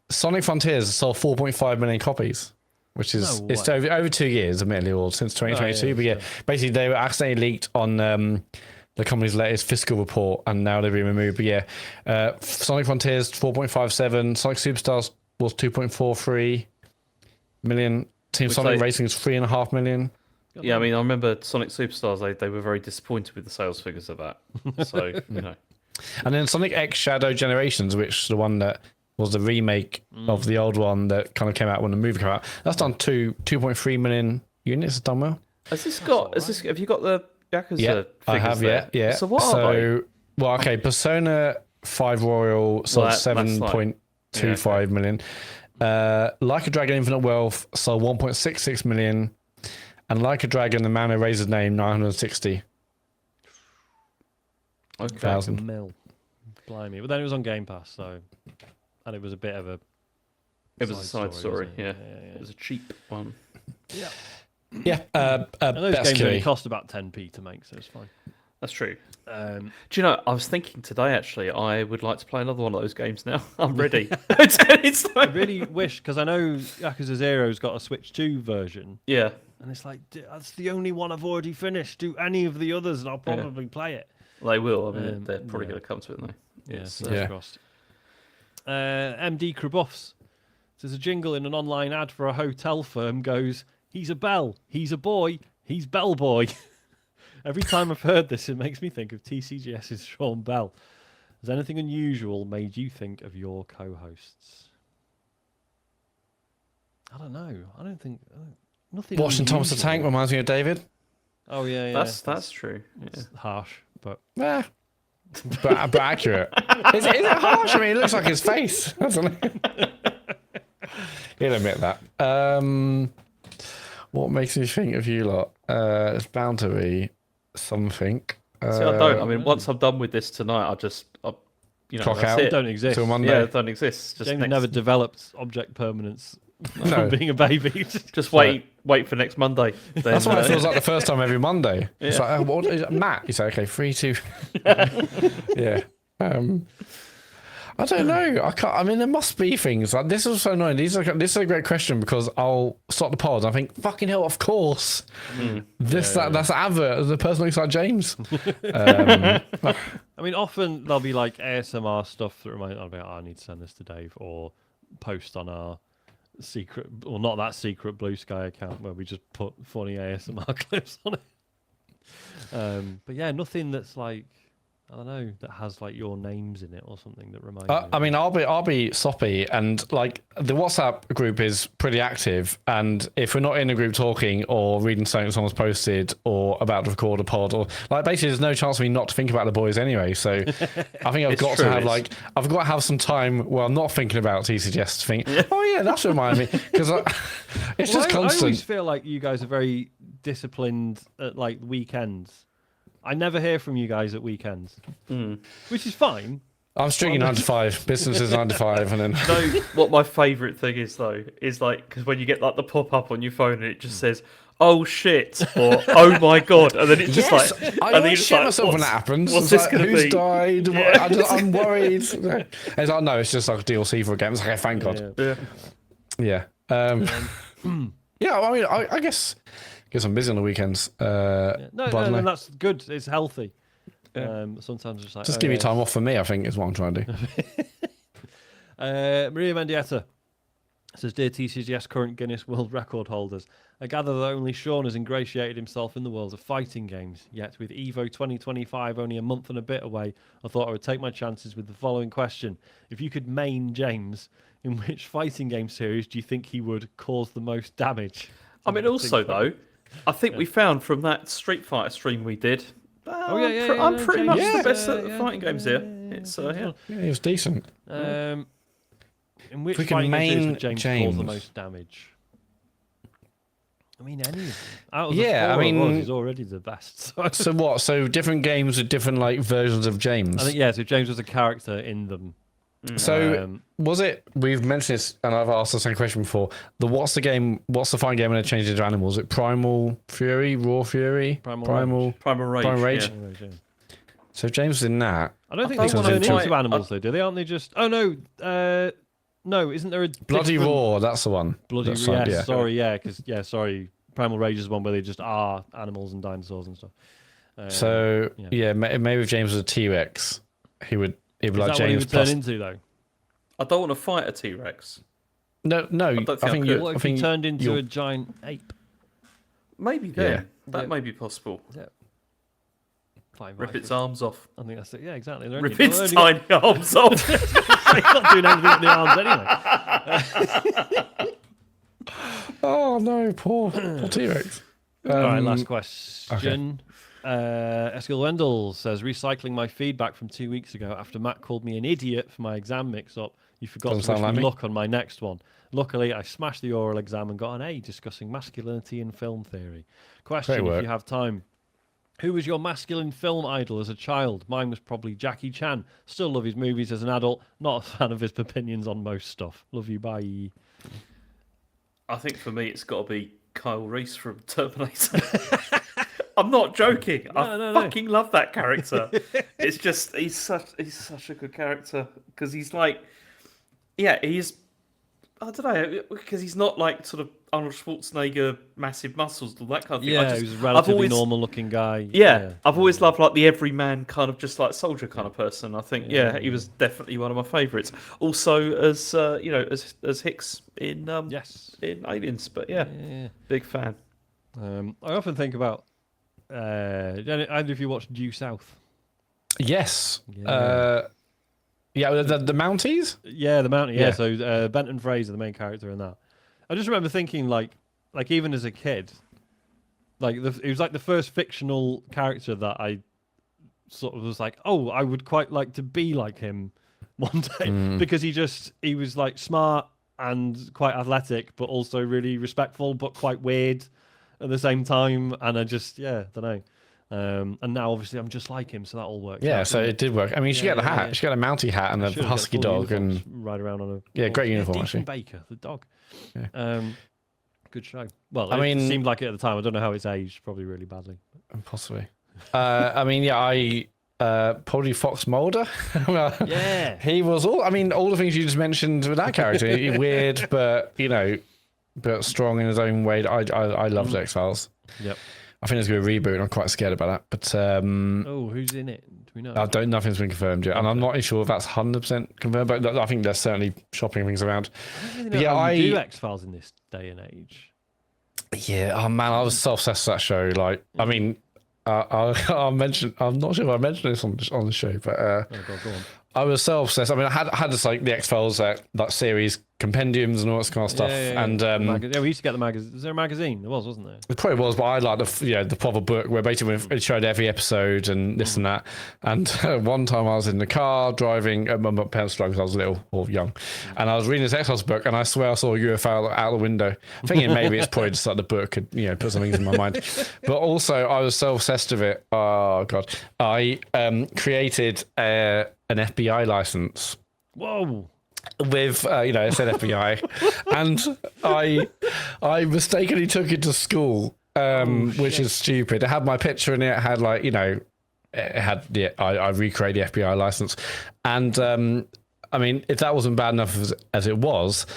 Sonic Frontiers sold 4.5 million copies, which is No it's way. over 2 years, admittedly, or since 2022. Oh, yeah, but yeah, basically they were accidentally leaked on the company's latest fiscal report, and now they've been removed. But yeah, Sonic Frontiers 4.57, Sonic Superstars was 2.43 million. Team Which Sonic they- Racing is 3.5 million. yeah, I mean, I remember Sonic Superstars. They were very disappointed with the sales figures of that. So you know, And then Sonic X Shadow Generations, which is the one that was the remake of the old one that kind of came out when the movie came out. That's done 2.3 million units. It's done well. has this got? Has this? Have you got the Yakuza Yeah, figures I have. there? Yeah. So what are they? Well, okay. Persona 5 Royal sold Well, that's like- 7.25 million. Like a Dragon Infinite Wealth sold 1.66 million. And Like a Dragon, the Man Who Raised His Name, 960. Okay. Thousand. Mil. Blimey. But then it was on Game Pass, so. And it was a bit of a. It was a side story. wasn't it? Yeah. It was a cheap one. Yeah. Yeah. And those best games only QA. cost about 10p to make, so it's fine. That's true. Um, Do you know? I was thinking today actually. I would like to play another one of those games now. I'm ready. it's I like, really wish, because I know Yakuza Zero's got a Switch 2 version, yeah. and it's like, that's the only one I've already finished. Do any of the others, and I'll probably play it. They will. I mean, they're probably yeah. going to come to it, aren't they? Yeah, It's, fingers crossed. MD Krabuffs says a jingle in an online ad for a hotel firm goes, "He's a bell, he's a boy, he's bellboy." Every time I've heard this, it makes me think of TCGS's Sean Bell. Has anything unusual made you think of your co-hosts? I don't know. I don't think nothing. Watching Thomas the Tank unusual. reminds me of David. Oh yeah. That's true. Yeah. It's harsh, but Yeah. But accurate. Is it harsh? I mean, it looks like his face, doesn't it? He'll admit that. What makes me think of you lot? It's bound to be something. See, I don't. I mean, once I'm done with this tonight, Clock that's out. it. don't exist. Till Monday. Yeah, it don't exist. Just James next, never developed object permanence No. from being a baby. just wait for next Monday. Then, That's what it feels like the first time every Monday. It's Yeah. like, what is it? Matt? You say, okay, 3, 2. Yeah. I don't know. I can't. I mean, there must be things like this. Is so annoying. This is a great question because I'll stop the pod and I think, fucking hell, of course. That's an advert. The person looks like James. I mean, often there'll be like ASMR stuff that remind me, I need to send this to Dave, or post on our secret, or not that secret Blue Sky account where we just put funny ASMR clips on it. But yeah, nothing that's like, I don't know, that has like your names in it or something that reminds me. I mean, I'll be soppy, and like the WhatsApp group is pretty active. And if we're not in a group talking or reading something someone's posted or about to record a pod, or like basically, there's no chance for me not to think about the boys anyway. So I think I've got to have I've got to have some time where I'm not thinking about TCGS to think, oh yeah, that's remind me, because it's just I constant. always feel like you guys are very disciplined at like weekends. I never hear from you guys at weekends, which is fine. I'm stringing 9 to 5. Business is 9 to 5, and then No, what my favourite thing is though is like because when you get like the pop up on your phone and it just says "oh shit" or "oh my god," and then it's just yes, like I and then always it's shit like, myself when that happens. What's It's this like, gonna who's be? died? Yeah. I'm worried. It's like, no, it's just like a DLC for a game. It's like, okay, thank God. Yeah. Yeah. Yeah. I mean, I guess I'm busy on the weekends. No, that's good. It's healthy. Yeah. Sometimes it's like Just give me time off for me, I think, is what I'm trying to do. Maria Mendieta says, "Dear TCGS current Guinness World Record holders, I gather that only Sean has ingratiated himself in the world of fighting games. Yet with Evo 2025 only a month and a bit away, I thought I would take my chances with the following question: if you could main James, in which fighting game series do you think he would cause the most damage?" I mean, also though, I think we found from that Street Fighter stream we did. I'm pretty much the best at fighting games here. It's Yeah, it was decent. In which we can fighting game series main would James cause the most damage? I mean, any of them. Out of the four of us, he's already the best. So what? So different games with different like versions of James. I think so James was a character in them. So was it? We've mentioned this, and I've asked the same question before. What's the fighting game when it changed into animals? Is it Primal Fury, Raw Fury, Primal Rage. Yeah. So James was in that. I don't think they turn into animals though, do they? Aren't they just? Oh no, no. Isn't there a Bloody Raw? That's the one. Bloody Raw. Yeah. Sorry, yeah, because sorry. Primal Rage is one where they just are animals and dinosaurs and stuff. Maybe if James was a T-Rex, he would. He'd be like James. What he would turn into though? I don't want to fight a T-Rex. No. I think if he turned into a giant ape? Maybe then. That may be possible. Yeah. Rip its arms off. I think that's it. Yeah, exactly. Rip its tiny arms off. He's not doing anything with the arms anyway. Oh no, poor T-Rex. All right, last question. Eskil Wendell says, recycling my feedback from 2 weeks ago after Matt called me an idiot for my exam mix-up. You forgot to wish me luck on my next one. Luckily, I smashed the oral exam and got an A discussing masculinity in film theory. Question, if you have time. Who was your masculine film idol as a child? Mine was probably Jackie Chan. Still love his movies as an adult. Not a fan of his opinions on most stuff. Love you, bye. I think for me, it's got to be Kyle Reese from Terminator. I'm not joking. I fucking love that character. It's just he's such a good character because he's like, he's I don't know because he's not like sort of Arnold Schwarzenegger, massive muscles, all that kind of thing. Yeah, he's a relatively normal-looking guy. Yeah, I've always loved like the everyman kind of just like soldier kind of person. I think he was definitely one of my favourites. Also as as Hicks in in Aliens, but big fan. I often think about. Either of you watched Due South? Yes. The Mounties? Yeah, the Mounties. Yeah. So Benton Fraser, the main character in that. I just remember thinking, like even as a kid, it was like the first fictional character that I sort of was like, oh, I would quite like to be like him one day because he was like smart and quite athletic, but also really respectful, but quite weird at the same time, and I just don't know. And now obviously I'm just like him, so that all works. Yeah, so it did work. I mean, she got the hat. Yeah. She got a Mountie hat and a husky dog, and ride around on a great uniform. Deacon actually, Baker, the dog. Yeah. Good show. Well, it seemed like it at the time. I don't know how it's aged. Probably really badly. Possibly. I probably Fox Mulder. He was all. I mean, all the things you just mentioned with that character. Weird, but but strong in his own way. I loved X-Files. Yep. I think there's going to be a reboot, and I'm quite scared about that. But who's in it? Do we know? Nothing's been confirmed yet, and I'm not sure if that's 100% confirmed. But I think there's certainly shopping things around. I don't really know how you do X-Files in this day and age. Yeah. Oh man, I was so obsessed with that show. Like, I mean, I'll mention. I'm not sure if I mentioned this on the show, but go on. I was so obsessed. I mean, I had this like the X-Files that series compendiums and all that kind of stuff. And we used to get the magazine. Was there a magazine? There wasn't there? It probably was, but I like the proper book where basically it showed every episode and this and that. And one time I was in the car driving. My parents drove because I was little or young, and I was reading this X-Files book, and I swear I saw a UFO out the window, thinking maybe it's probably just like the book could put some things in my mind. But also I was so obsessed with it. Oh god, I created an FBI license. Whoa. With it said FBI, and I mistakenly took it to school, which is stupid. It had my picture in it. It had I recreated the FBI license, and I mean, if that wasn't bad enough as it was,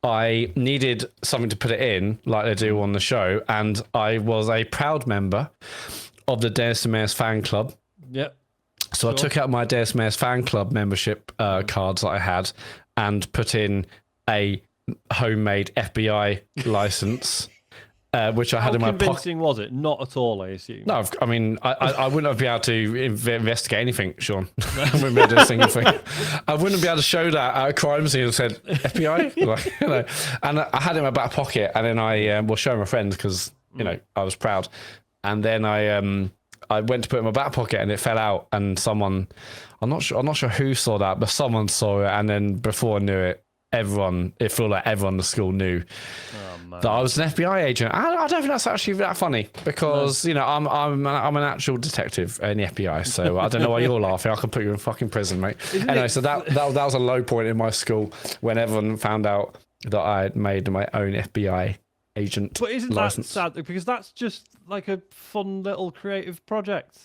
I needed something to put it in, like they do on the show, and I was a proud member of the Dennis the Menace fan club. Yep. So I took out my Dennis the Menace fan club membership cards that I had and put in a homemade FBI license, which I had in my pocket. How convincing was it? Not at all, I assume. No, I mean, I wouldn't have been able to investigate anything, Sean. I wouldn't be able to do a single thing. I wouldn't be able to show that at a crime scene and said, FBI? And I had it in my back pocket, and then I was showing my friends because, I was proud. And then I went to put it in my back pocket and it fell out, and someone, I'm not sure who saw that, but someone saw it, and then before I knew it, it felt like everyone in the school knew that I was an FBI agent. I don't think that's actually that funny because I'm an actual detective in the FBI, so I don't know why you're laughing. I can put you in fucking prison, mate. Anyway, so that was a low point in my school when everyone found out that I had made my own FBI agent. But isn't license. that sad? Because that's just like a fun little creative project.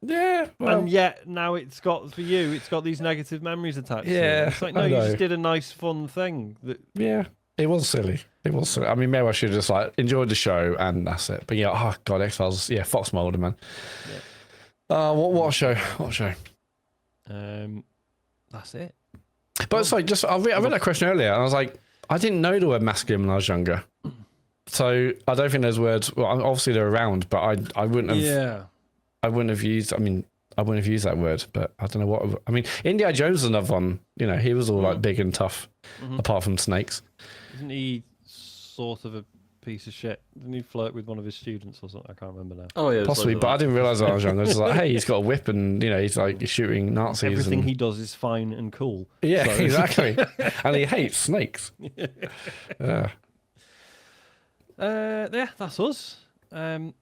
Yeah, well, and yet now it's got these negative memories attached. Yeah, to it. It's like no, you just did a nice fun thing. Yeah, it was silly. It was silly. I mean, maybe I should have just like enjoyed the show and that's it. But yeah, oh god, X-Files. Yeah, Fox Mulder, man. Yeah. What a show? What a show? That's it. But it's like I read that question earlier, and I was like, I didn't know the word masculine when I was younger. So I don't think those words. Well, obviously they're around, but I wouldn't have. Yeah. I wouldn't have used. I wouldn't have used that word, but I don't know what. I mean, Indiana Jones is another one. He was all like big and tough, apart from snakes. Isn't he sort of a piece of shit? Didn't he flirt with one of his students or something? I can't remember now. Oh yeah, possibly, but I didn't realise when I was young. I was just like, hey, he's got a whip and he's like shooting Nazis. Everything he does is fine and cool. Yeah, so. Exactly. And he hates snakes. Yeah. Yeah, that's us. Don't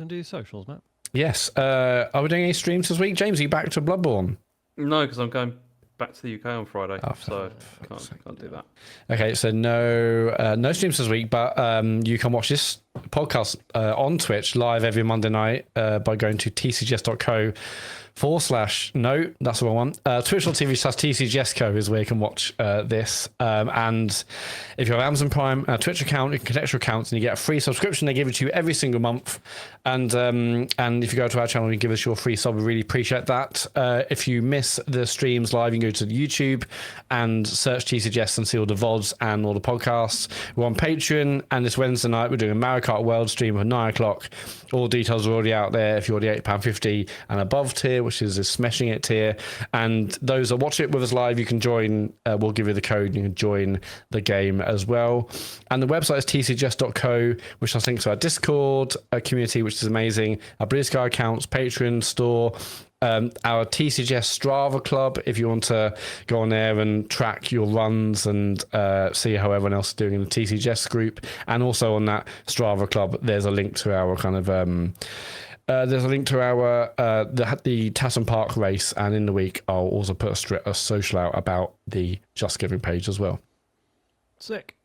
do your socials, Matt. Yes. Are we doing any streams this week? James, are you back to Bloodborne? No, because I'm going back to the UK on Friday, so can't do that. Okay, so no streams this week, but you can watch this podcast on Twitch live every Monday night by going to tcgs.co/. No, that's the wrong one. Twitch.tv/TCGSCO is where you can watch this. And if you have Amazon Prime Twitch account, you can connect your accounts and you get a free subscription. They give it to you every single month. And if you go to our channel and give us your free sub, we really appreciate that. If you miss the streams live, you can go to YouTube and search TCGS and see all the VODs and all the podcasts. We're on Patreon, and this Wednesday night we're doing a Mario Kart World stream at 9 o'clock. All details are already out there if you're the £8.50 and above tier, which is a smashing it tier. And those that watch it with us live, you can join. We'll give you the code. You can join the game as well. And the website is tcgs.co, which has links to our Discord community, which is amazing. Our Blue Sky accounts, Patreon store, our TCGS Strava club, if you want to go on there and track your runs and see how everyone else is doing in the TCGS group. And also on that Strava club, there's a link to our kind of there's a link to our the Tatton Park race, and in the week I'll also put a social out about the Just Giving page as well. Sick.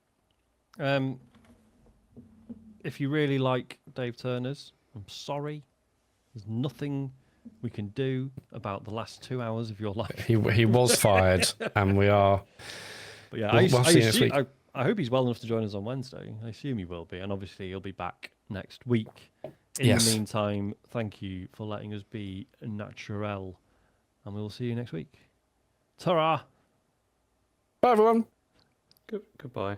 If you really like Dave Turner's, I'm sorry. There's nothing we can do about the last 2 hours of your life. He was fired, and we are. But yeah, we'll see you next week. I hope he's well enough to join us on Wednesday. I assume he will be, and obviously he'll be back next week. In the meantime, thank you for letting us be natural, and we will see you next week. Ta-ra! Bye, everyone. Goodbye.